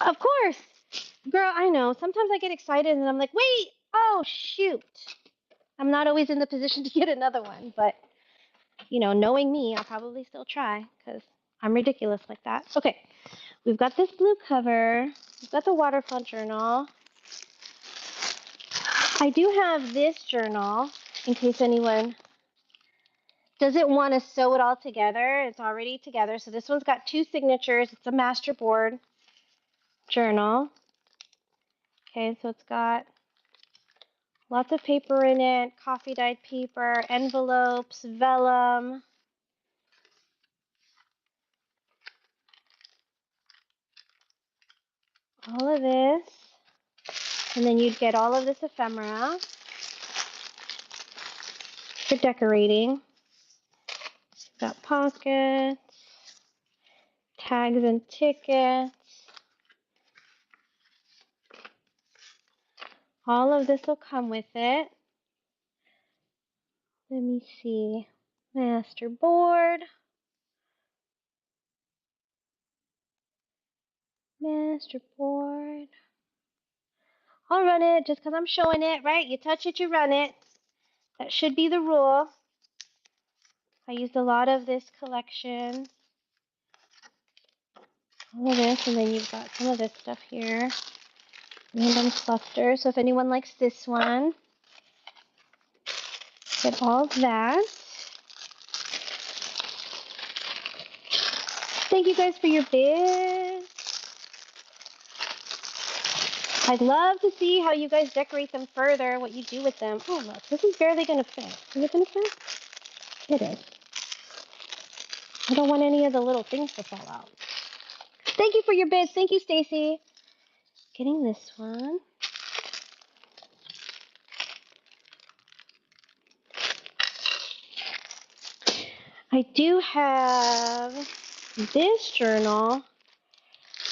Of course. Girl, I know. Sometimes I get excited and I'm like, wait, oh, shoot. I'm not always in the position to get another one, but, you know, knowing me, I'll probably still try because I'm ridiculous like that. Okay, we've got this blue cover. We've got the waterfall journal. I do have this journal in case anyone doesn't want to sew it all together. It's already together. So this one's got 2 signatures. It's a masterboard journal. Okay, so it's got lots of paper in it, coffee dyed paper, envelopes, vellum. All of this. And then you'd get all of this ephemera for decorating. Got pockets, tags and tickets. All of this will come with it. Let me see. Master board. Master board. I'll run it just because I'm showing it, right? You touch it, you run it. That should be the rule. I used a lot of this collection. All of this, and then you've got some of this stuff here. Random cluster. So if anyone likes this one, get all of that. Thank you guys for your bids. I'd love to see how you guys decorate them further, what you do with them. Oh, look, this is barely going to fit. Is it going to fit? It is. I don't want any of the little things to fall out. Thank you for your bids. Thank you, Stacy. Getting this one. I do have this journal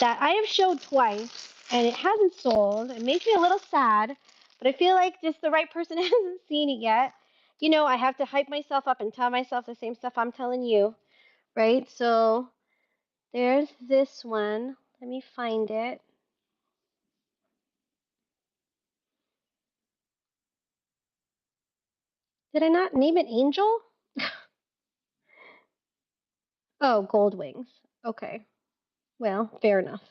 that I have showed twice, and it hasn't sold. It makes me a little sad, but I feel like just the right person hasn't seen it yet. You know, I have to hype myself up and tell myself the same stuff I'm telling you, right? So there's this one. Let me find it. Did I not name it Angel? Oh, Gold Wings. Okay. Well, fair enough.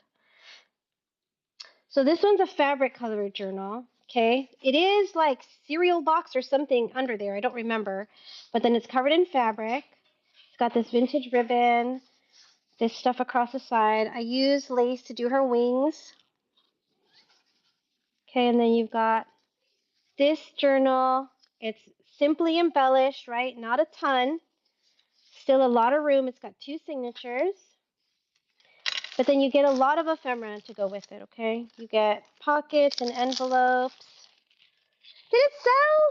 So this one's a fabric color journal. Okay. It is like cereal box or something under there. I don't remember. But then it's covered in fabric. It's got this vintage ribbon, this stuff across the side. I use lace to do her wings. Okay. And then you've got this journal. It's simply embellished, right? Not a ton. Still a lot of room. It's got 2 signatures. But then you get a lot of ephemera to go with it, okay? You get pockets and envelopes. Did it sell?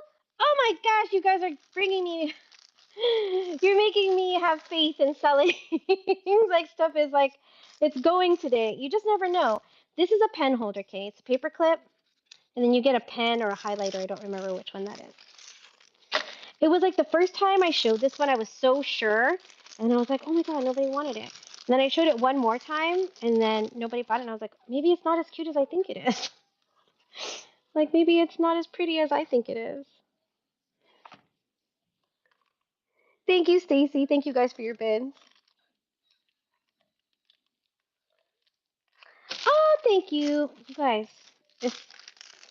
Oh my gosh, you guys are bringing me, you're making me have faith in selling. Like stuff is like, it's going today. You just never know. This is a pen holder, okay? It's a paper clip. And then you get a pen or a highlighter. I don't remember which one that is. It was like the first time I showed this one, I was so sure. And I was like, oh my God, nobody wanted it. And then I showed it one more time, and then nobody bought it. And I was like, maybe it's not as cute as I think it is. Like, maybe it's not as pretty as I think it is. Thank you, Stacy. Thank you guys for your bid. Oh, thank you. You guys, it's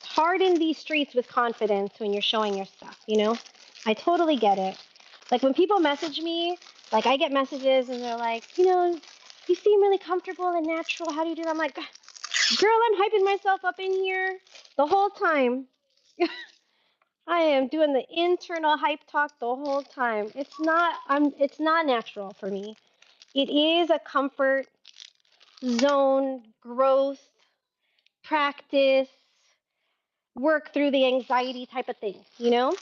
hard in these streets with confidence when you're showing your stuff, you know? I totally get it. Like when people message me, like I get messages and they're like, you know, you seem really comfortable and natural. How do you do that? I'm like, girl, I'm hyping myself up in here the whole time. I am doing the internal hype talk the whole time. It's not natural for me. It is a comfort zone, growth, practice, work through the anxiety type of thing, you know?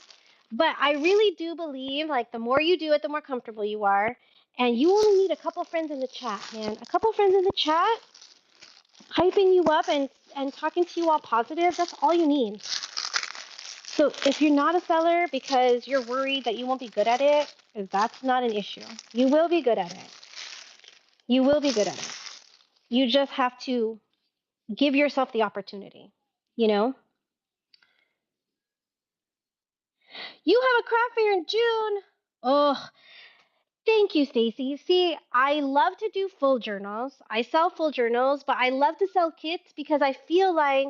But I really do believe like the more you do it, the more comfortable you are. And you only need a couple friends in the chat, man. A couple friends in the chat hyping you up and talking to you all positive, that's all you need. So if you're not a seller because you're worried that you won't be good at it, that's not an issue. You will be good at it. You will be good at it. You just have to give yourself the opportunity, you know? You have a craft fair in June. Oh, thank you, Stacy. See, I love to do full journals. I sell full journals, but I love to sell kits because I feel like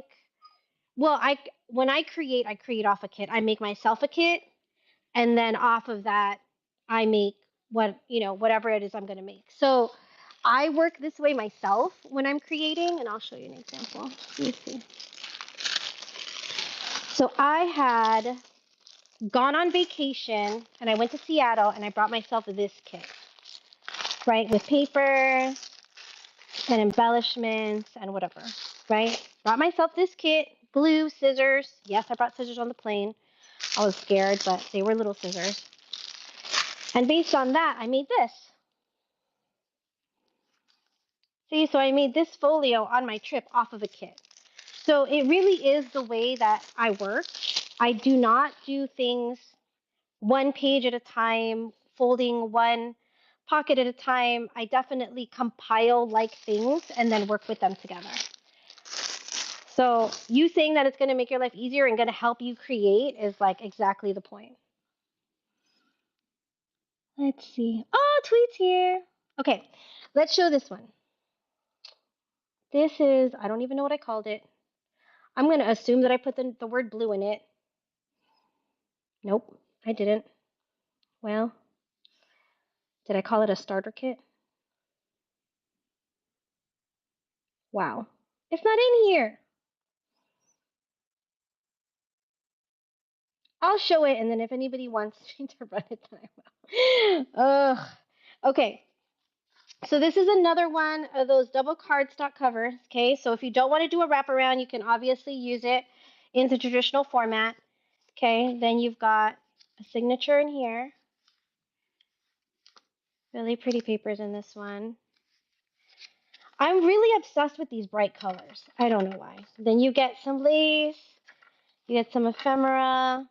Well, when I create off a kit. I make myself a kit, and then off of that, I make whatever it is I'm going to make. So I work this way myself when I'm creating, and I'll show you an example. Let me see. So I had gone on vacation, and I went to Seattle, and I brought myself this kit, right, with paper and embellishments and whatever, right? Brought myself this kit, glue, scissors. Yes, I brought scissors on the plane. I was scared, but they were little scissors. And based on that, I made this. See, so I made this folio on my trip off of a kit. So it really is the way that I work. I do not do things one page at a time, folding one pocket at a time. I definitely compile like things and then work with them together. So you saying that it's going to make your life easier and going to help you create is like exactly the point. Let's see. Oh, Tweet's here. Okay, let's show this one. This is, I don't even know what I called it. I'm going to assume that I put the word blue in it. Nope, I didn't. Well, did I call it a starter kit? Wow, it's not in here. I'll show it, and then if anybody wants me to run it, then I will. Ugh. Okay, so this is another one of those double cardstock covers. Okay, so if you don't want to do a wraparound, you can obviously use it in the traditional format. Okay, then you've got a signature in here. Really pretty papers in this one. I'm really obsessed with these bright colors. I don't know why. Then you get some lace. You get some ephemera.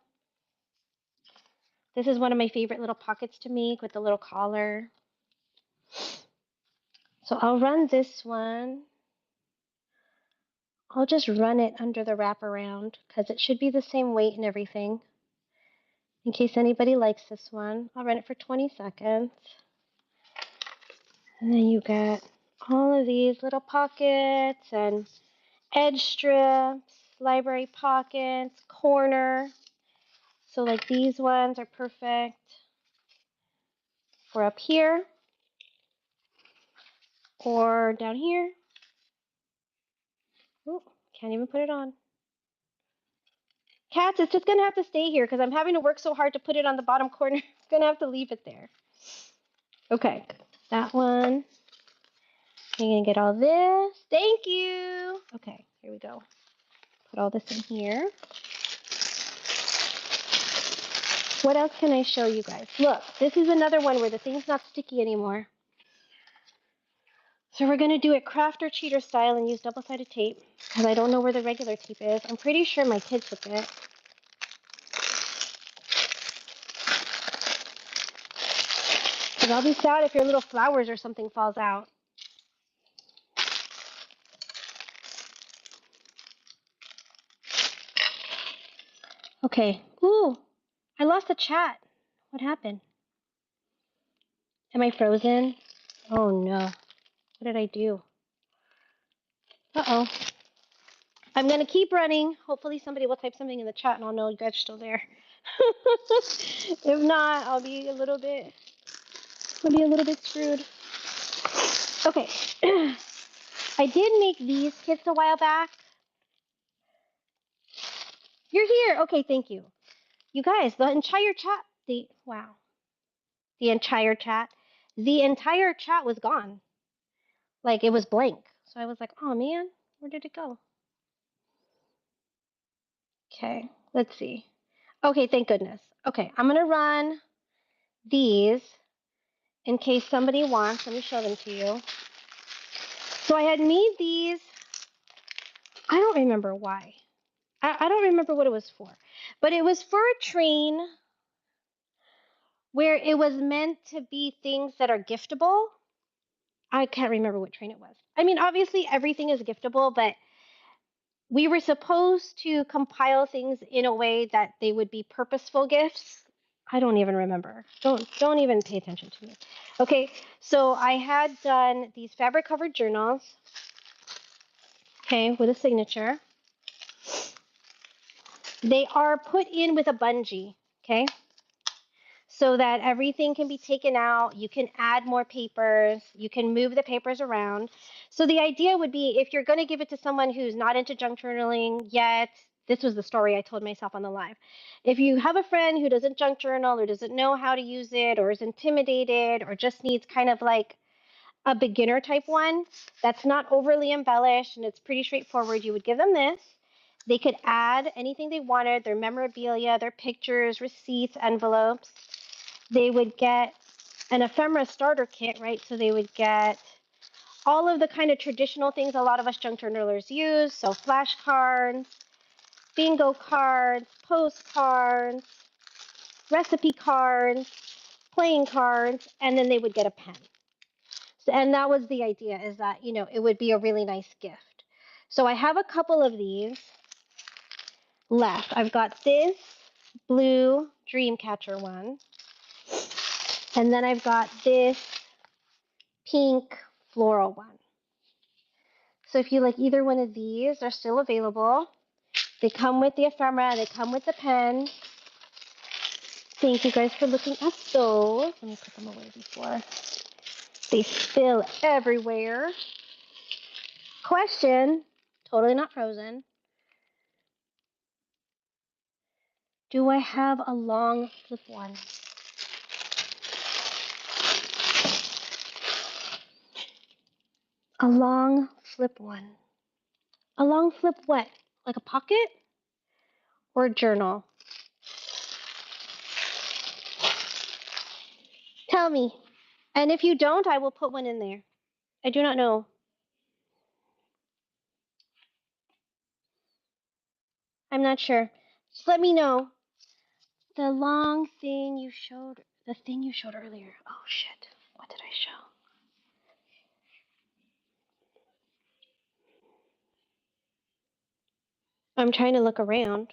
This is one of my favorite little pockets to make with the little collar. So I'll run this one. I'll just run it under the wraparound because it should be the same weight and everything. In case anybody likes this one, I'll run it for 20 seconds. And then you get all of these little pockets and edge strips, library pockets, corner. So like these ones are perfect for up here or down here. Oh, can't even put it on. Cats, it's just going to have to stay here because I'm having to work so hard to put it on the bottom corner. I'm going to have to leave it there. Okay, that one. You're going to get all this. Thank you. Okay, here we go. Put all this in here. What else can I show you guys? Look, this is another one where the thing's not sticky anymore. So we're going to do it craft or cheater style and use double-sided tape because I don't know where the regular tape is. I'm pretty sure my kid took it. Because I'll be sad if your little flowers or something falls out. Okay. Ooh, I lost the chat. What happened? Am I frozen? Oh no. What did I do? Uh-oh. I'm going to keep running. Hopefully somebody will type something in the chat and I'll know you guys are still there. If not, I'll be a little bit screwed. Okay. I did make these kits a while back. You're here. Okay, thank you. You guys, the entire chat, the entire chat was gone. Like it was blank. So I was like, oh man, where did it go? Okay, let's see. Okay, thank goodness. Okay, I'm gonna run these in case somebody wants. Let me show them to you. So I had made these. I don't remember why. I don't remember what it was for, but it was for a train where it was meant to be things that are giftable. I can't remember what train it was. I mean, obviously everything is giftable, but we were supposed to compile things in a way that they would be purposeful gifts. I don't even remember. Don't even pay attention to me. Okay, so I had done these fabric covered journals, okay, with a signature. They are put in with a bungee, okay? So that everything can be taken out. You can add more papers. You can move the papers around. So the idea would be if you're going to give it to someone who's not into junk journaling yet, this was the story I told myself on the live. If you have a friend who doesn't junk journal or doesn't know how to use it or is intimidated or just needs kind of like a beginner type one that's not overly embellished and it's pretty straightforward, you would give them this. They could add anything they wanted, their memorabilia, their pictures, receipts, envelopes. They would get an ephemera starter kit, right? So they would get all of the kind of traditional things a lot of us junk journalers use. So flashcards, bingo cards, postcards, recipe cards, playing cards, and then they would get a pen. So, and that was the idea, is that, you know, it would be a really nice gift. So I have a couple of these left. I've got this blue Dreamcatcher one. And then I've got this pink floral one. So if you like either one of these, they're still available. They come with the ephemera, they come with the pen. Thank you guys for looking at those. Let me put them away before they spill everywhere. Question, totally not frozen. Do I have a long flip one? A long flip one. A long flip what? Like a pocket? Or a journal? Tell me. And if you don't, I will put one in there. I do not know. I'm not sure. Just let me know. The long thing you showed, the thing you showed earlier. Oh shit. What did I show? I'm trying to look around.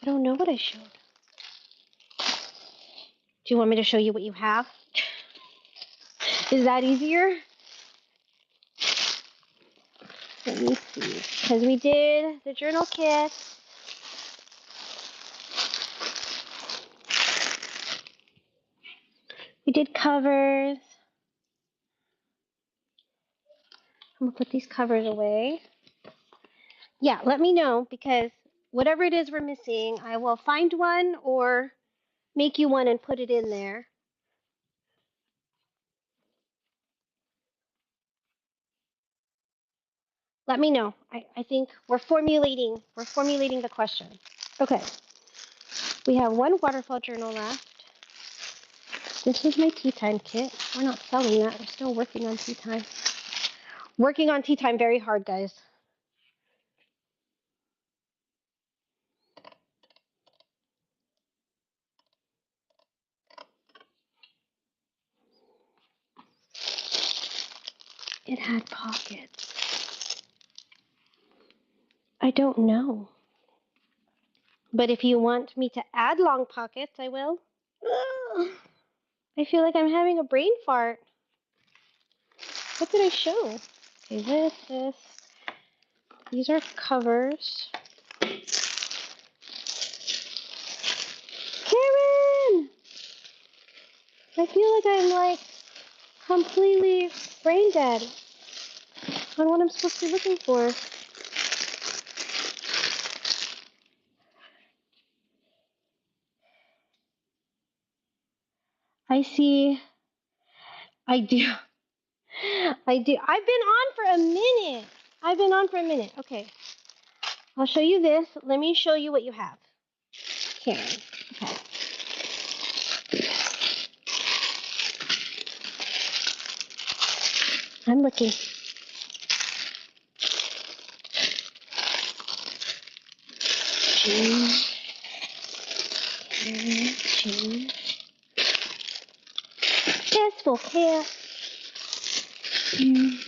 I don't know what I showed. Do you want me to show you what you have? Is that easier? Let me see. Because we did the journal kit. We did covers. I'm going to put these covers away. Yeah, let me know, because whatever it is we're missing, I will find one or make you one and put it in there. Let me know. I think we're formulating the question. Okay. We have one waterfall journal left. This is my tea time kit. We're not selling that. We're still working on tea time. Working on tea time very hard, guys. It had pockets. I don't know. But if you want me to add long pockets, I will. I feel like I'm having a brain fart. What did I show? Okay, this. These are covers. Karen! I feel like I'm like completely brain dead on what I'm supposed to be looking for. I see. I do. I do. I've been on for a minute. Okay. I'll show you this. Let me show you what you have. Karen. Okay. I'm looking. June. June. S for cat. June.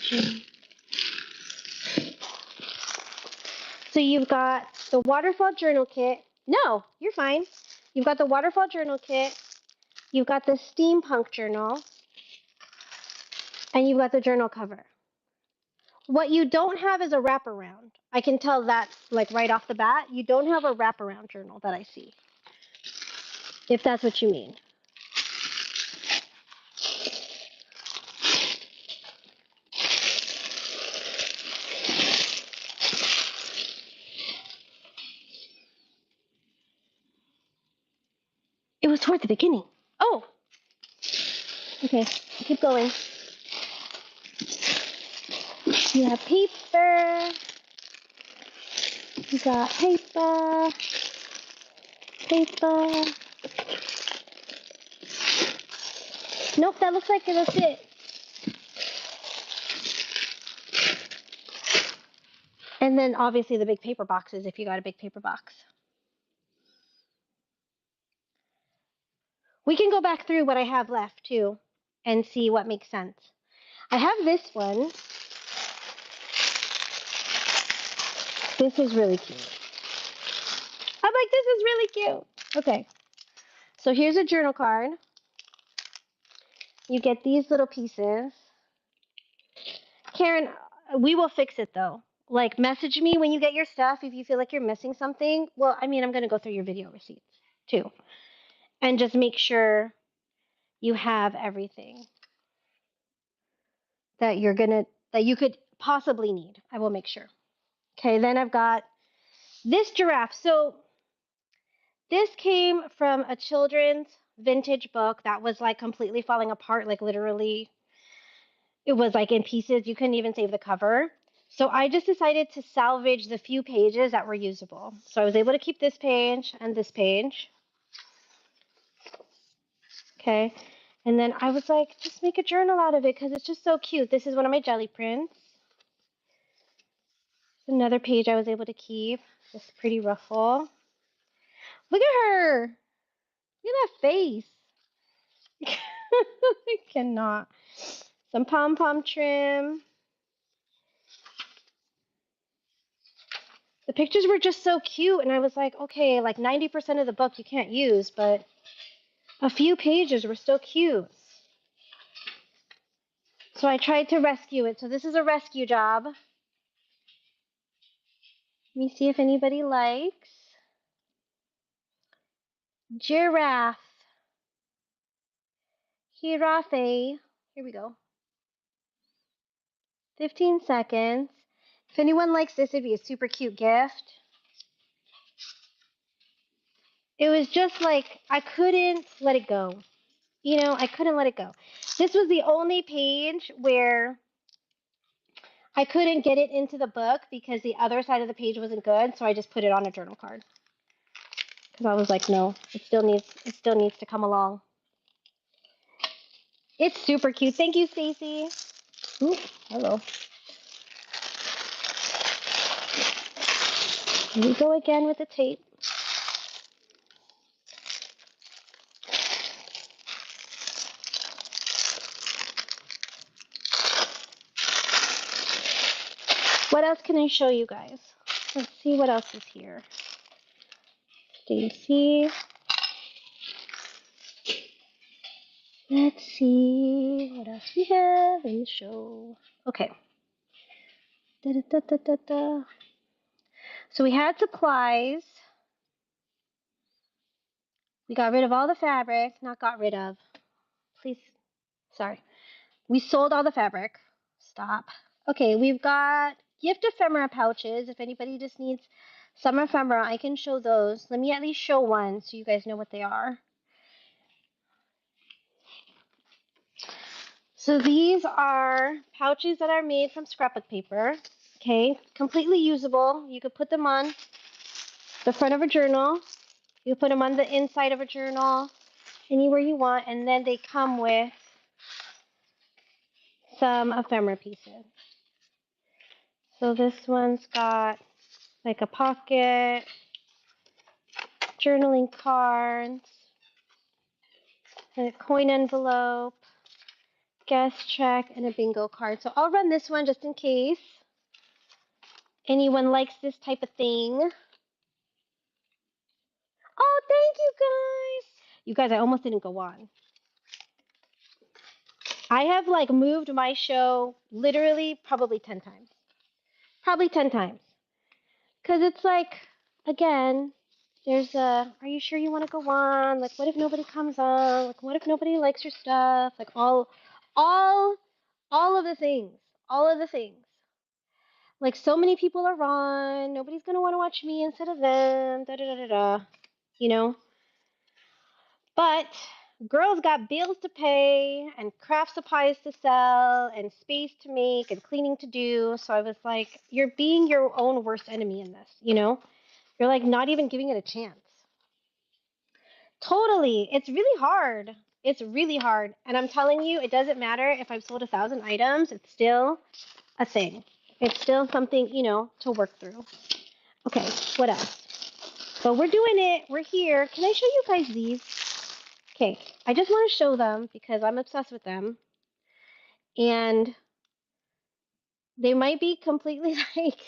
So you've got the waterfall journal kit. No, you're fine. You've got the waterfall journal kit. You've got the steampunk journal. And you've got the journal cover. What you don't have is a wraparound. I can tell that, like, right off the bat. You don't have a wraparound journal that I see, if that's what you mean. It was toward the beginning. Oh, okay. Keep going. You have paper. You got paper. Paper. Nope, that looks like that's it. And then obviously the big paper boxes if you got a big paper box. We can go back through what I have left too and see what makes sense. I have this one. This is really cute. I'm like, this is really cute. Okay. So here's a journal card. You get these little pieces. Karen, we will fix it though. Like, message me when you get your stuff if you feel like you're missing something. Well, I mean, I'm going to go through your video receipts too. And just make sure you have everything that that you could possibly need. I will make sure. Okay, then I've got this giraffe. So this came from a children's vintage book that was like completely falling apart, like literally it was like in pieces. You couldn't even save the cover. So I just decided to salvage the few pages that were usable. So I was able to keep this page and this page. Okay. And then I was like, just make a journal out of it because it's just so cute. This is one of my jelly prints. Another page I was able to keep. This pretty ruffle. Look at her. Look at that face. I cannot. Some pom-pom trim. The pictures were just so cute, and I was like, okay, like 90% of the book you can't use, but a few pages were still cute. So I tried to rescue it. So this is a rescue job. Let me see if anybody likes. Giraffe. Giraffe. Here we go. 15 seconds. If anyone likes this, it'd be a super cute gift. It was just like, I couldn't let it go. You know, I couldn't let it go. This was the only page where I couldn't get it into the book because the other side of the page wasn't good, so I just put it on a journal card. Because I was like, no, it still needs to come along. It's super cute. Thank you, Stacy. Ooh, hello. Here we go again with the tape. What else can I show you guys? Let's see what else is here. Stacy. Let's see what else we have in the show. Okay. Da, da, da, da, da. So we had supplies. We got rid of all the fabric. Not got rid of. Please. Sorry. We sold all the fabric. Stop. Okay, we've got gift ephemera pouches. If anybody just needs some ephemera, I can show those. Let me at least show one so you guys know what they are. So these are pouches that are made from scrapbook paper. Okay, completely usable. You could put them on the front of a journal. You put them on the inside of a journal, anywhere you want, and then they come with some ephemera pieces. So this one's got like a pocket, journaling cards, a coin envelope, guest check, and a bingo card. So I'll run this one just in case anyone likes this type of thing. Oh, thank you guys. You guys, I almost didn't go on. I have like moved my show literally probably 10 times. Probably 10 times. Because it's like, again, there's a, are you sure you want to go on? Like, what if nobody comes on? Like, what if nobody likes your stuff? Like, all, all of the things. All of the things. Like, so many people are on. Nobody's going to want to watch me instead of them. Da da da da da. You know? But girls got bills to pay and craft supplies to sell and space to make and cleaning to do. So I was like, you're being your own worst enemy in this, you know? You're like not even giving it a chance. Totally. It's really hard. It's really hard. And I'm telling you, it doesn't matter if I've sold 1,000 items, it's still a thing. It's still something, you know, to work through. Okay, what else? But we're doing it. We're here. Can I show you guys these? Okay, I just want to show them because I'm obsessed with them. And they might be completely like,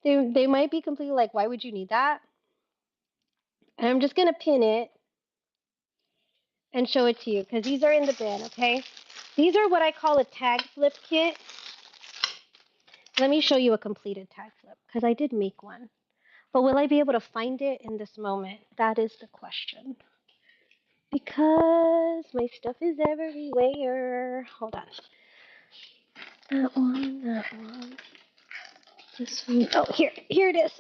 they might be completely like, why would you need that? And I'm just going to pin it and show it to you because these are in the bin, okay? These are what I call a tag flip kit. Let me show you a completed tag flip because I did make one. But will I be able to find it in this moment? That is the question. Because my stuff is everywhere. Hold on. That one, that one. This one. Oh, here it is.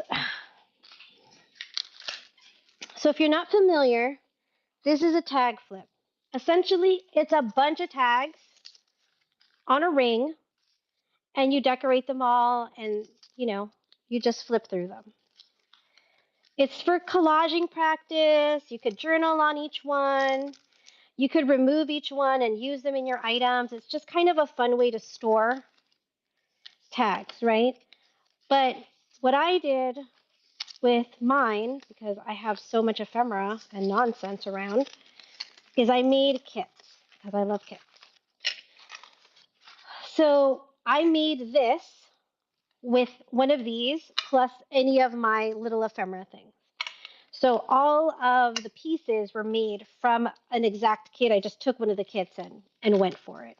So if you're not familiar, this is a tag flip. Essentially, it's a bunch of tags on a ring, and you decorate them all, and you know, you just flip through them. It's for collaging practice. You could journal on each one. You could remove each one and use them in your items. It's just kind of a fun way to store tags, right? But what I did with mine, because I have so much ephemera and nonsense around, is I made kits because I love kits. So I made this with one of these plus any of my little ephemera things. So all of the pieces were made from an exact kit. I just took one of the kits and went for it.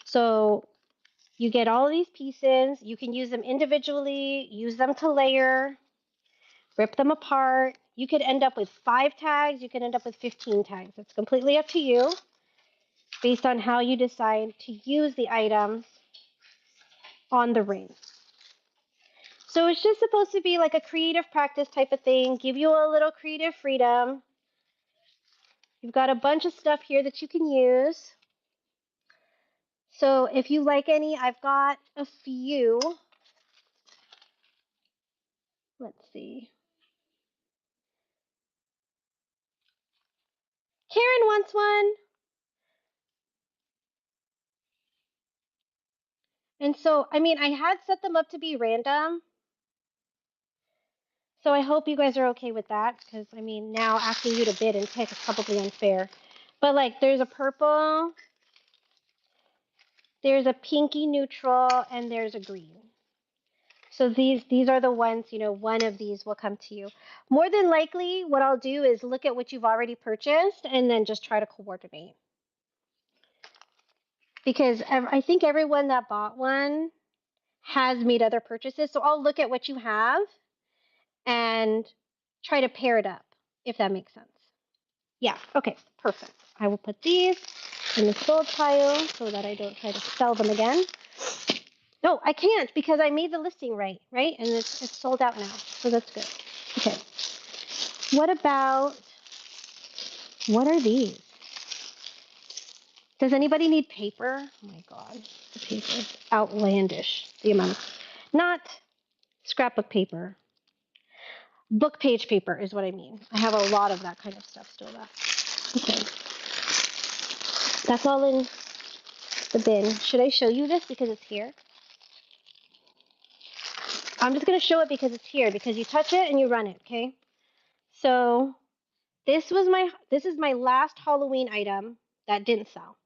So you get all of these pieces. You can use them individually, use them to layer, rip them apart. You could end up with 5 tags. You could end up with 15 tags. It's completely up to you based on how you decide to use the items on the ring. So it's just supposed to be like a creative practice type of thing, give you a little creative freedom. You've got a bunch of stuff here that you can use. So if you like any, I've got a few. Let's see. Karen wants one. And so, I mean, I had set them up to be random. So I hope you guys are okay with that because, I mean, now asking you to bid and pick is probably unfair. But like, there's a purple, there's a pinky neutral, and there's a green. So these are the ones, you know, one of these will come to you. More than likely, what I'll do is look at what you've already purchased and then just try to coordinate. Because I think everyone that bought one has made other purchases. So I'll look at what you have and try to pair it up, if that makes sense. Yeah, okay, perfect. I will put these in the sold pile so that I don't try to sell them again. No, I can't because I made the listing right? And it's sold out now, so that's good. Okay, what are these? Does anybody need paper? Oh my God, the paper is outlandish. The amount of, not scrapbook paper, book page paper is what I mean. I have a lot of that kind of stuff still left. Okay, that's all in the bin. Should I show you this because it's here? I'm just going to show it because it's here, because you touch it and you run it, okay? So this is my last Halloween item that didn't sell.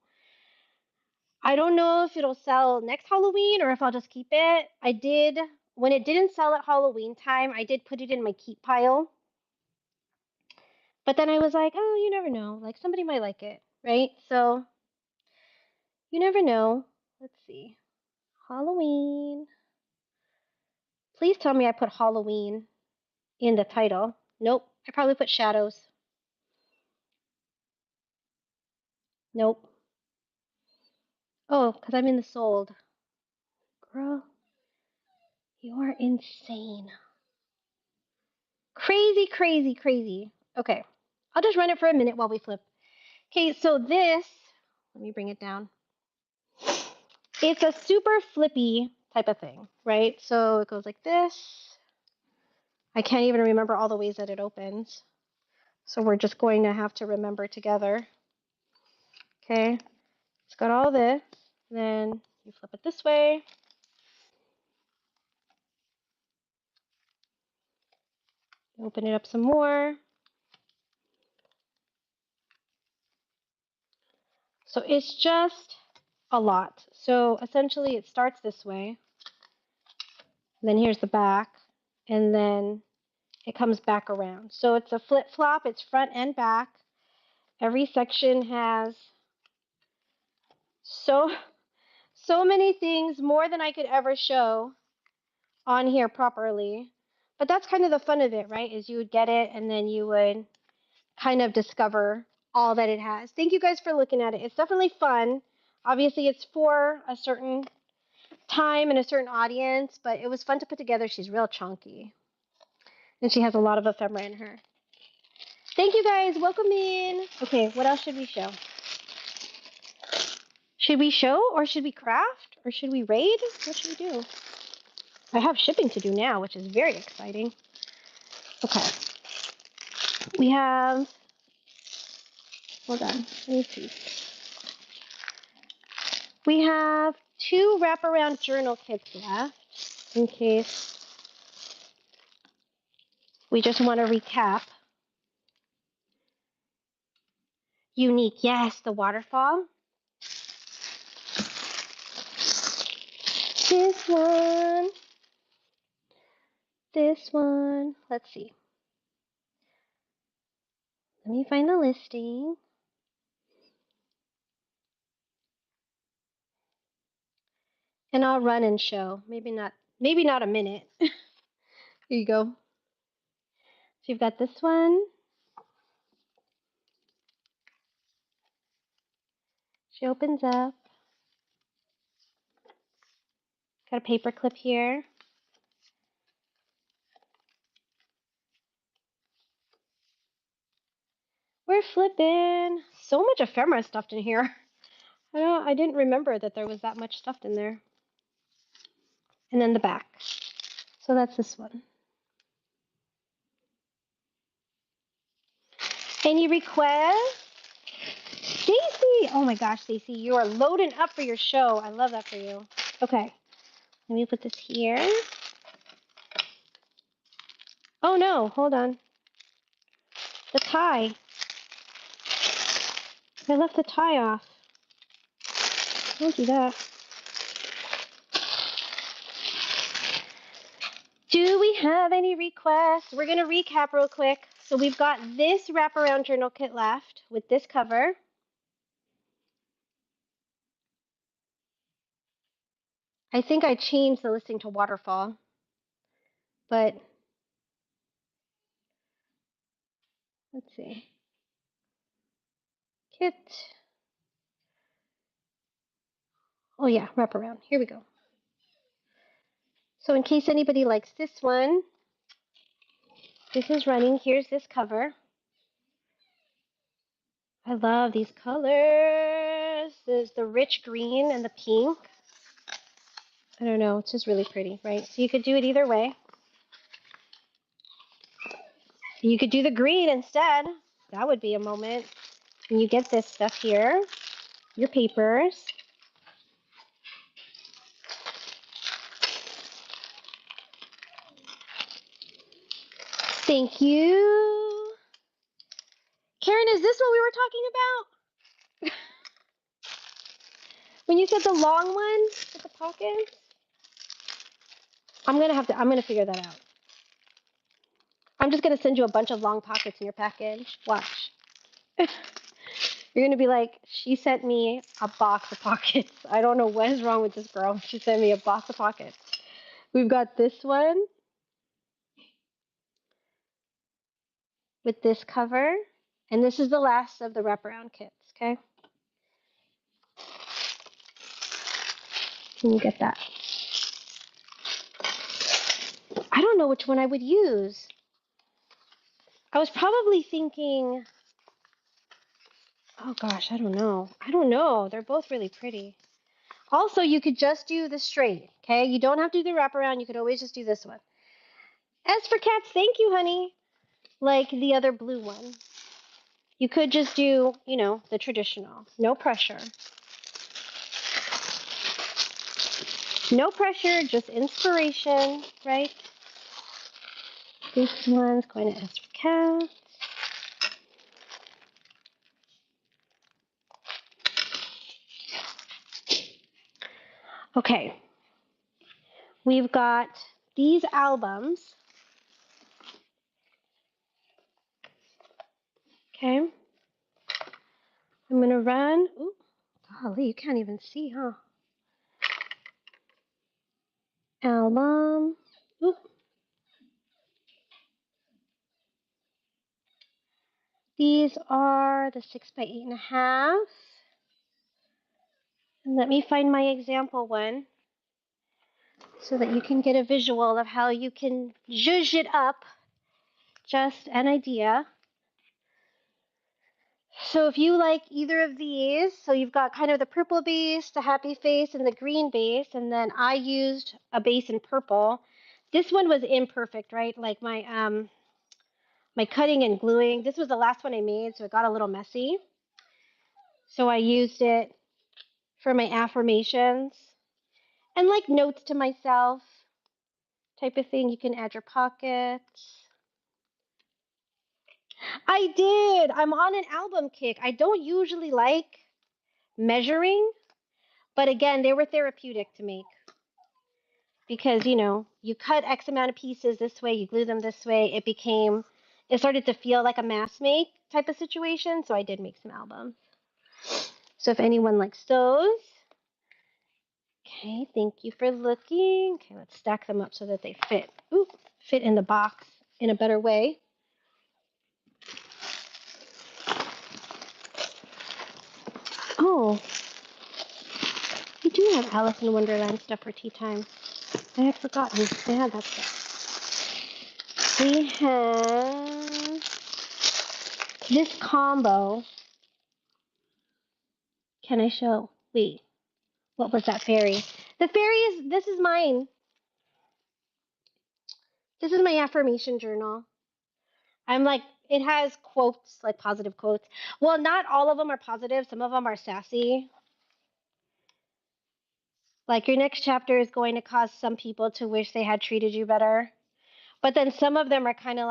I don't know if it'll sell next Halloween or if I'll just keep it. When it didn't sell at Halloween time, I did put it in my keep pile. But then I was like, oh, you never know. Like somebody might like it, right? So You never know. Let's see. Halloween. Please tell me I put Halloween in the title. Nope. I probably put shadows. Nope. Oh, because I'm in the sold. Girl, you are insane. Crazy, crazy, crazy. Okay. I'll just run it for a minute while we flip. Okay, so this, let me bring it down. It's a super flippy type of thing, right? So it goes like this. I can't even remember all the ways that it opens. So we're just going to have to remember together. Okay, it's got all this. Then you flip it this way. Open it up some more. So it's just a lot. So essentially it starts this way. Then here's the back. And then it comes back around. So it's a flip-flop. It's front and back. Every section has so many things, more than I could ever show on here properly. But that's kind of the fun of it, right? Is you would get it and then you would kind of discover all that it has. Thank you guys for looking at it. It's definitely fun. Obviously, it's for a certain time and a certain audience, but it was fun to put together. She's real chunky. And she has a lot of ephemera in her. Thank you guys. Welcome in. Okay, what else should we show? Should we show or should we craft or should we raid? What should we do? I have shipping to do now, which is very exciting. Okay. We have, hold on, let me see. We have 2 wraparound journal kits left in case we just want to recap. Unique, yes, the waterfall. This one. This one. Let's see. Let me find the listing. And I'll run and show. Maybe not a minute. Here you go. So you've got this one. She opens up. Got a paper clip here. We're flipping. So much ephemera stuffed in here. I didn't remember that there was that much stuffed in there. And then the back. So that's this one. Any requests? Stacy! Oh my gosh, Stacy, you are loading up for your show. I love that for you. Okay, let me put this here. Oh no, hold on. The tie. I left the tie off. Don't do that. Do we have any requests? We're going to recap real quick. So we've got this wraparound journal kit left with this cover. I think I changed the listing to waterfall, but let's see. Kit. Oh yeah, wraparound. Here we go. So in case anybody likes this one, this is running. Here's this cover. I love these colors. There's the rich green and the pink. I don't know. It's just really pretty, right? So you could do it either way. You could do the green instead. That would be a moment. And you get this stuff here, your papers. Thank you. Karen, is this what we were talking about? When you said the long one with the pockets? I'm gonna figure that out. I'm just gonna send you a bunch of long pockets in your package. Watch. You're going to be like, she sent me a box of pockets. I don't know what is wrong with this girl. She sent me a box of pockets. We've got this one with this cover. And this is the last of the wraparound kits, okay? Can you get that? I don't know which one I would use. I was probably thinking, oh gosh, I don't know. I don't know. They're both really pretty. Also, you could just do the straight, okay? You don't have to do the wraparound. You could always just do this one. As for cats, thank you, honey. Like the other blue one. You could just do, the traditional. No pressure. No pressure, just inspiration, right? This one's going to ask for cats. Okay. We've got these albums. Okay. I'm going to run. Ooh, golly, you can't even see, huh? Album. Ooh. These are the 6x8.5. And let me find my example one so that you can get a visual of how you can zhuzh it up. Just an idea. So if you like either of these, so you've got kind of the purple base, the happy face, and the green base, and then I used a base in purple. This one was imperfect, right? Like my cutting and gluing. This was the last one I made, so it got a little messy. So I used it for my affirmations and like notes to myself type of thing. You can add your pockets. I did. I'm on an album kick. I don't usually like measuring, but again, they were therapeutic to make because, you cut X amount of pieces this way, you glue them this way. It started to feel like a mass make type of situation. So I did make some albums. So if anyone likes those, okay, thank you for looking. Okay, let's stack them up so that they fit in the box in a better way. Oh, we do have Alice in Wonderland stuff for tea time. I had forgotten they had that stuff. We have this combo. Can I show? Wait, what was that fairy? The fairy this is mine. This is my affirmation journal. I'm like, it has quotes, like positive quotes. Well, not all of them are positive. Some of them are sassy. Like your next chapter is going to cause some people to wish they had treated you better. But then some of them are kind of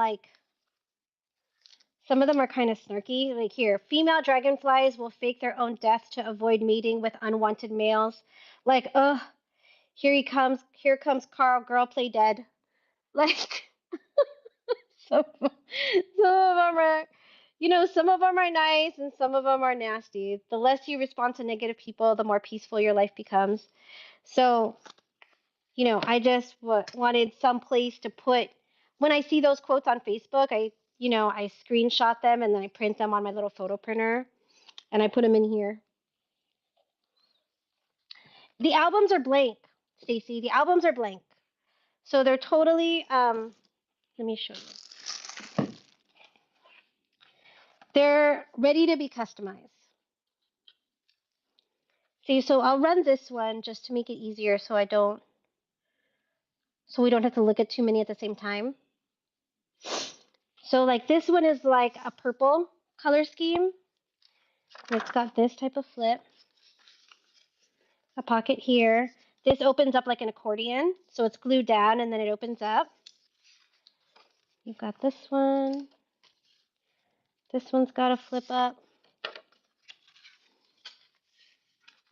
snarky. Like here, female dragonflies will fake their own death to avoid mating with unwanted males. Like, here comes Carl, girl, play dead. Like, some of them are, some of them are nice and some of them are nasty. The less you respond to negative people, the more peaceful your life becomes. So, I just wanted some place to put, when I see those quotes on Facebook, I screenshot them and then I print them on my little photo printer and I put them in here. The albums are blank, Stacy. The albums are blank. So they're totally, let me show you. They're ready to be customized. See, so I'll run this one just to make it easier so we don't have to look at too many at the same time. So like this one is like a purple color scheme. It's got this type of flip, a pocket here. This opens up like an accordion, so it's glued down and then it opens up. You've got this one. This one's got a flip up.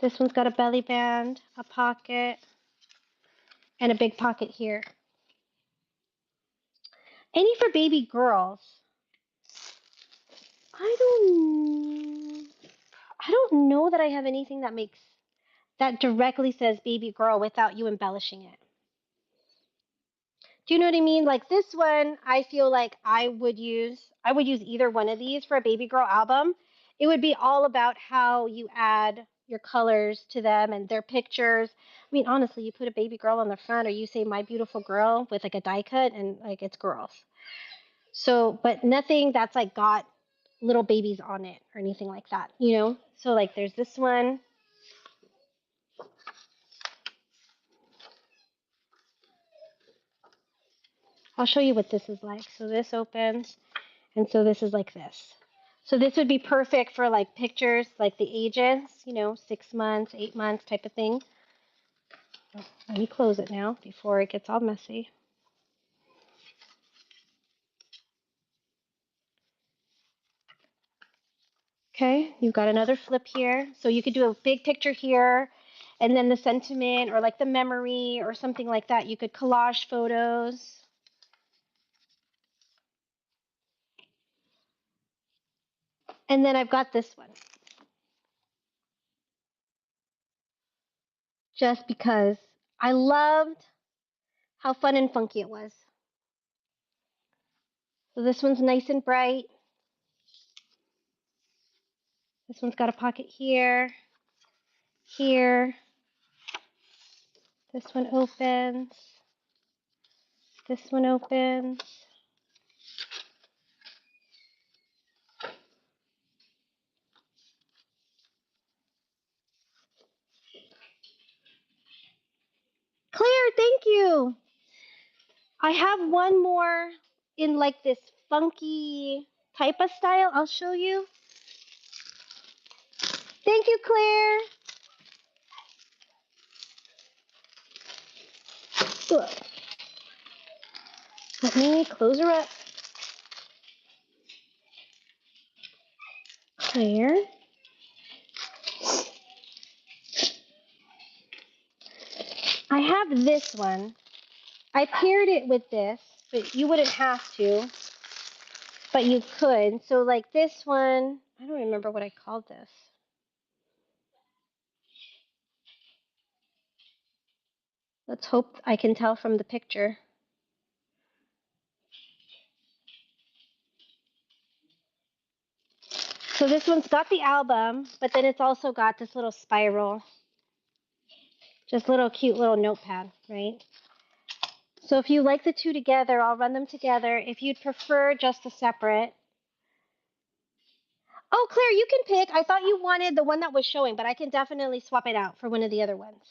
This one's got a belly band, a pocket, and a big pocket here. Any for baby girls? I don't know. I don't know that I have anything that directly says baby girl without you embellishing it. Do you know what I mean? Like this one, I feel like I would use either one of these for a baby girl album. It would be all about how you add your colors to them and their pictures. I mean, honestly, you put a baby girl on the front or you say my beautiful girl with like a die cut and like it's girls. So, but nothing that's like got little babies on it or anything like that, you know? So like there's this one. I'll show you what this is like. So this opens. And so this is like this. So this would be perfect for like pictures, like the ages, 6 months, 8 months type of thing. Let me close it now before it gets all messy. Okay, you've got another flip here. So you could do a big picture here and then the sentiment or like the memory or something like that. You could collage photos. And then I've got this one. Just because I loved how fun and funky it was. So this one's nice and bright. This one's got a pocket here, here. This one opens. This one opens. Claire, thank you. I have one more in like this funky type of style. I'll show you. Thank you, Claire. Ugh. Let me close her up. Claire. I have this one. I paired it with this, but you wouldn't have to. But you could. So like this one, I don't remember what I called this. Let's hope I can tell from the picture. So this one's got the album, but then it's also got this little spiral. Just little cute little notepad, right? So if you like the two together, I'll run them together. If you'd prefer just a separate. Oh, Claire, you can pick. I thought you wanted the one that was showing, but I can definitely swap it out for one of the other ones.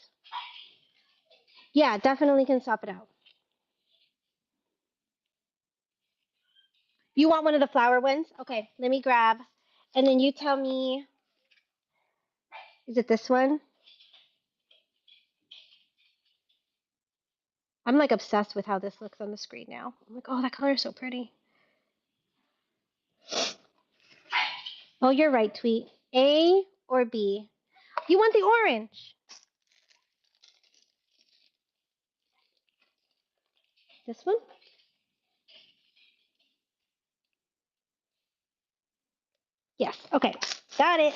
Yeah, definitely can swap it out. You want one of the flower ones? Okay, let me grab. And then you tell me, is it this one? I'm like obsessed with how this looks on the screen now. I'm like, oh, that color is so pretty. Oh, you're right, Tweet. A or B? You want the orange. This one? Yes. Okay. Got it.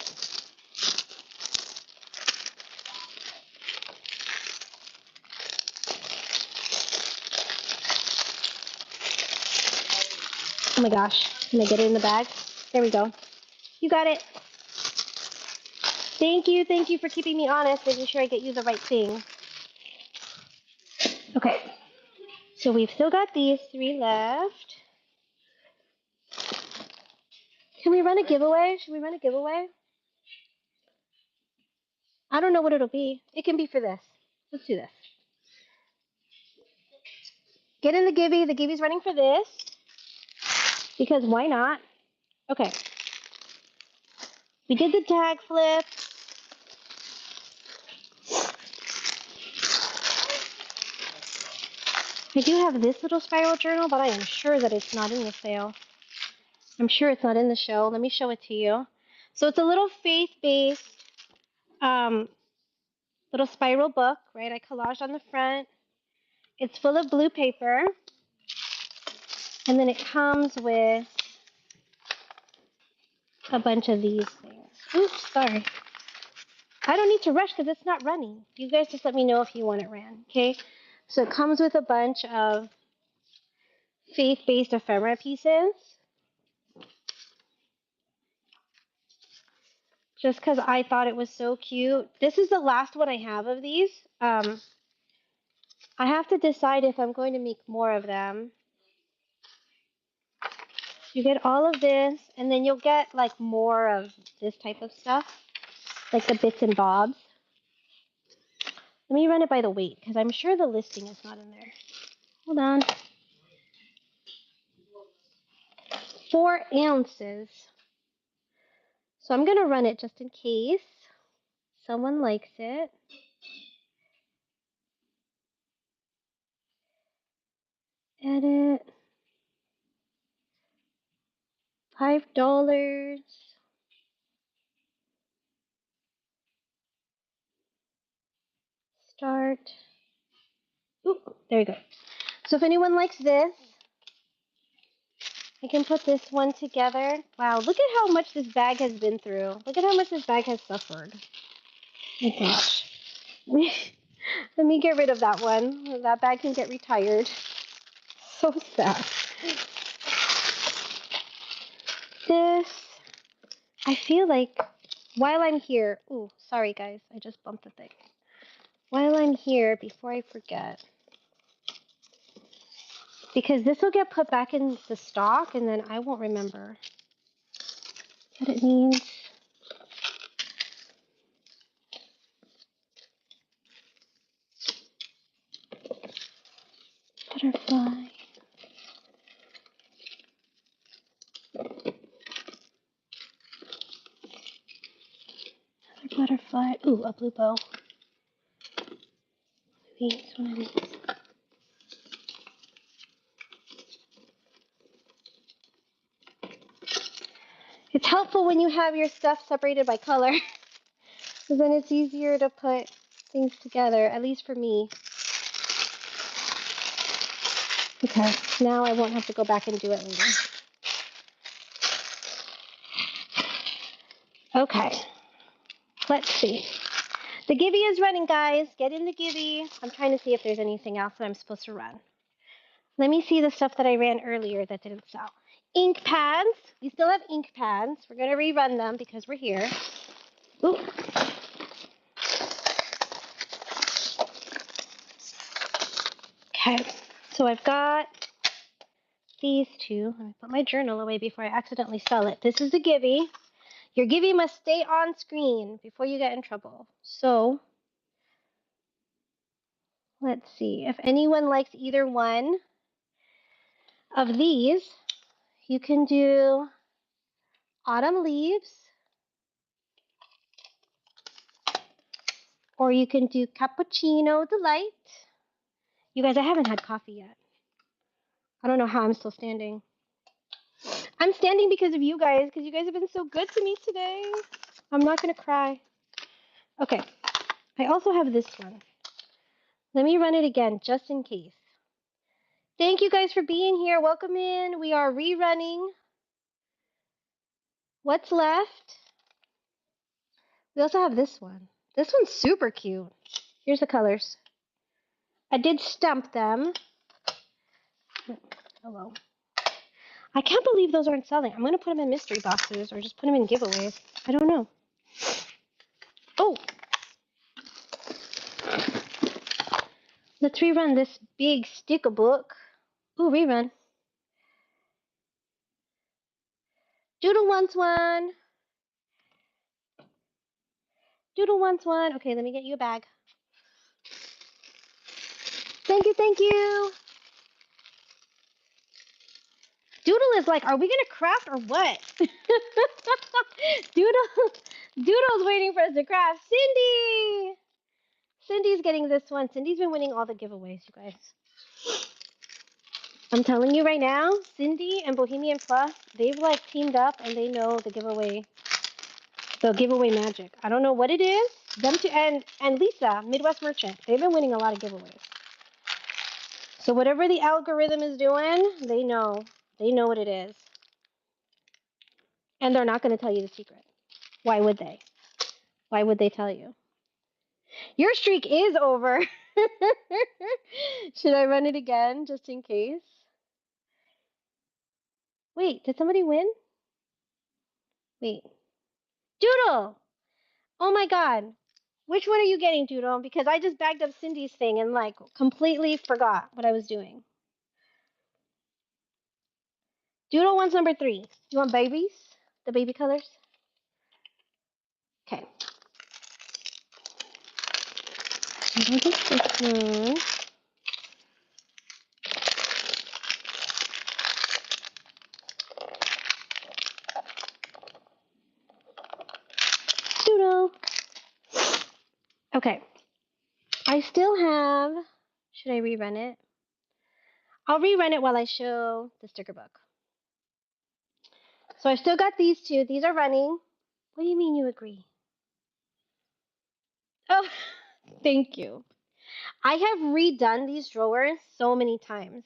Oh my gosh. Can I get it in the bag? There we go. You got it. Thank you. Thank you for keeping me honest, making sure I get you the right thing. Okay. So we've still got these 3 left. Can we run a giveaway? Should we run a giveaway? I don't know what it'll be. It can be for this. Let's do this. Get in the Gibby. The Gibby's running for this. Because why not? Okay. We did the tag flip. I do have this little spiral journal, but I am sure that it's not in the sale. I'm sure it's not in the show. Let me show it to you. So it's a little faith-based little spiral book, right? I collaged on the front. It's full of blue paper. And then it comes with a bunch of these things. Oops, sorry. I don't need to rush because it's not running. You guys just let me know if you want it ran, okay? So it comes with a bunch of faith-based ephemera pieces. Just because I thought it was so cute. This is the last one I have of these. I have to decide if I'm going to make more of them. You get all of this, and then you'll get like more of this type of stuff, like the bits and bobs. Let me run it by the weight, because I'm sure the listing is not in there. Hold on. 4 ounces. So I'm going to run it just in case someone likes it. Edit. $5. Start. Ooh, there you go. So if anyone likes this, I can put this one together. Wow, look at how much this bag has been through. Look at how much this bag has suffered. Oh my gosh. Let me get rid of that one. That bag can get retired. So sad. This, I feel like while I'm here, ooh, sorry guys, I just bumped the thing. While I'm here, before I forget, because this will get put back in the stock and then I won't remember what it means. Butterfly. Another butterfly. Ooh, a blue bow. One of these. It's helpful when you have your stuff separated by color, because then it's easier to put things together, at least for me. Okay, now I won't have to go back and do it later. Okay, let's see. The Gibby is running, guys. Get in the Gibby. I'm trying to see if there's anything else that I'm supposed to run. Let me see the stuff that I ran earlier that didn't sell. Ink pads. We still have ink pads. We're going to rerun them because we're here. Ooh. Okay, so I've got these two. Let me put my journal away before I accidentally sell it. This is the Gibby. Your Gibby must stay on screen before you get in trouble. So, let's see. If anyone likes either one of these, you can do Autumn Leaves, or you can do Cappuccino Delight. You guys, I haven't had coffee yet. I don't know how I'm still standing. I'm standing because of you guys have been so good to me today. I'm not going to cry. Okay, I also have this one. Let me run it again, just in case. Thank you guys for being here. Welcome in. We are rerunning What's Left. We also have this one. This one's super cute. Here's the colors. I did stamp them. Hello. I can't believe those aren't selling. I'm going to put them in mystery boxes or just put them in giveaways. I don't know. Oh! Let's rerun this big sticker book. Ooh, rerun. Doodle wants one. Doodle wants one. Okay, let me get you a bag. Thank you, thank you. Doodle is like, are we going to craft or what? Doodle's waiting for us to craft. Cindy! Cindy's getting this one. Cindy's been winning all the giveaways, you guys. I'm telling you right now, Cindy and Bohemian Plus, they've like teamed up and they know the giveaway magic. I don't know what it is. Them two and Lisa, Midwest Merchant, they've been winning a lot of giveaways. So whatever the algorithm is doing, they know what it is. And they're not going to tell you the secret. Why would they? Why would they tell you? Your streak is over. Should I run it again just in case? Wait, did somebody win? Wait. Doodle! Oh my god. Which one are you getting, Doodle? Because I just bagged up Cindy's thing and like completely forgot what I was doing. Doodle wants number 3. You want babies? The baby colors? Okay. Doodle. Okay. I still have. Should I rerun it? I'll rerun it while I show the sticker book. So I still got these 2. These are running. What do you mean you agree? Oh, thank you. I have redone these drawers so many times.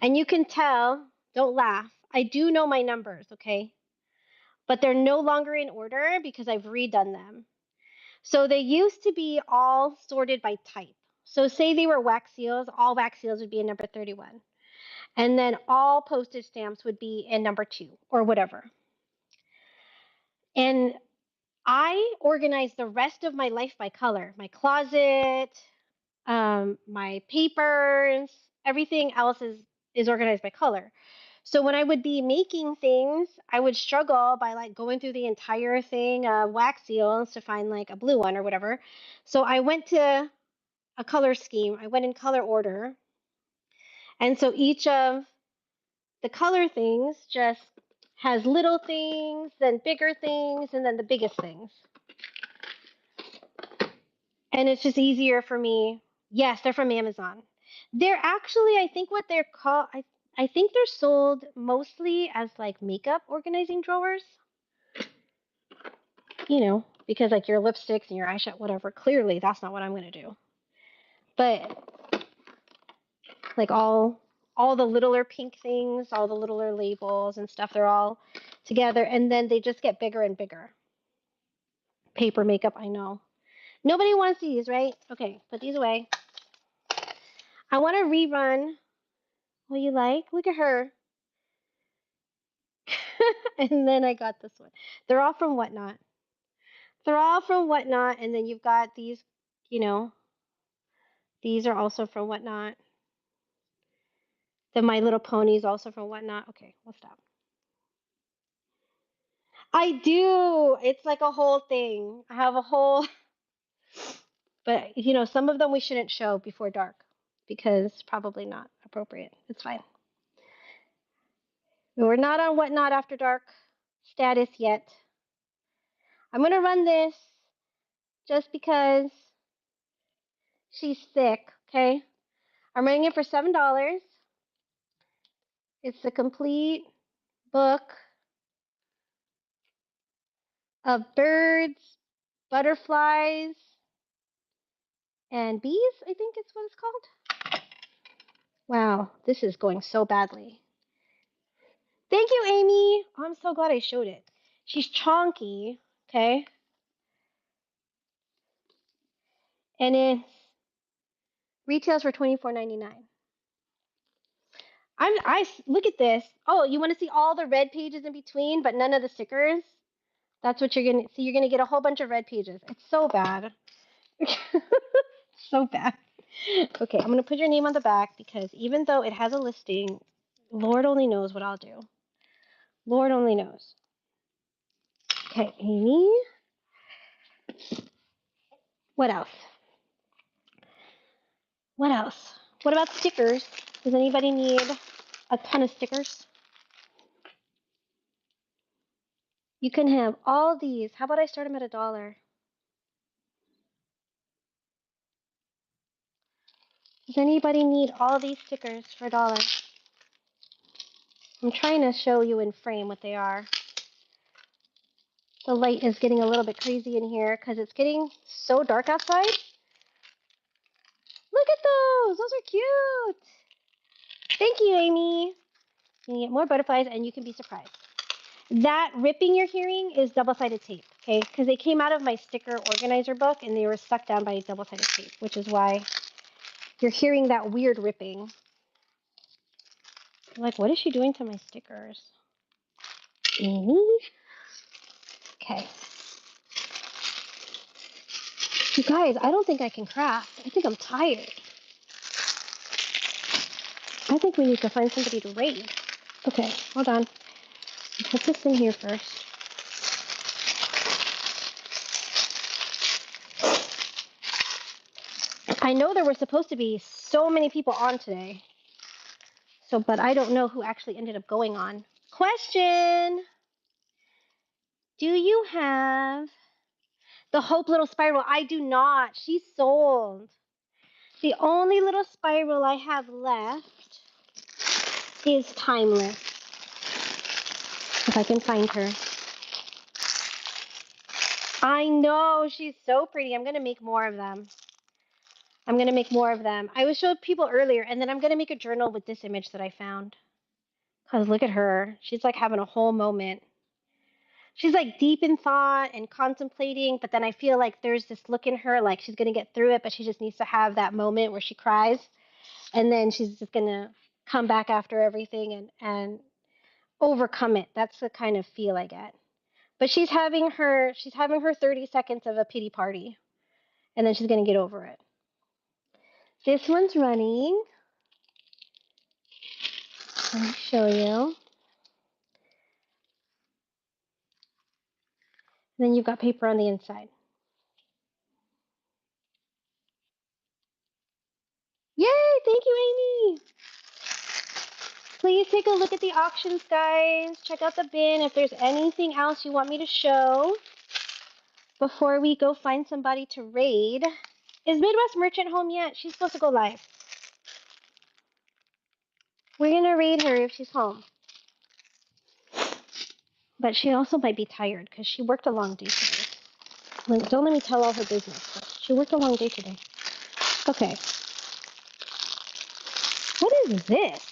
And you can tell, don't laugh. I do know my numbers, okay? But they're no longer in order because I've redone them. So they used to be all sorted by type. So say they were wax seals, all wax seals would be in number 31. And then all postage stamps would be in number 2 or whatever. And I organize the rest of my life by color. My closet, my papers, everything else is organized by color. So when I would be making things, I would struggle by like going through the entire thing of wax seals to find like a blue one or whatever. So I went to a color scheme. I went in color order. And so each of the color things just has little things, then bigger things, and then the biggest things. And it's just easier for me. Yes, they're from Amazon. They're actually, I think what they're called, I think they're sold mostly as like makeup organizing drawers. You know, because like your lipsticks and your eyeshadow, whatever. Clearly, that's not what I'm gonna do. But like all the littler pink things, all the littler labels and stuff, they're all together, and then they just get bigger and bigger. Paper makeup, I know. Nobody wants these, right? Okay, put these away. I want to rerun. What you like? Look at her. And then I got this one. They're all from Whatnot. They're all from Whatnot, and then you've got these, you know, these are also from Whatnot. The My Little Pony is also from Whatnot. Okay, we'll stop. I do. It's like a whole thing. I have a whole, but you know, some of them we shouldn't show before dark because probably not appropriate. It's fine. We're not on Whatnot After Dark status yet. I'm gonna run this just because she's sick. Okay, I'm running it for $7. It's the complete book of birds, butterflies, and bees, I think it's what it's called. Wow, this is going so badly. Thank you, Amy. Oh, I'm so glad I showed it. She's chonky, okay? And it retails for $24.99. I look at this. Oh, you want to see all the red pages in between, but none of the stickers? That's what you're gonna see. You're gonna get a whole bunch of red pages. It's so bad. So bad. Okay, I'm gonna put your name on the back because even though it has a listing, Lord only knows what I'll do. Lord only knows. Okay, Amy. What else? What else? What about stickers? Does anybody need a ton of stickers? You can have all these. How about I start them at $1? Does anybody need all these stickers for $1? I'm trying to show you in frame what they are. The light is getting a little bit crazy in here because it's getting so dark outside. Look at those. Those are cute. Thank you, Amy. You can get more butterflies and you can be surprised. That ripping you're hearing is double-sided tape. okay? Because they came out of my sticker organizer book and they were stuck down by double-sided tape, which is why you're hearing that weird ripping. I'm like, what is she doing to my stickers? Okay. You guys, I don't think I can craft. I think I'm tired. I think we need to find somebody to raid. Okay, hold on. Put this in here first. I know there were supposed to be so many people on today. But I don't know who actually ended up going on. Question. Do you have the Hope Little Spiral? I do not. She's sold. The only little spiral I have left is Timeless. If I can find her. I know. She's so pretty. I'm going to make more of them. I was showing people earlier, and then I'm going to make a journal with this image that I found. Because look at her. She's like having a whole moment. She's like deep in thought and contemplating, but then I feel like there's this look in her like she's going to get through it, but she just needs to have that moment where she cries, and then she's just going to come back after everything and overcome it. That's the kind of feel I get. But she's having her 30 seconds of a pity party, and then she's going to get over it. This one's running. Let me show you. And then you've got paper on the inside. Yay! Thank you, Amy. Please take a look at the auctions, guys. Check out the bin if there's anything else you want me to show before we go find somebody to raid. Is Midwest Merchant home yet? She's supposed to go live. We're going to raid her if she's home. But she also might be tired because she worked a long day today. Don't let me tell all her business, but she worked a long day today. Okay. What is this?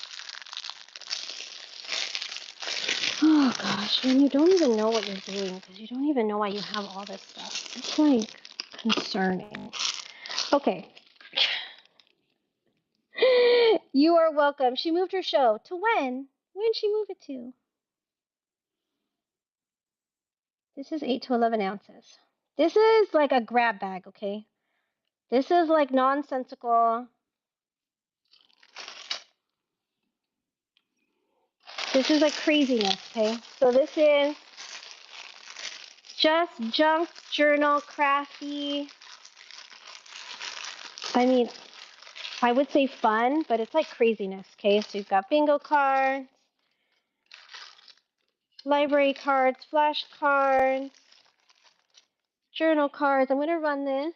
Oh, gosh. And you don't even know what you're doing because you don't even know why you have all this stuff. It's, like, concerning. Okay. You are welcome. She moved her show. To when? When did she move it to? This is 8 to 11 ounces. This is like a grab bag, okay? This is like nonsensical. This is like craziness, okay? So this is just junk journal crafty. I mean, I would say fun, but it's like craziness, okay? So you've got bingo cards, library cards, flashcards, journal cards. I'm going to run this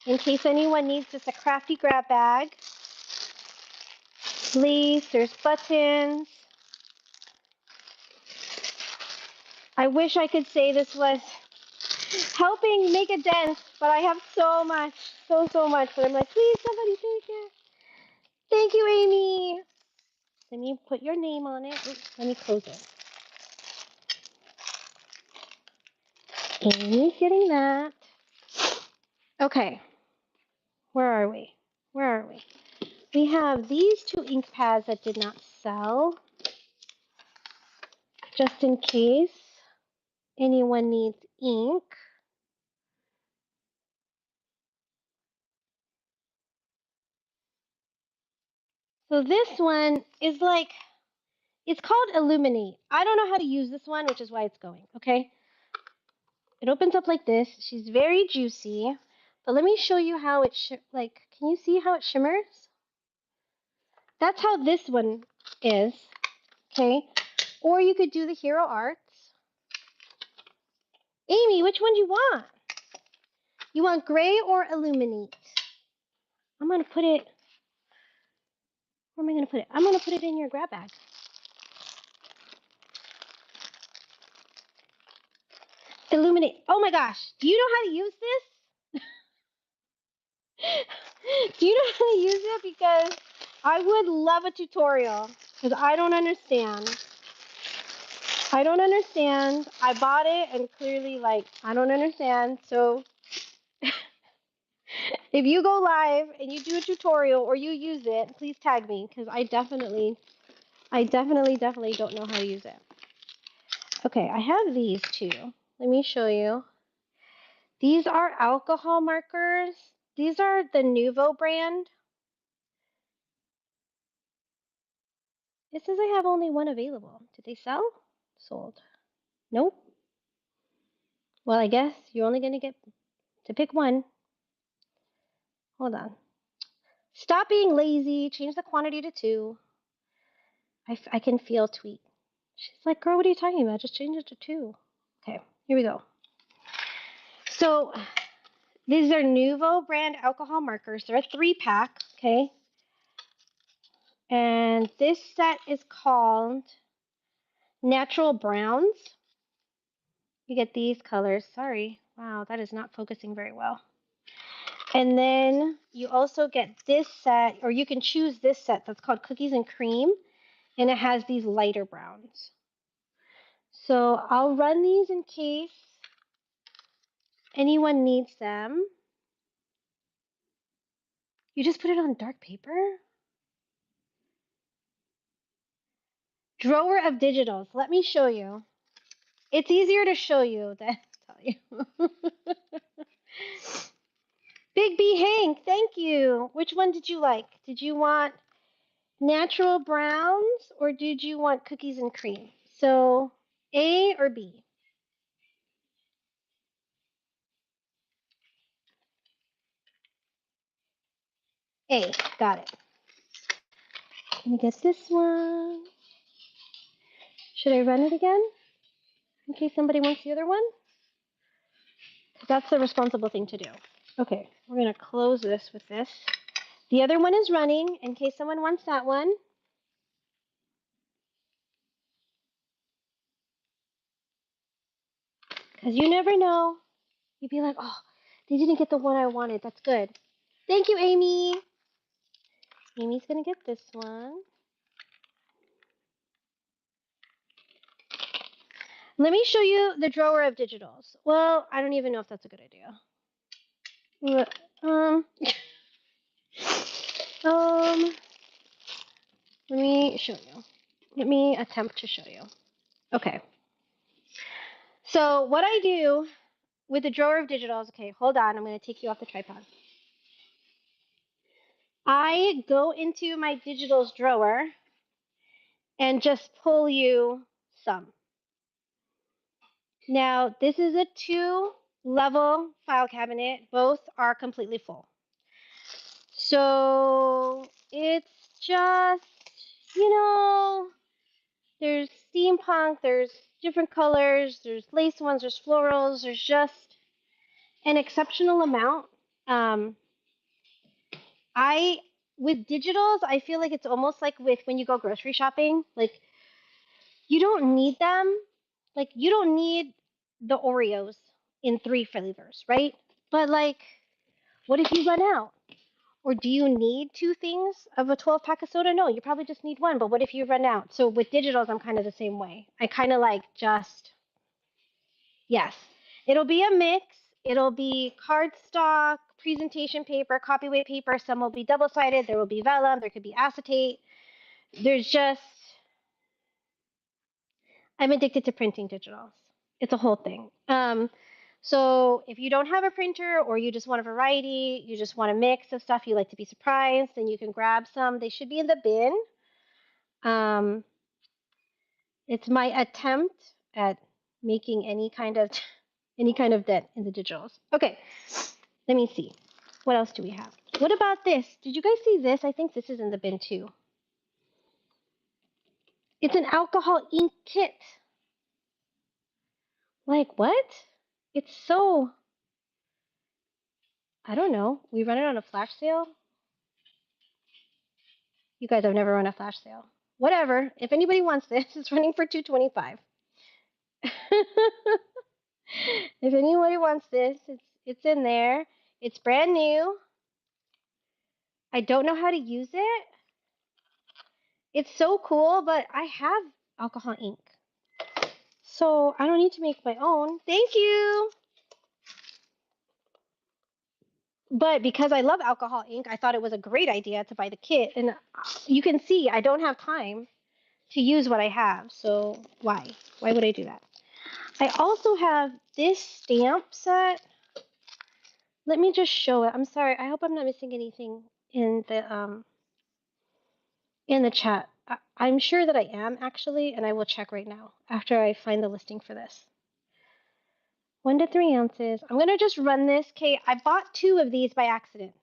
in case anyone needs just a crafty grab bag. Sleeves, there's buttons. I wish I could say this was helping make a dent, but I have so much, so much. But I'm like, please, somebody take it. Thank you, Amy. Let me put your name on it. Oops, let me close it. Amy's getting that. Okay. Where are we? We have these 2 ink pads that did not sell, just in case anyone needs ink. So this one is like, it's called Illuminate. I don't know how to use this one, which is why it's going, okay? It opens up like this. She's very juicy. But let me show you how it, can you see how it shimmers? That's how this one is, okay? Or you could do the Hero Arts. Amy, which one do you want? You want gray or Illuminate? I'm going to put it, where am I going to put it? I'm going to put it in your grab bag. Illuminate. Oh my gosh. Do you know how to use this? Do you know how to use it? Because I would love a tutorial because I don't understand. I don't understand. I bought it and clearly, like, I don't understand. So if you go live and you do a tutorial or you use it, please tag me because I definitely don't know how to use it. Okay, I have these too. Let me show you. These are alcohol markers. These are the Nuvo brand. It says I have only one available. Did they sell? Sold. Nope. Well, I guess you're only going to get to pick one. Hold on. Stop being lazy. Change the quantity to 2. I can feel Tweet. She's like, girl, what are you talking about? Just change it to 2. Okay, here we go. So these are Nuvo brand alcohol markers. They're a 3-pack, okay? And this set is called Natural Browns. You get these colors. Sorry. Wow, that is not focusing very well. And then you also get this set, or you can choose this set that's called Cookies and Cream, and it has these lighter browns. So I'll run these in case anyone needs them. You just put it on dark paper? Drawer of digitals. Let me show you. It's easier to show you than tell you. Big B Hank, thank you. Which one did you like? Did you want natural browns or did you want cookies and cream? So A or B? A, got it. Let me get this one. Should I run it again in case somebody wants the other one? That's the responsible thing to do. Okay, we're going to close this with this. The other one is running in case someone wants that one. Because you never know. You'd be like, oh, they didn't get the one I wanted. That's good. Thank you, Amy. Amy's going to get this one. Let me show you the drawer of digitals. Well, I don't even know if that's a good idea. Let me show you. Let me attempt to show you. Okay. So what I do with the drawer of digitals, okay, hold on. I'm going to take you off the tripod. I go into my digitals drawer and just pull you some. Now, this is a 2-level file cabinet. Both are completely full. So it's just, there's steampunk, there's different colors, there's lace ones, there's florals, there's just an exceptional amount. With digitals, I feel like it's almost like with when you go grocery shopping, like you don't need them. Like you don't need the Oreos in 3 flavors, right? But like, what if you run out? Or do you need 2 things of a 12-pack of soda? No, you probably just need one. But what if you run out? So with digitals, I'm kind of the same way. I kind of like just, yes. It'll be a mix. It'll be cardstock, presentation paper, copyweight paper. Some will be double-sided. There will be vellum. There could be acetate. There's just, I'm addicted to printing digitals. It's a whole thing. So if you don't have a printer or you just want a variety, you just want a mix of stuff, you like to be surprised, then you can grab some. They should be in the bin. It's my attempt at making any kind of dent in the digitals. Okay, let me see. What else do we have? What about this? Did you guys see this? I think this is in the bin too. It's an alcohol ink kit. Like what? It's so, I don't know. We run it on a flash sale. You guys have never run a flash sale. Whatever. If anybody wants this, it's running for $2.25. If anybody wants this, it's in there. It's brand new. I don't know how to use it. It's so cool, but I have alcohol ink. So I don't need to make my own. Thank you. But because I love alcohol ink, I thought it was a great idea to buy the kit. And you can see I don't have time to use what I have. So why? Why would I do that? I also have this stamp set. Let me just show it. I'm sorry. I hope I'm not missing anything in the chat. I'm sure that I am actually, and I will check right now after I find the listing for this. 1 to 3 ounces. I'm gonna just run this. Okay, I bought 2 of these by accident,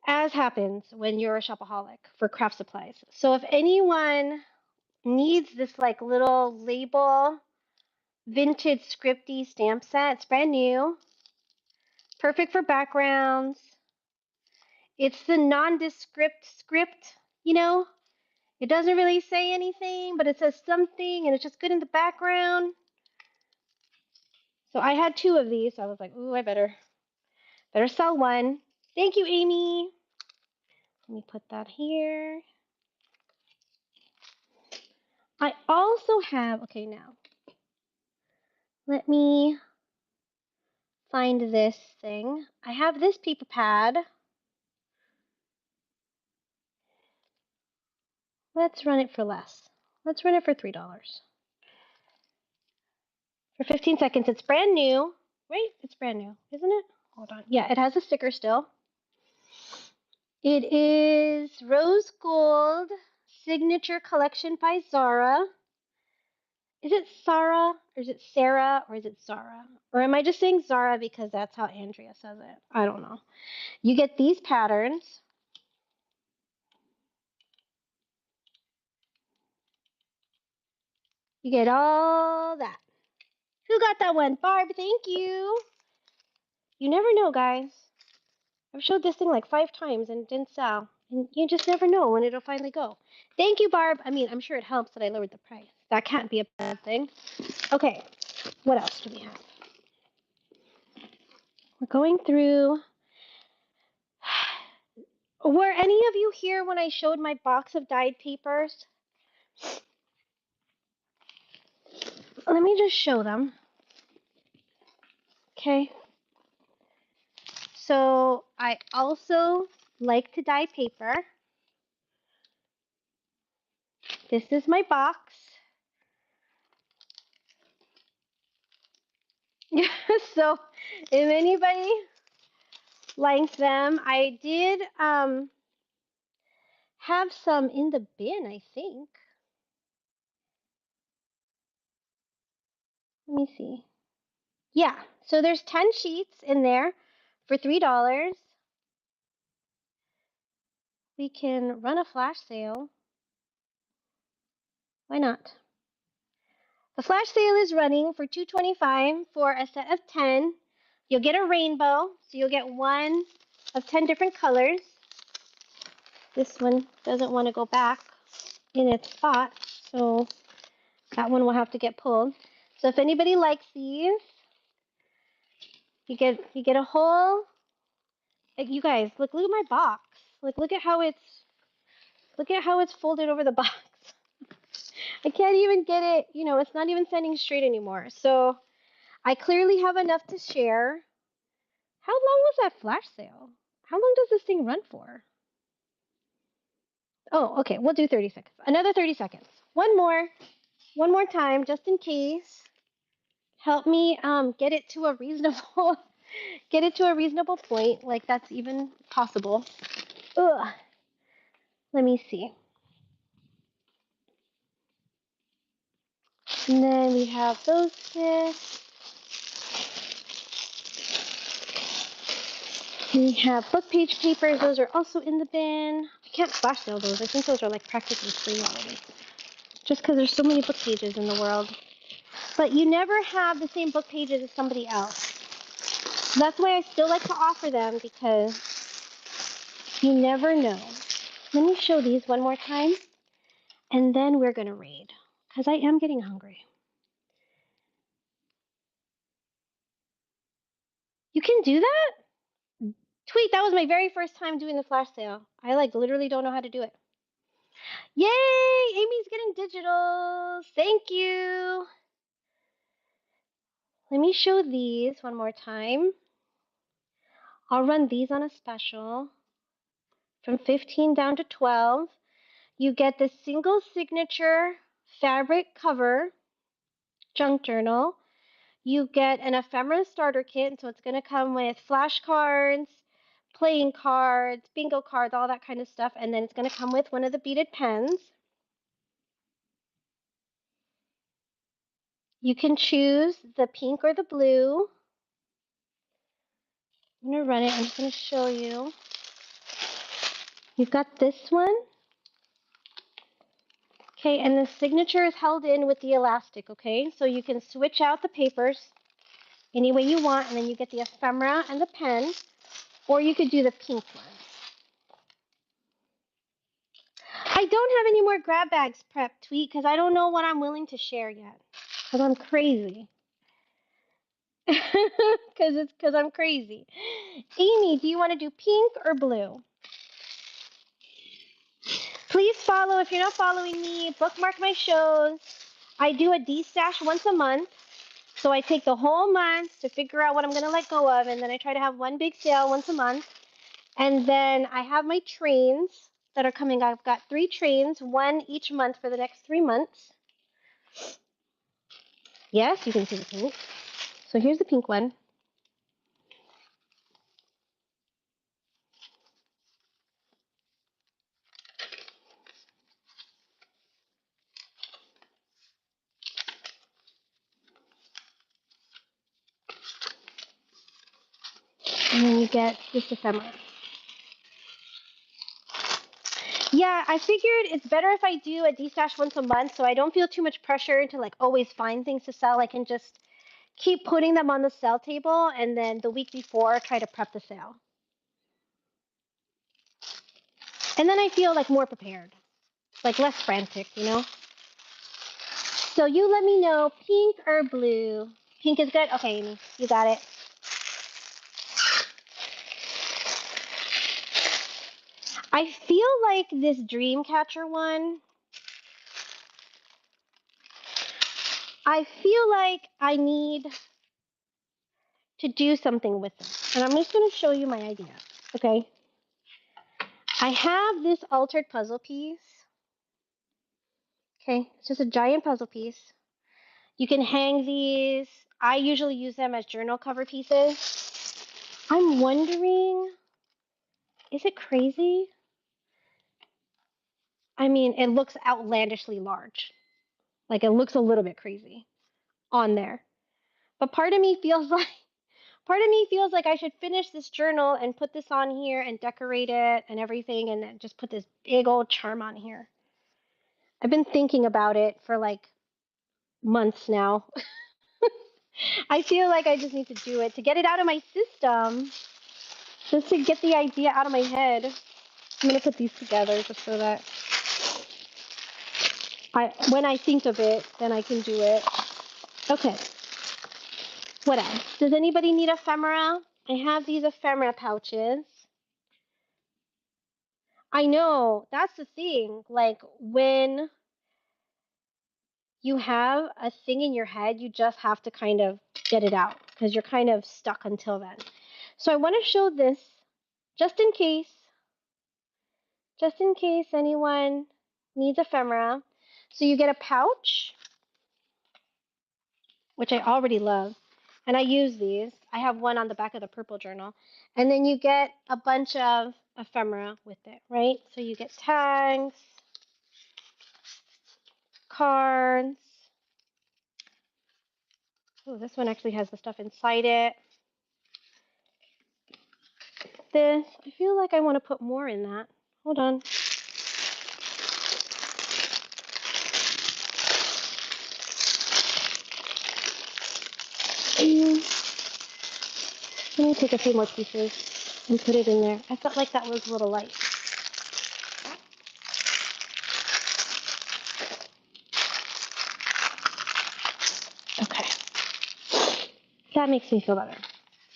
as happens when you're a shopaholic for craft supplies. So if anyone needs this like little label vintage scripty stamp set, it's brand new, perfect for backgrounds. It's the nondescript script, you know. It doesn't really say anything, but it says something, and it's just good in the background. So I had 2 of these. So I was like, ooh, I better sell one. Thank you, Amy. Let me put that here. I also have, okay, now let me find this thing. I have this paper pad. Let's run it for less. Let's run it for $3. For 15 seconds. It's brand new. Right? It's brand new, isn't it? Hold on. Yeah, it has a sticker still. It is Rose Gold Signature Collection by Zara. Is it Sarah or is it Sarah or is it Zara? Or am I just saying Zara because that's how Andrea says it? I don't know. You get these patterns. You get all that. Who got that one? Barb, thank you. You never know, guys. I've showed this thing like 5 times and it didn't sell. And you just never know when it'll finally go. Thank you, Barb. I mean, I'm sure it helps that I lowered the price. That can't be a bad thing. Okay, what else do we have? We're going through. Were any of you here when I showed my box of dyed papers? Let me just show them. Okay. So I also like to dye paper. This is my box. So if anybody likes them, I did have some in the bin, I think. Let me see. Yeah, so there's 10 sheets in there for $3. We can run a flash sale. Why not? The flash sale is running for $2.25 for a set of 10. You'll get a rainbow, so you'll get one of 10 different colors. This one doesn't want to go back in its spot, so that one will have to get pulled. So if anybody likes these, you get a whole. You guys, look at my box. Like look at how it's folded over the box. I can't even get it. It's not even standing straight anymore. So I clearly have enough to share. How long was that flash sale? How long does this thing run for? Oh, okay. We'll do 30 seconds. Another 30 seconds. One more time, just in case. Help me get it to a reasonable point, like that's even possible. Ugh. Let me see. And then we have those kits. We have book page papers. Those are also in the bin. I can't flash sale those. I think those are like practically free already. Just because there's so many book pages in the world. But you never have the same book pages as somebody else. That's why I still like to offer them, because you never know. Let me show these one more time, and then we're going to raid, because I am getting hungry. You can do that? Tweet, that was my very first time doing the flash sale. I literally don't know how to do it. Yay! Amy's getting digitals. Thank you. Let me show these one more time. I'll run these on a special from 15 down to 12. You get the single signature fabric cover junk journal. You get an ephemera starter kit, so it's going to come with flashcards, playing cards, bingo cards, all that kind of stuff, and then it's going to come with one of the beaded pens. You can choose the pink or the blue. I'm going to run it. I'm just going to show you. You've got this one. Okay, and the signature is held in with the elastic, okay? So you can switch out the papers any way you want, and then you get the ephemera and the pen, or you could do the pink one. I don't have any more grab bags prepped, Tweet, because I don't know what I'm willing to share yet. Because I'm crazy. Because I'm crazy. Amy, do you want to do pink or blue? Please follow. If you're not following me, bookmark my shows. I do a Destash once a month. So I take the whole month to figure out what I'm going to let go of, and then I try to have one big sale once a month. And then I have my trains that are coming. I've got 3 trains, one each month for the next 3 months. Yes, you can see the pink. So here's the pink one. And then you get this ephemera. Yeah, I figured it's better if I do a D-stash once a month so I don't feel too much pressure to like always find things to sell. I can just keep putting them on the sale table and then the week before try to prep the sale. And then I feel like more prepared, like less frantic, you know? So you let me know, pink or blue? Pink is good? Okay, Amy, you got it. I feel like this Dreamcatcher one, I feel like I need to do something with them. And I'm just going to show you my idea, okay? I have this altered puzzle piece. Okay, it's just a giant puzzle piece. You can hang these. I usually use them as journal cover pieces. I'm wondering, is it crazy? I mean, it looks outlandishly large. Like it looks a little bit crazy on there. But part of me feels like I should finish this journal and put this on here and decorate it and everything and then just put this big old charm on here. I've been thinking about it for like months now. I feel like I just need to do it to get it out of my system, just to get the idea out of my head. I'm going to put these together just so that when I think of it, then I can do it. Okay. What else? Does anybody need ephemera? I have these ephemera pouches. I know, that's the thing. Like when you have a thing in your head, you just have to kind of get it out because you're kind of stuck until then. So I want to show this just in case anyone needs ephemera. So you get a pouch, which I already love, and I use these. I have one on the back of the purple journal. And then you get a bunch of ephemera with it, right? So you get tags, cards. Oh, this one actually has the stuff inside it. This, I feel like I want to put more in that. Hold on. Let me take a few more pieces and put it in there. I felt like that was a little light. Okay. That makes me feel better.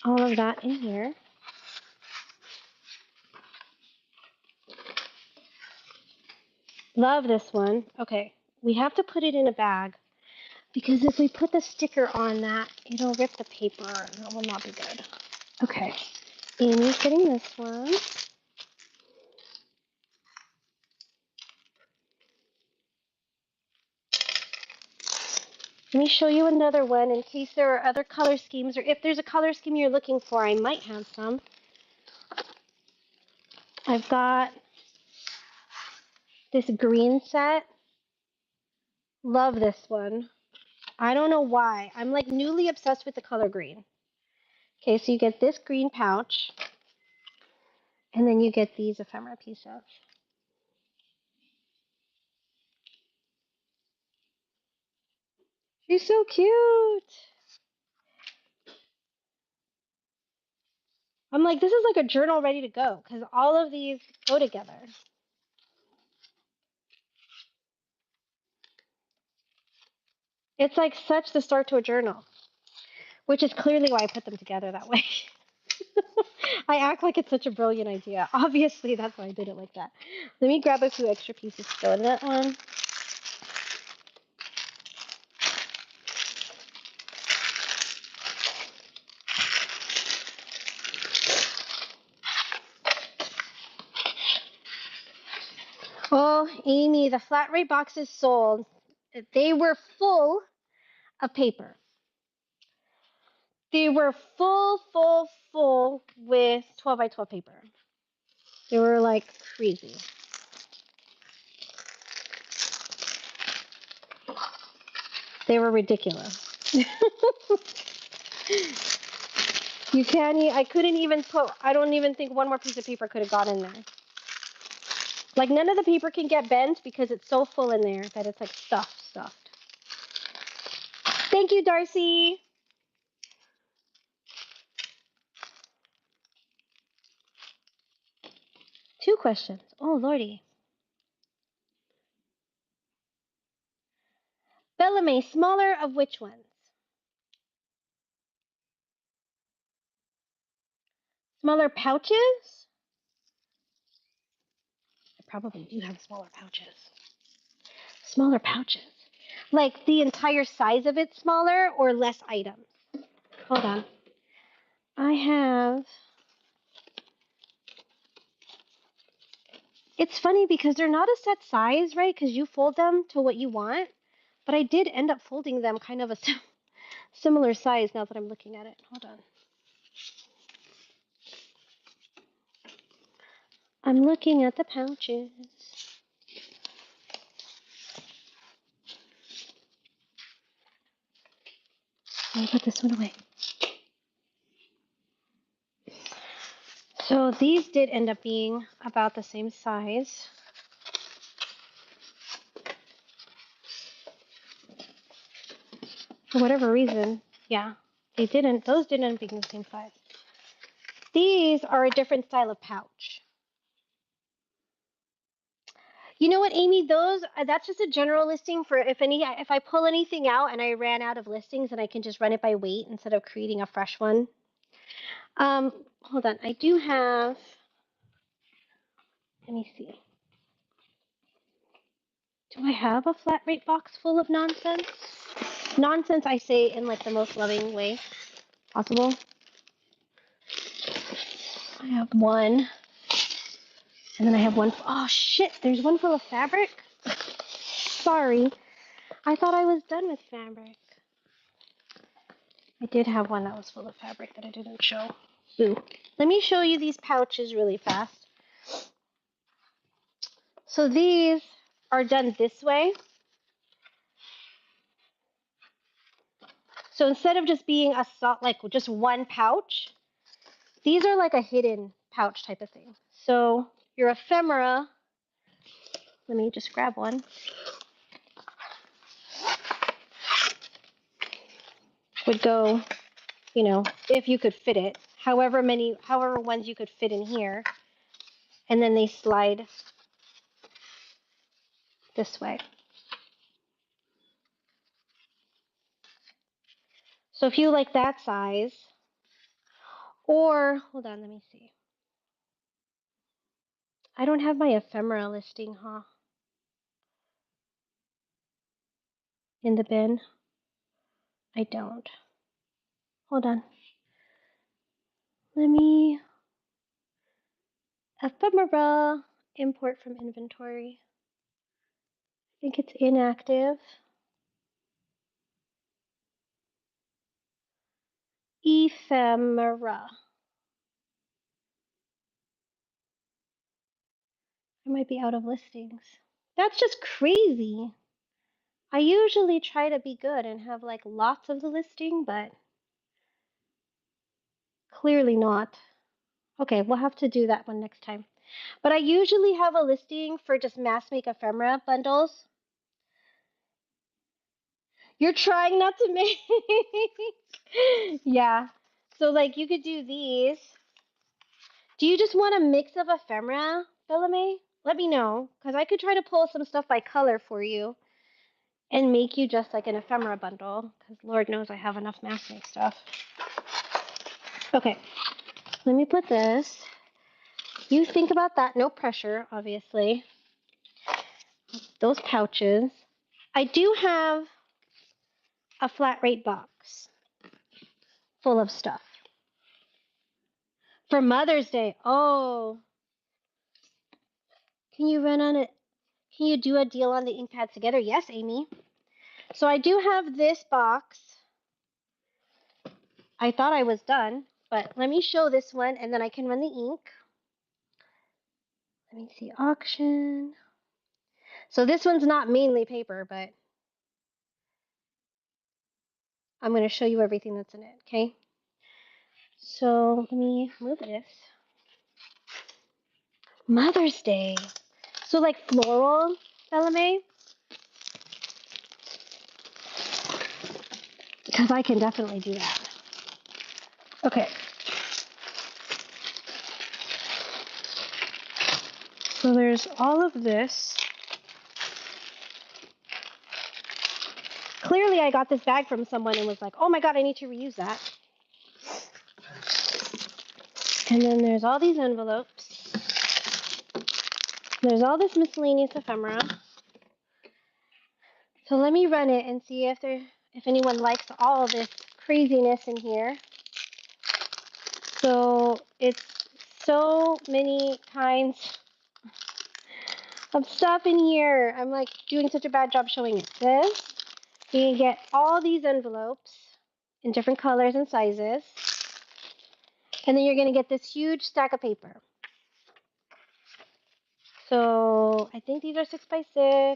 All of that in here. Love this one. Okay. we have to put it in a bag because if we put the sticker on that, it'll rip the paper and it will not be good. Okay, Amy's getting this one. Let me show you another one in case there are other color schemes, or if there's a color scheme you're looking for, I might have some. I've got this green set. Love this one. I don't know why. I'm like newly obsessed with the color green. Okay, so you get this green pouch, and then you get these ephemera pieces. She's so cute. I'm like, this is like a journal ready to go because all of these go together. It's like such the start to a journal, which is clearly why I put them together that way. I act like it's such a brilliant idea. Obviously, that's why I did it like that. Let me grab a few extra pieces to go to that one. Oh, Amy, the flat rate boxes sold. They were full of paper. They were full with 12 by 12 paper. They were like crazy. They were ridiculous. You can't. I couldn't even put. I don't even think one more piece of paper could have got in there. Like none of the paper can get bent because it's so full in there that it's like stuffed. Thank you, Darcy. Two questions. Oh, lordy. Bellamy, smaller of which ones? Smaller pouches? I probably do have smaller pouches. Smaller pouches. Like the entire size of it smaller or less items? Hold on. I have. It's funny because they're not a set size, right? Because you fold them to what you want. But I did end up folding them kind of a similar size now that I'm looking at it. Hold on. I'm looking at the pouches. Let me put this one away. So these did end up being about the same size. For whatever reason, yeah, those didn't end up being the same size. These are a different style of pouch. You know what, Amy? That's just a general listing for if I pull anything out and I ran out of listings, and I can just run it by weight instead of creating a fresh one. Hold on. I do have. Let me see. Do I have a flat rate box full of nonsense? Nonsense, I say in like the most loving way possible. I have one. And then I have one. Oh, shit. There's one full of fabric. Sorry. I thought I was done with fabric. I did have one that was full of fabric that I didn't show. Boo. Let me show you these pouches really fast. So these are done this way. So instead of just being like just one pouch, these are like a hidden pouch type of thing. So your ephemera, let me just grab one, would go, if you could fit it, however ones you could fit in here, and then they slide this way. So if you like that size, or hold on, let me see. I don't have my ephemera listing, huh? in the bin? I don't. Hold on. Let me ephemera import from inventory. I think it's inactive. Ephemera. I might be out of listings. That's just crazy. I usually try to be good and have like lots of the listing, but clearly not. Okay, we'll have to do that one next time. But I usually have a listing for just mass make ephemera bundles. You're trying not to make. Yeah. So like you could do these. Do you just want a mix of ephemera, Bellamy? Let me know, because I could try to pull some stuff by color for you and make you just like an ephemera bundle, because Lord knows I have enough mass make stuff. Okay, let me put this. You think about that. No pressure, obviously. Those pouches. I do have a flat rate box full of stuff for Mother's Day. Oh, can you run on it? Can you do a deal on the ink pads together? Yes, Amy. So I do have this box. I thought I was done, but let me show this one and then I can run the ink. Let me see, auction. So this one's not mainly paper, but I'm going to show you everything that's in it, okay? So let me move this. Mother's Day. So like floral, Bellamy? Because I can definitely do that. Okay. So there's all of this. Clearly I got this bag from someone and was like, oh my god, I need to reuse that. And then there's all these envelopes. There's all this miscellaneous ephemera. So let me run it and see if anyone likes all this craziness in here. So it's so many kinds of stuff in here. I'm like doing such a bad job showing it. This, you can get all these envelopes in different colors and sizes. And then you're going to get this huge stack of paper. So I think these are 6x6.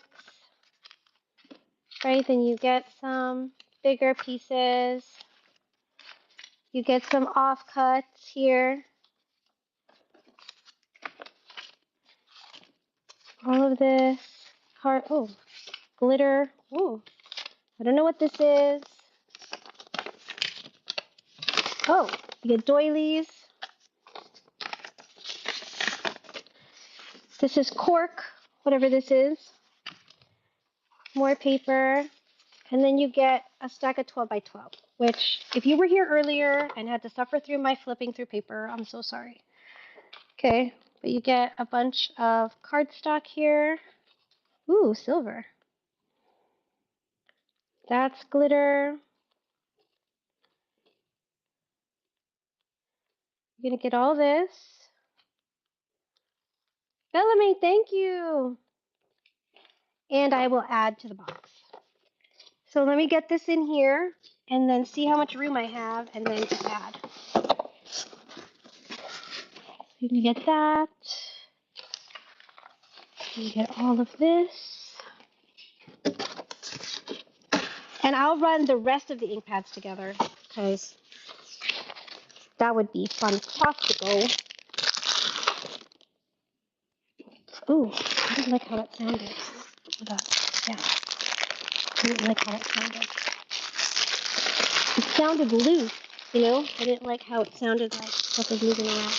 Right, then you get some bigger pieces. You get some offcuts here. All of this glitter. Oh, I don't know what this is. Oh, you get doilies. This is cork, whatever this is. More paper. And then you get a stack of 12 by 12, which if you were here earlier and had to suffer through my flipping through paper, I'm so sorry. Okay, but you get a bunch of cardstock here. Ooh, silver. That's glitter. You're going to get all this. Bellamy, thank you. And I will add to the box. So let me get this in here and then see how much room I have and then just add. You can get that. You get all of this. And I'll run the rest of the ink pads together because that would be fantastical. Ooh, I didn't like how it sounded. Yeah, I didn't like how it sounded. It sounded loose, you know? I didn't like how it sounded like stuff was moving around.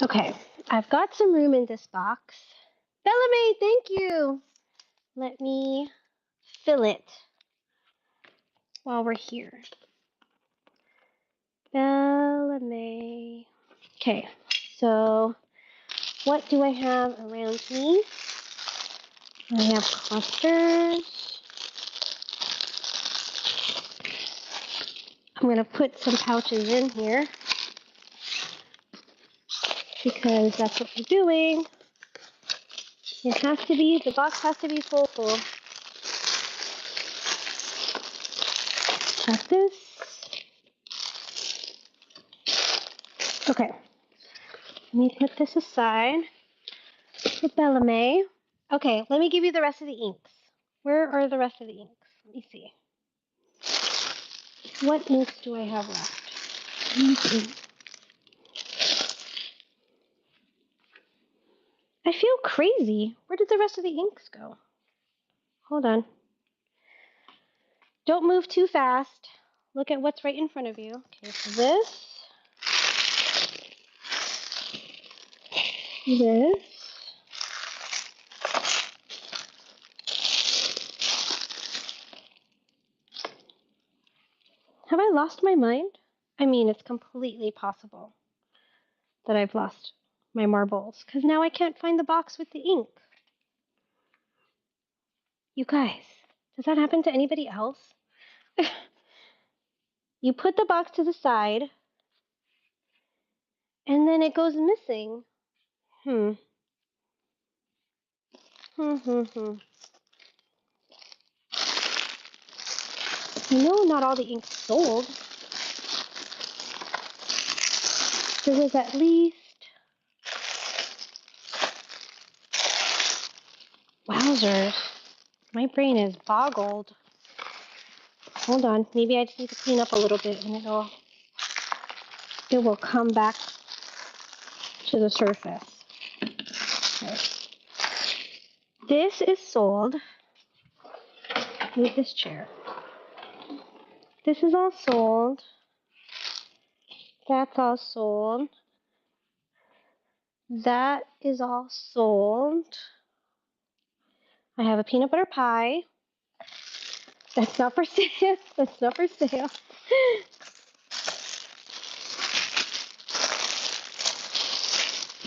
Okay, I've got some room in this box. Bellamy, thank you. Let me fill it while we're here. Bellamy. Okay, so what do I have around me? I have clusters. I'm going to put some pouches in here because that's what we're doing. It has to be, the box has to be full. Check this. Okay. Let me put this aside for Bellamy. Okay, let me give you the rest of the inks. Where are the rest of the inks? Let me see. What inks do I have left? I feel crazy. Where did the rest of the inks go? Hold on. Don't move too fast. Look at what's right in front of you. Okay, so this. Have I lost my mind? I mean, it's completely possible that I've lost my marbles because now I can't find the box with the ink. You guys, does that happen to anybody else? You put the box to the side and then it goes missing. I know not all the ink's sold. There was at least... Wowzers. My brain is boggled. Hold on. Maybe I just need to clean up a little bit and it will come back to the surface. Okay. This is sold. Move this chair. This is all sold. That's all sold. That is all sold. I have a peanut butter pie. That's not for sale. That's not for sale.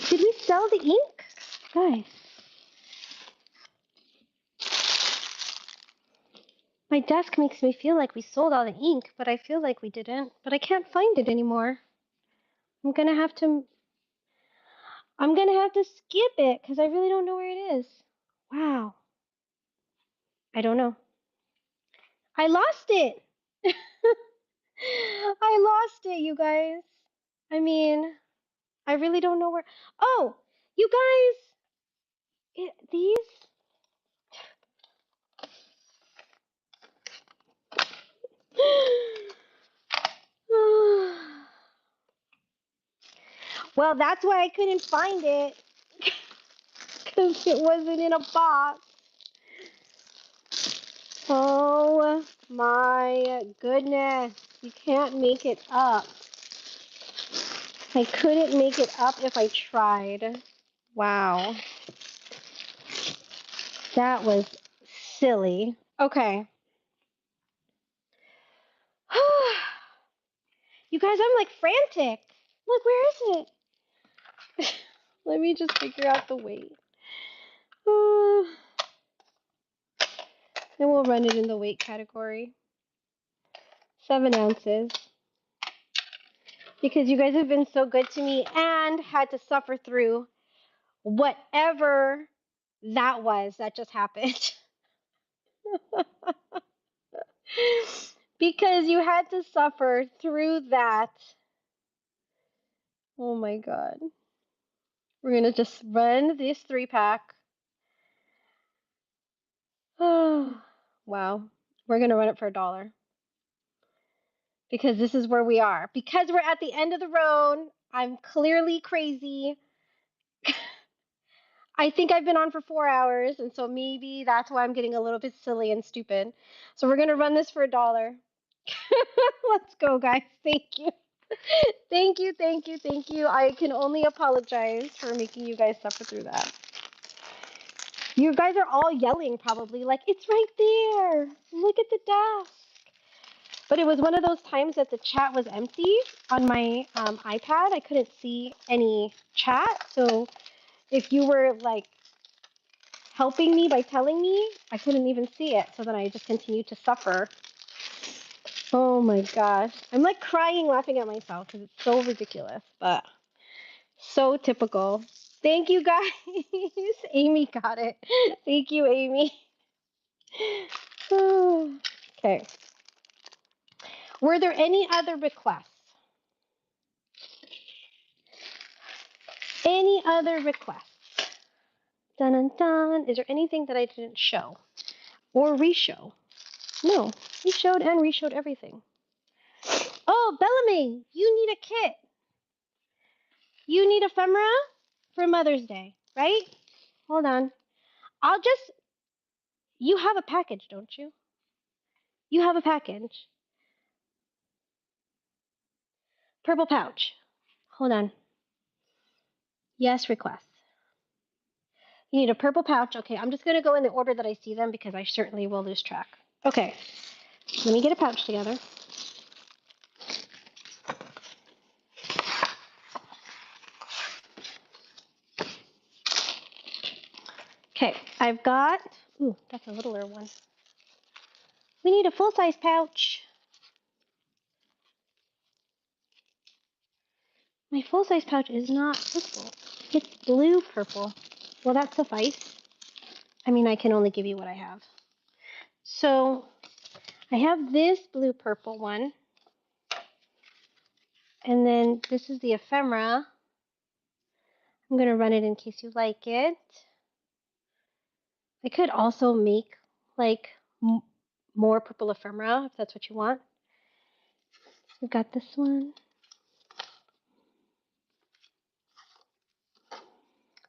Did we sell the ink? Guys. My desk makes me feel like we sold all the ink, but I feel like we didn't. But I can't find it anymore. I'm gonna have to skip it because I really don't know where it is. Wow. I don't know. I lost it. I lost it, you guys. I mean, I really don't know where. Oh, you guys, these. Well, that's why I couldn't find it because it wasn't in a box. Oh my goodness. You can't make it up. I couldn't make it up if I tried. Wow. That was silly. Okay. You guys, I'm like frantic. Look, where is it? Let me just figure out the weight. Then we'll run it in the weight category. 7 ounces. Because you guys have been so good to me and had to suffer through whatever that was that just happened. Because you had to suffer through that. Oh my God. We're going to just run this 3-pack. Oh, wow. We're going to run it for $1. Because this is where we are. Because we're at the end of the road. I'm clearly crazy. I think I've been on for 4 hours, and so maybe that's why I'm getting a little bit silly and stupid. So we're going to run this for $1. Let's go, guys. Thank you. Thank you, thank you, thank you. I can only apologize for making you guys suffer through that. You guys are all yelling probably like, it's right there. Look at the desk. But it was one of those times that the chat was empty on my iPad. I couldn't see any chat. So if you were like helping me by telling me, I couldn't even see it. So then I just continued to suffer. Oh my gosh. I'm like crying laughing at myself because it's so ridiculous, but so typical. Thank you guys. Amy got it. Thank you, Amy. Okay. Were there any other requests? Any other requests? Dun dun dun. Is there anything that I didn't show or re-show? No, we showed and re-showed everything. Oh, Bellamy, you need a kit. You need ephemera for Mother's Day, right? Hold on. I'll just. You have a package, don't you? You have a package. Purple pouch. Hold on. Yes, request. You need a purple pouch. Okay, I'm just going to go in the order that I see them because I certainly will lose track. Okay, let me get a pouch together. Okay, I've got. Ooh, that's a littler one. We need a full-size pouch. My full-size pouch is not purple. It's blue purple. Will that suffice? I mean, I can only give you what I have. So I have this blue purple one. And then this is the ephemera. I'm going to run it in case you like it. I could also make like more purple ephemera if that's what you want. We've got this one.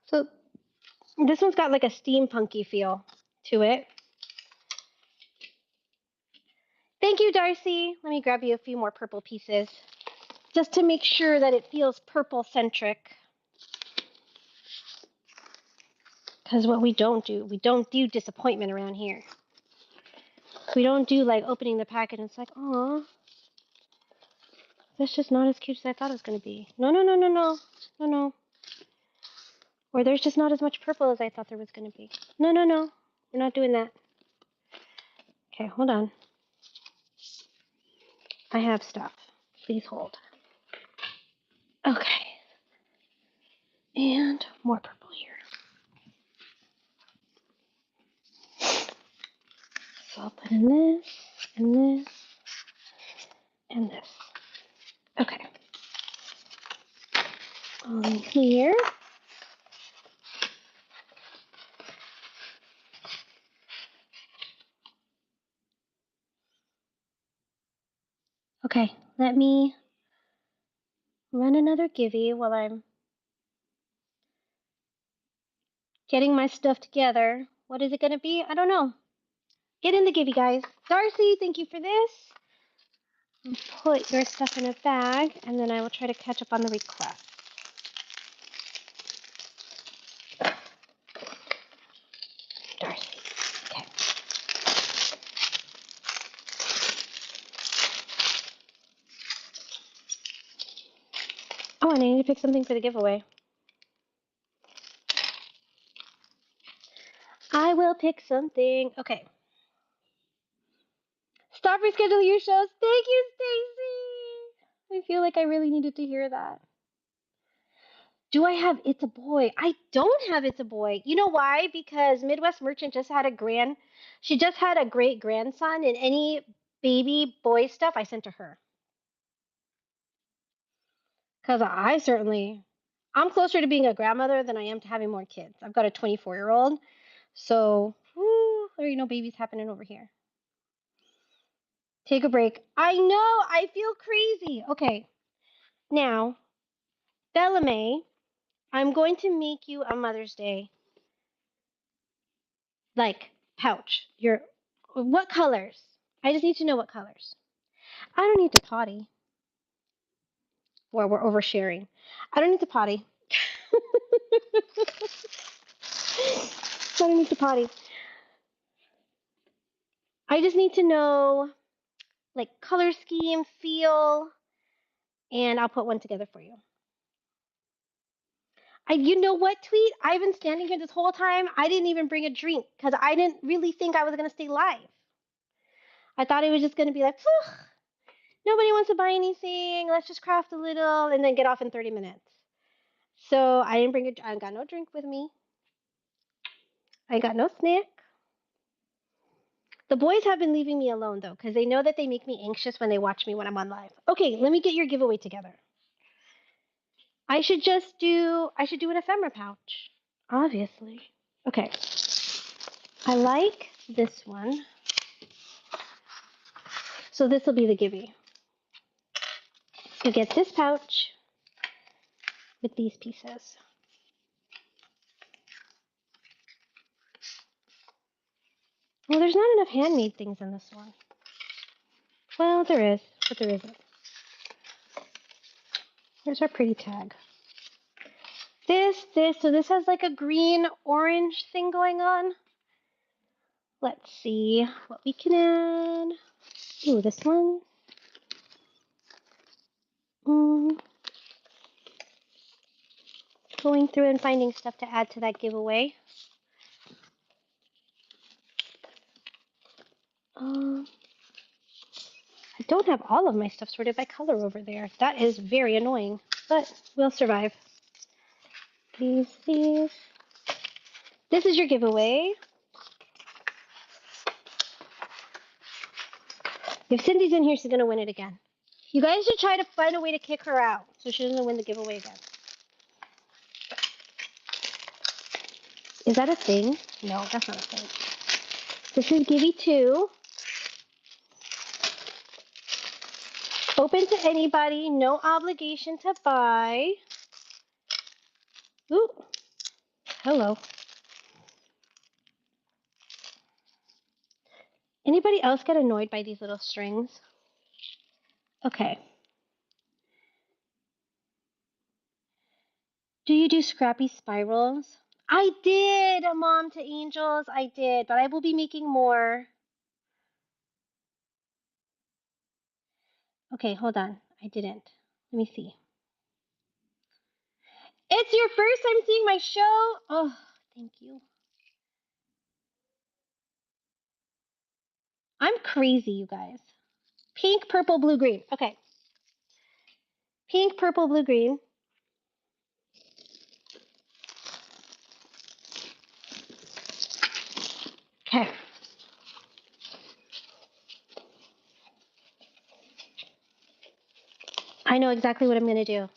So this one's got like a steampunky feel to it. Thank you, Darcy. Let me grab you a few more purple pieces just to make sure that it feels purple-centric. Because what we don't do disappointment around here. We don't do like opening the package and it's like, oh, that's just not as cute as I thought it was going to be. No, no, no, no, no, no, no. Or there's just not as much purple as I thought there was going to be. No, no, no. We're not doing that. Okay, hold on. I have stuff. Please hold. Okay. And more purple here. So I'll put in this, and this, and this. Okay. On here. Okay, let me run another Givey while I'm getting my stuff together. What is it going to be? I don't know. Get in the Givey, guys. Darcy, thank you for this. Put your stuff in a bag, and then I will try to catch up on the request. Darcy. Okay. Oh, and I need to pick something for the giveaway. I will pick something. Okay. Stop rescheduling your shows. Thank you, Stacy. I feel like I really needed to hear that. Do I have It's a Boy? I don't have It's a Boy. You know why? Because Midwest Merchant just had she just had a great grandson, and any baby boy stuff I sent to her. Because I'm closer to being a grandmother than I am to having more kids. I've got a 24-year-old. So, there ain't no babies happening over here. Take a break. I know. I feel crazy. Okay. Now, Bellamy, I'm going to make you a Mother's Day like pouch. What colors? I just need to know what colors. I don't need to potty. Or we're oversharing. I don't need to potty. I don't need to potty. I just need to know like color scheme, feel, and I'll put one together for you. You know what, Tweet? I've been standing here this whole time. I didn't even bring a drink because I didn't really think I was going to stay live. I thought it was just going to be like, phew. Nobody wants to buy anything. Let's just craft a little and then get off in 30 minutes. So I didn't bring I got no drink with me. I got no snack. The boys have been leaving me alone though, because they know that they make me anxious when they watch me when I'm on live. Okay, let me get your giveaway together. I should do an ephemera pouch. Obviously. Okay. I like this one. So this will be the giveaway. You get this pouch with these pieces. Well, there's not enough handmade things in this one. Well, there is, but there isn't. Here's our pretty tag. So this has like a green orange thing going on. Let's see what we can add. Ooh, this one. Going through and finding stuff to add to that giveaway. I don't have all of my stuff sorted by color over there. That is very annoying, but we'll survive. These. This is your giveaway. If Cindy's in here, she's going to win it again. You guys should try to find a way to kick her out so she doesn't win the giveaway again. Is that a thing? No, that's not a thing. This is Gibby 2. Open to anybody, no obligation to buy. Ooh, hello. Anybody else get annoyed by these little strings? Okay. Do you do scrappy spirals? I did, Mom to Angels. I did, but I will be making more. Okay, hold on. I didn't. Let me see. It's your first time seeing my show? Oh, thank you. I'm crazy, you guys. Pink, purple, blue, green. Okay. Pink, purple, blue, green. Okay. I know exactly what I'm going to do.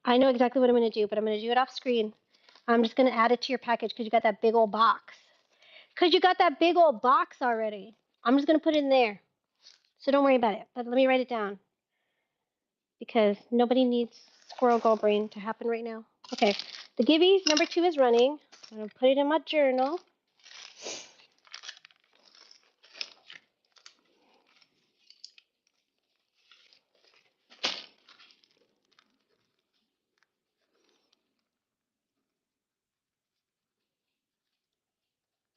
But I'm going to do it off screen. I'm just going to add it to your package because you got that big old box. Already. I'm just going to put it in there. So don't worry about it. But let me write it down. Because nobody needs squirrel girl brain to happen right now. Okay. The Gibbies number 2 is running. I'm going to put it in my journal.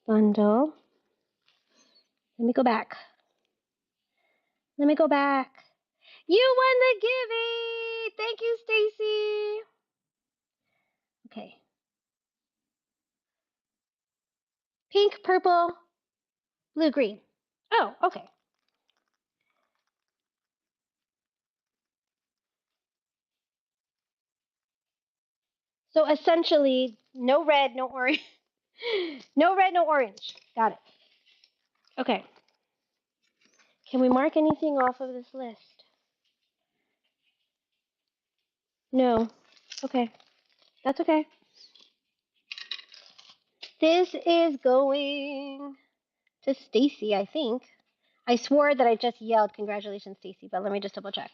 Bundle. Let me go back. You won the Gibby! Thank you, Stacy. Okay. Pink, purple, blue, green. Oh, okay. So essentially, no red, no orange. No red, no orange. Got it. Okay. Can we mark anything off of this list? No. Okay. That's okay. This is going to Stacy, I think. I swore that I just yelled congratulations, Stacy, but let me just double check.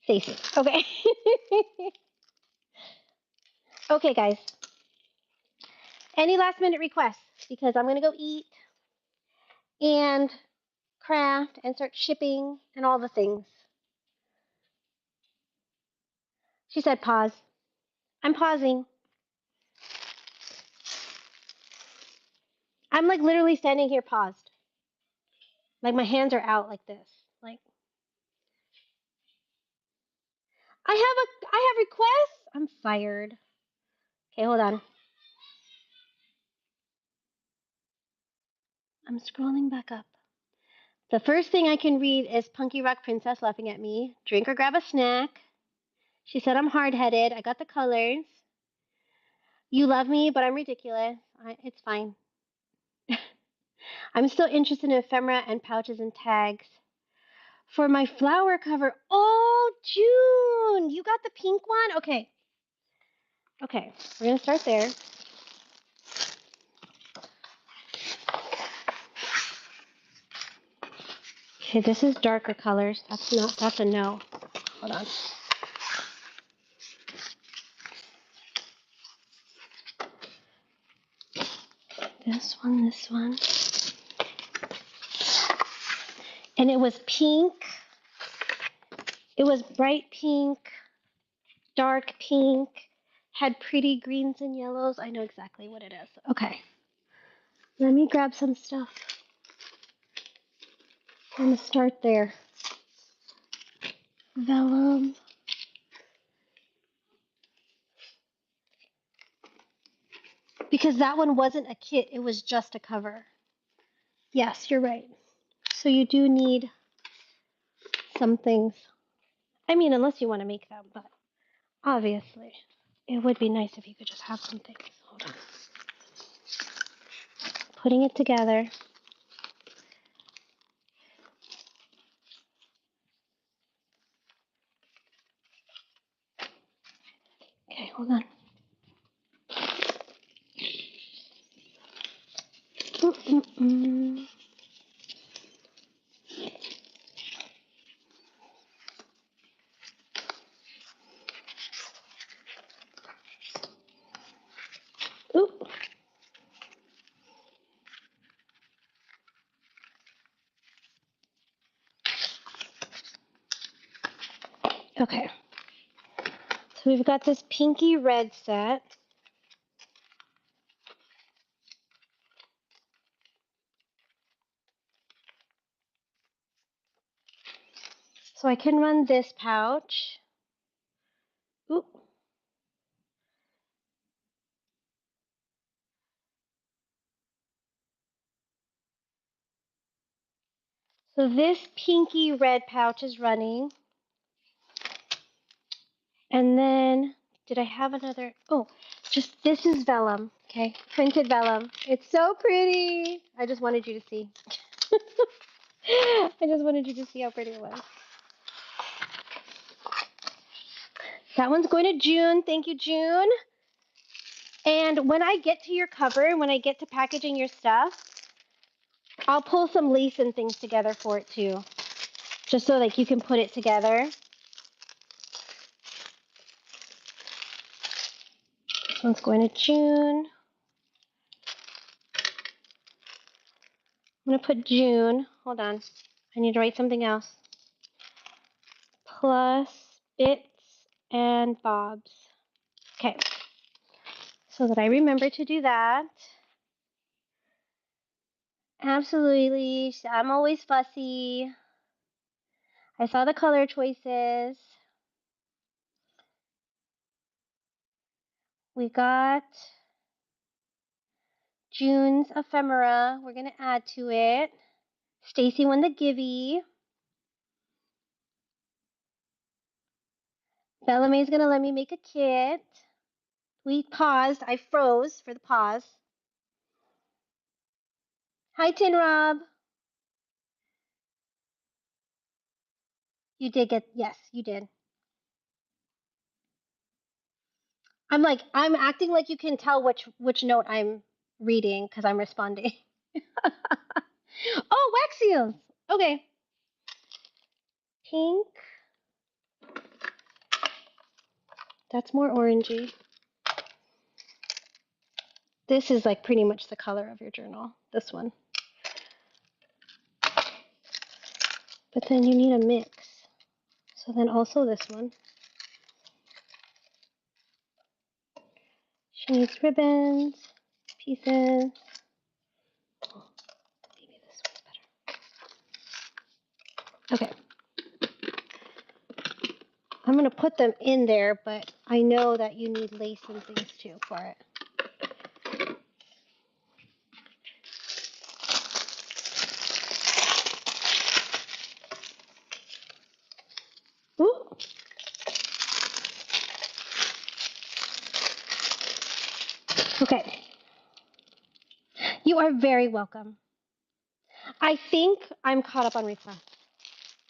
Stacy. Okay. Okay, guys. Any last minute requests? Because I'm going to go eat and craft and start shipping and all the things. She said pause. I'm pausing. I'm like literally standing here paused. Like my hands are out like this. Like I have requests. I'm fired. Okay, hold on. I'm scrolling back up. The first thing I can read is Punky Rock Princess laughing at me. Drink or grab a snack. She said I'm hard-headed. I got the colors. You love me, but I'm ridiculous. It's fine. I'm still interested in ephemera and pouches and tags. For my flower cover. Oh, June! You got the pink one? Okay. Okay, we're going to start there. Okay, this is darker colors. That's a no. Hold on. This one. And it was pink. It was bright pink, dark pink, had pretty greens and yellows. I know exactly what it is. Okay. Let me grab some stuff. I'm going to start there. Vellum. Because that one wasn't a kit, it was just a cover. Yes, you're right. So you do need some things. I mean, unless you want to make them, but obviously it would be nice if you could just have some things. Hold on. Putting it together. Okay, hold on. Oop. Okay. So we've got this pinky red set. So I can run this pouch. Oop. So this pinky red pouch is running. And then, did I have another? Oh, just this is vellum, okay? Printed vellum. It's so pretty. I just wanted you to see. I just wanted you to see how pretty it was. That one's going to June. Thank you, June. And when I get to your cover, when I get to packaging your stuff, I'll pull some lace and things together for it too. Just so like you can put it together. This one's going to June. I'm going to put June. Hold on. I need to write something else. Plus bits and bobs. Okay. So that I remember to do that. Absolutely. I'm always fussy. I saw the color choices. We got June's ephemera. We're going to add to it. Stacy won the Gibby. Bellamy's going to let me make a kit. We paused. I froze for the pause. Hi, Tin Rob. You did get, yes, you did. I'm acting like you can tell which note I'm reading because I'm responding. Oh, wax seals. Okay. Pink. That's more orangey. This is like pretty much the color of your journal, this one. But then you need a mix. So then also this one. She needs ribbons, pieces. Oh, maybe this one's better. Okay. I'm going to put them in there, but I know that you need lace and things too for it. Okay. You are very welcome. I think I'm caught up on requests.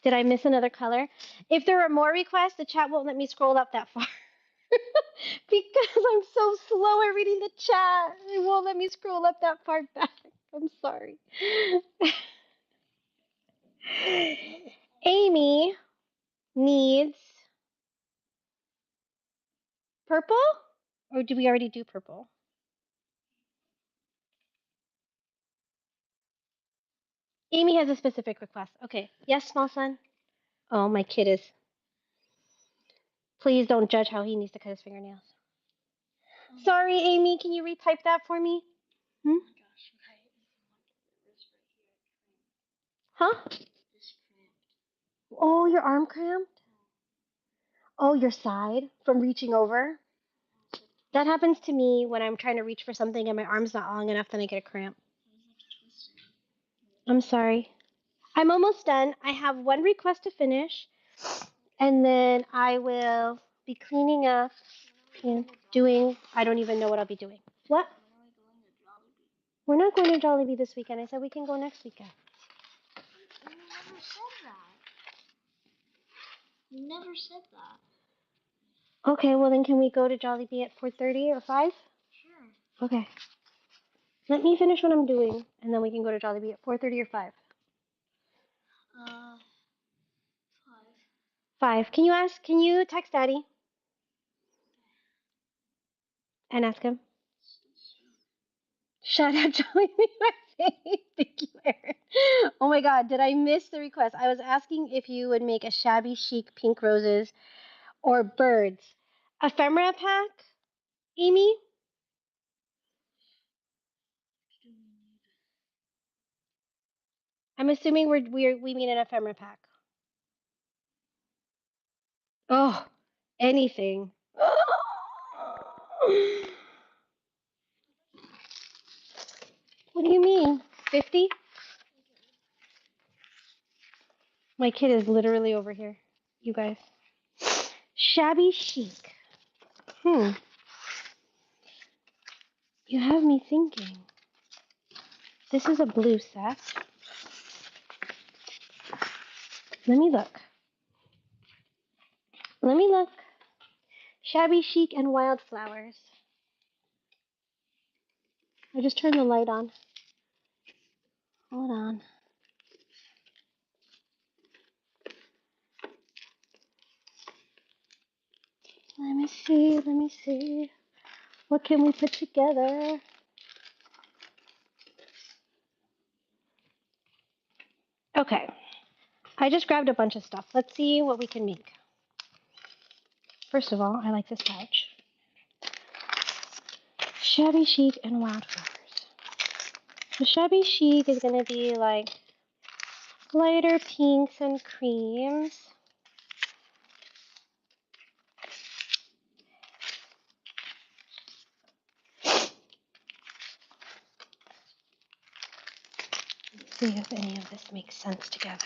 Did I miss another color? If there are more requests, the chat won't let me scroll up that far. Because I'm so slow at reading the chat. It won't let me scroll up that far back. I'm sorry. Amy needs purple? Or did we already do purple? Amy has a specific request. Okay. Yes, small son? Oh, my kid is. Please don't judge how he needs to cut his fingernails. Sorry, Amy. Can you retype that for me? Hmm? Huh? Oh, your arm cramped? Oh, your side from reaching over? That happens to me when I'm trying to reach for something and my arm's not long enough, then I get a cramp. I'm sorry. I'm almost done. I have one request to finish, and then I will be cleaning up and doing. I don't even know what I'll be doing. What? We're not going to Jollibee this weekend. I said we can go next weekend. You never said that. Okay, well then can we go to Jollibee at 4:30 or 5? Sure. Okay. Let me finish what I'm doing, and then we can go to Jollibee at 4:30 or 5. 5. 5. Can you text Daddy and ask him? Shut up, Jollibee, my face. Thank you, Aaron. Oh my God, did I miss the request? I was asking if you would make a shabby chic pink roses or birds. Ephemera pack, Amy? I'm assuming we mean an ephemera pack. Oh, anything. What do you mean? 50? My kid is literally over here, you guys. Shabby chic. You have me thinking. This is a blue set. Let me look. Let me look. Shabby chic and wildflowers. I just turned the light on. Hold on. Let me see. Let me see. What can we put together? Okay. I just grabbed a bunch of stuff. Let's see what we can make. First of all, I like this pouch. Shabby chic and wildflowers. The shabby chic is going to be like lighter pinks and creams. Let's see if any of this makes sense together.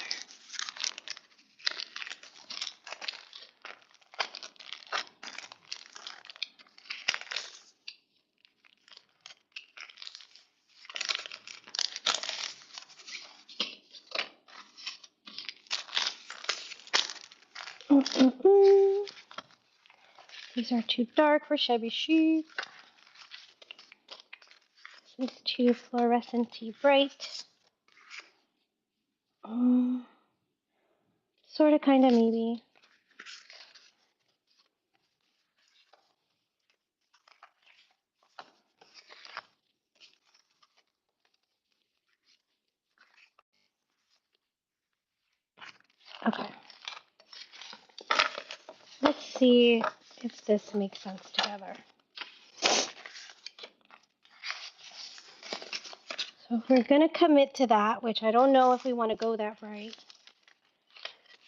These are too dark for shabby chic. This is too fluorescent-y bright. Sort of, kind of, maybe. Okay. Let's see if this makes sense together. So if we're going to commit to that, which I don't know if we want to go that right,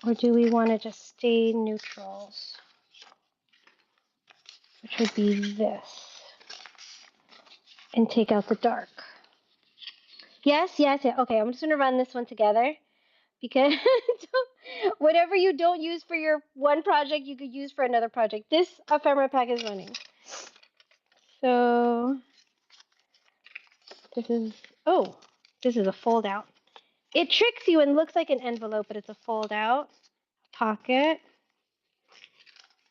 or do we want to just stay neutrals, which would be this, and take out the dark. Yes, yes, yeah. Okay, I'm just going to run this one together because whatever you don't use for your one project, you could use for another project. This ephemera pack is running. So This is a fold out. It tricks you and looks like an envelope, but it's a fold out pocket.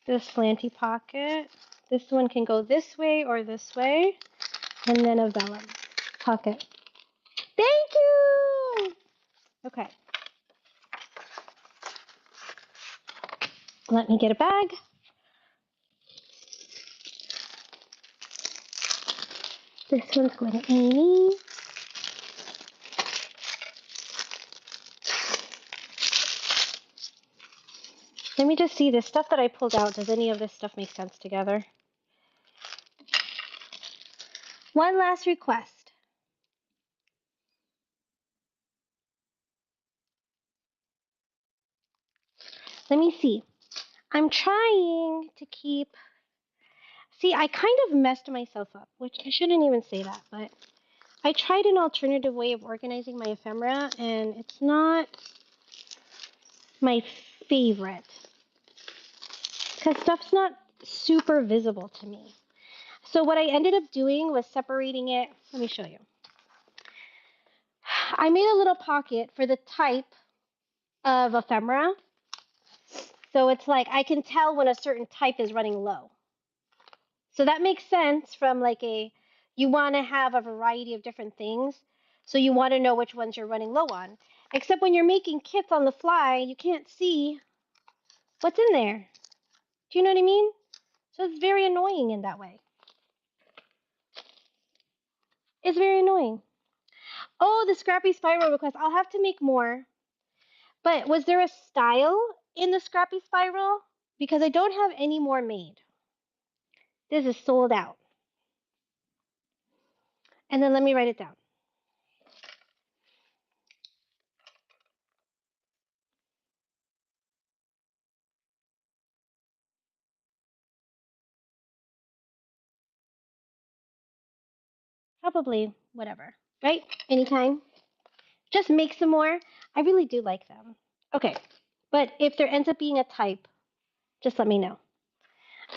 This slanty pocket. This one can go this way or this way. And then a vellum pocket. Thank you! Okay. Let me get a bag. This one's going to Amy. Let me just see the stuff that I pulled out. Does any of this stuff make sense together? One last request. Let me see. I'm trying to keep... See, I kind of messed myself up, which I shouldn't even say that, but I tried an alternative way of organizing my ephemera, and it's not my favorite because stuff's not super visible to me. So what I ended up doing was separating it. Let me show you. I made a little pocket for the type of ephemera. So it's like I can tell when a certain type is running low. So that makes sense from like you want to have a variety of different things. So you want to know which ones you're running low on. Except when you're making kits on the fly, you can't see what's in there. Do you know what I mean? So it's very annoying in that way. It's very annoying. Oh, the scrappy spiral request. I'll have to make more. But was there a style in the scrappy spiral? Because I don't have any more made. This is sold out. And then let me write it down. Probably whatever, right? Anytime. Just make some more. I really do like them. Okay, but if there ends up being a type, just let me know.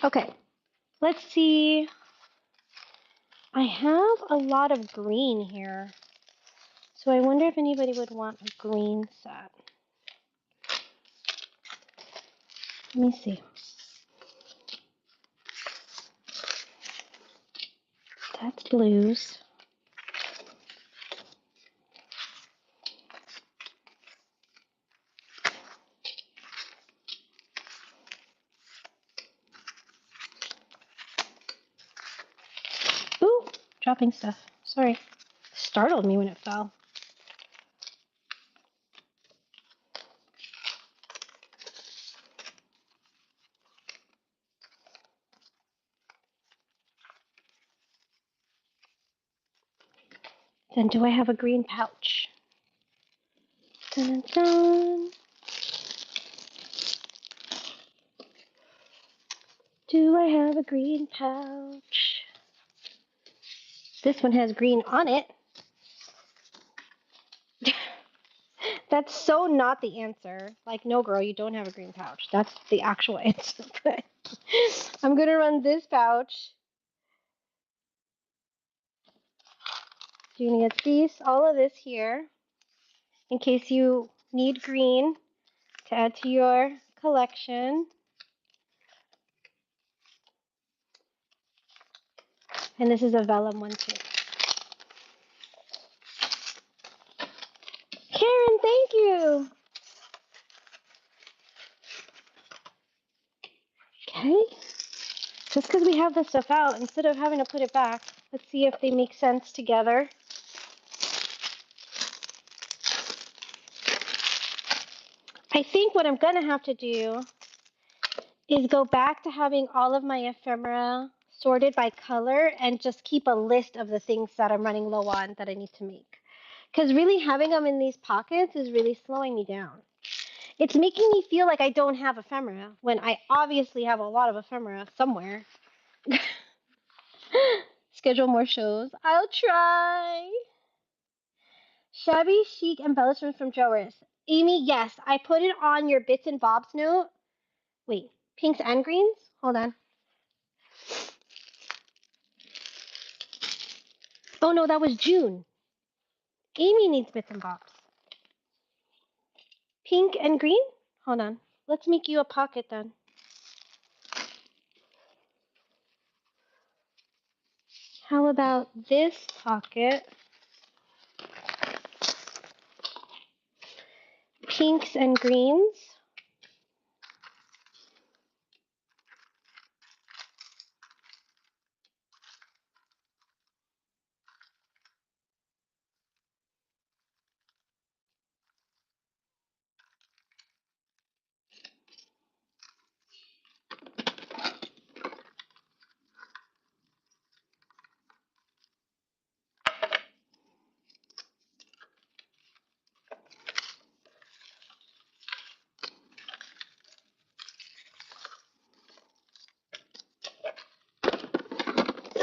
Okay, let's see. I have a lot of green here. So I wonder if anybody would want a green set. Let me see. That's blues. Ooh, dropping stuff. Sorry. Startled me when it fell. Then do I have a green pouch? Dun, dun. Do I have a green pouch? This one has green on it. That's so not the answer. Like, no, girl, you don't have a green pouch. That's the actual answer. I'm going to run this pouch. You're going to get all of this here, in case you need green to add to your collection. And this is a vellum one, too. Karen, thank you. Okay. Just because we have this stuff out, instead of having to put it back, let's see if they make sense together. I think what I'm going to have to do is go back to having all of my ephemera sorted by color and just keep a list of the things that I'm running low on that I need to make. Because really having them in these pockets is really slowing me down. It's making me feel like I don't have ephemera when I obviously have a lot of ephemera somewhere. Schedule more shows. I'll try. Shabby chic embellishments from Joris. Amy, yes, I put it on your bits and bobs note. Wait, pinks and greens? Hold on. Oh no, that was June. Amy needs bits and bobs. Pink and green? Hold on. Let's make you a pocket then. How about this pocket? Pinks and greens.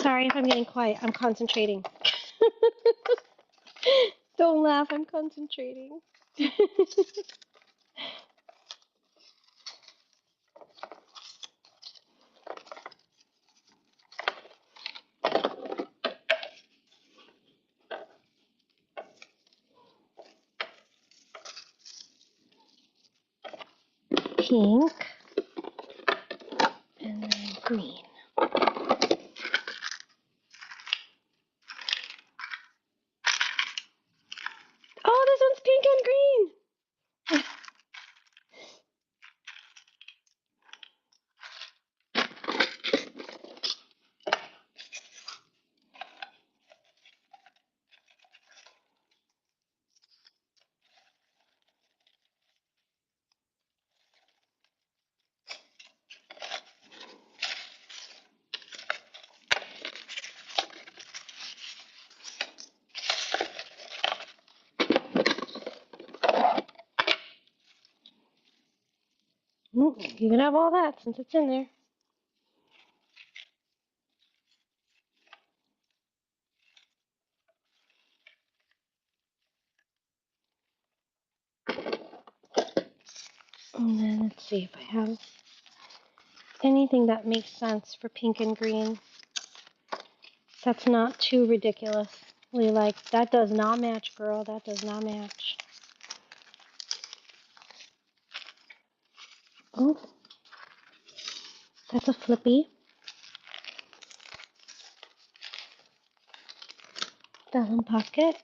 Sorry if I'm getting quiet. I'm concentrating. Don't laugh. I'm concentrating. Pink and then green. Oh, this one's pink and green. You can have all that since it's in there. And then let's see if I have anything that makes sense for pink and green. That's not too ridiculously like, that does not match, girl. That does not match. Oh, that's a flippy. Vellum pocket.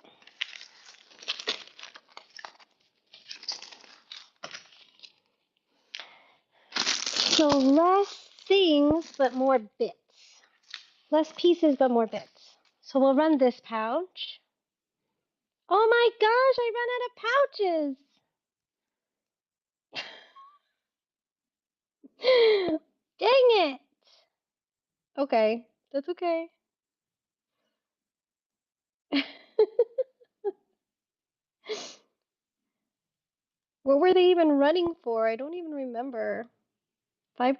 So less things, but more bits. Less pieces, but more bits. So we'll run this pouch. Oh my gosh, I ran out of pouches. Dang it. Okay, that's okay. What were they even running for? I don't even remember. $5?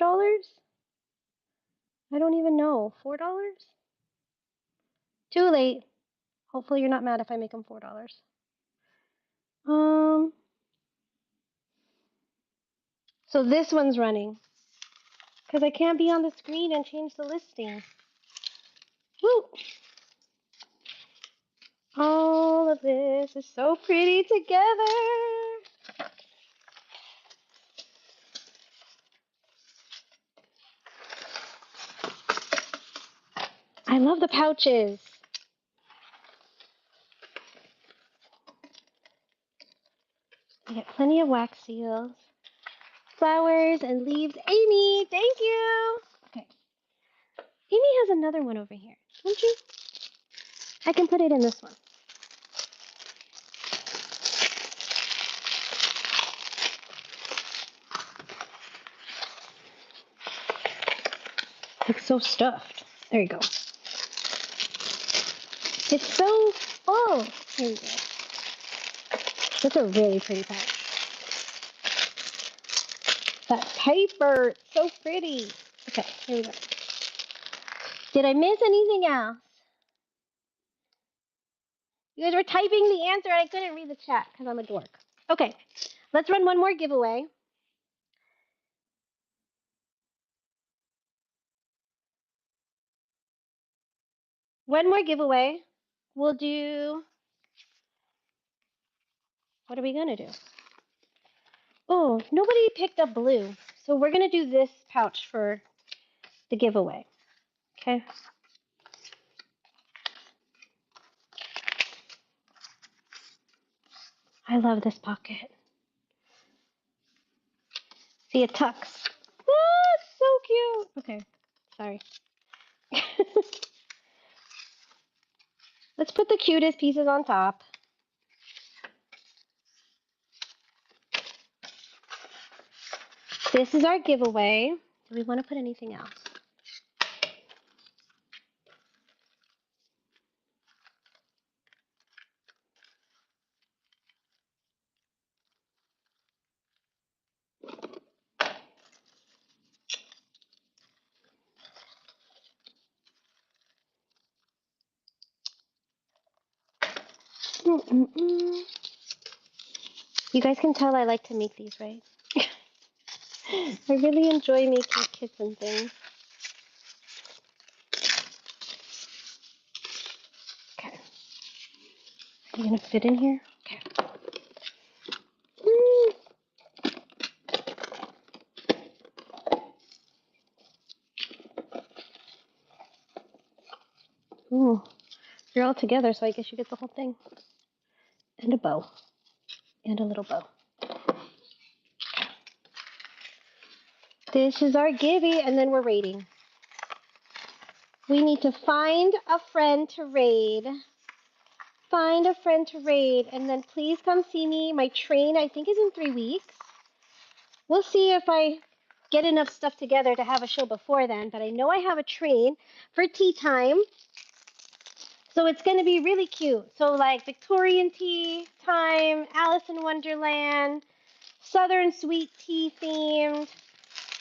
I don't even know. $4? Too late. Hopefully you're not mad if I make them $4. Um, so this one's running because I can't be on the screen and change the listing. Woo! All of this is so pretty together. I love the pouches. I get plenty of wax seals, flowers, and leaves. Amy, thank you. Okay. Amy has another one over here, don't you? I can put it in this one. It's so stuffed. There you go. It's so full. Here we go. That's a really pretty pouch. That paper, it's so pretty. Okay, here we go. Did I miss anything else? You guys were typing the answer and I couldn't read the chat because I'm a dork. Okay, let's run one more giveaway. One more giveaway we'll do. What are we gonna do? Oh, nobody picked up blue, so we're gonna do this pouch for the giveaway. Okay. I love this pocket. See, it tucks. Oh, it's so cute. Okay, sorry. Let's put the cutest pieces on top. This is our giveaway. Do we want to put anything else? Mm-mm-mm. You guys can tell I like to make these, right? I really enjoy making kits and things. Okay. Are you gonna fit in here? Okay. Ooh, you're all together, so I guess you get the whole thing. And a bow. And a little bow. This is our givey, and then we're raiding. We need to find a friend to raid. Find a friend to raid, and then please come see me. My train, I think, is in 3 weeks. We'll see if I get enough stuff together to have a show before then, but I know I have a train for tea time. So it's going to be really cute. So like Victorian tea time, Alice in Wonderland, Southern sweet tea themed,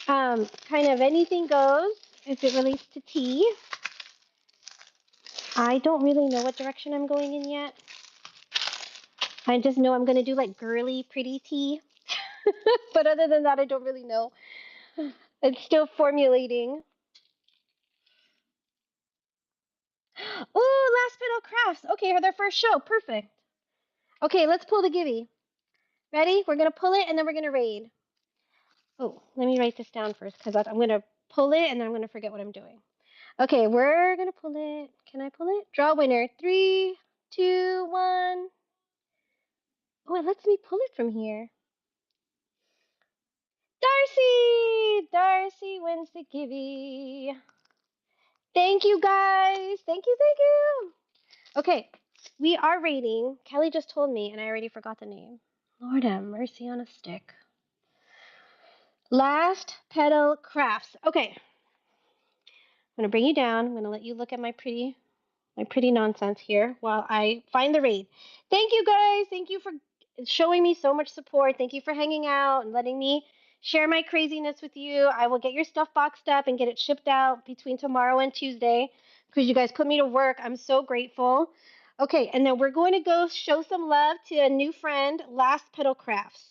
kind of anything goes as it relates to tea. I don't really know what direction I'm going in yet. I just know I'm going to do like girly, pretty tea. But other than that, I don't really know. It's still formulating. Oh, Last Petal Crafts. Okay, their first show. Perfect. Okay, let's pull the gibby. Ready? We're going to pull it and then we're going to raid. Oh, let me write this down first because I'm going to pull it and then I'm going to forget what I'm doing. Okay, we're going to pull it. Can I pull it? Draw winner. 3, 2, 1. Oh, it lets me pull it from here. Darcy! Darcy wins the gibby. Thank you, guys. Thank you, thank you. Okay, we are rating. Kelly just told me, and I already forgot the name. Lord have mercy on a stick. Last Petal Crafts. Okay, I'm gonna bring you down. I'm gonna let you look at my pretty nonsense here while I find the raid. Thank you, guys. Thank you for showing me so much support. Thank you for hanging out and letting me share my craziness with you. I will get your stuff boxed up and get it shipped out between tomorrow and Tuesday because you guys put me to work. I'm so grateful. Okay, and then we're going to go show some love to a new friend, Last Petal Crafts.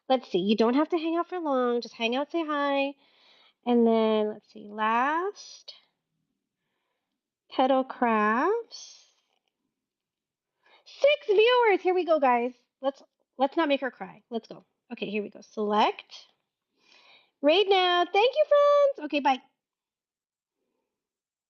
Let's see. You don't have to hang out for long. Just hang out, say hi. And then let's see. Last Petal Crafts. 6 viewers. Here we go, guys. Let's not make her cry. Let's go. Okay, here we go. Select. Raid now. Thank you, friends. Okay, bye.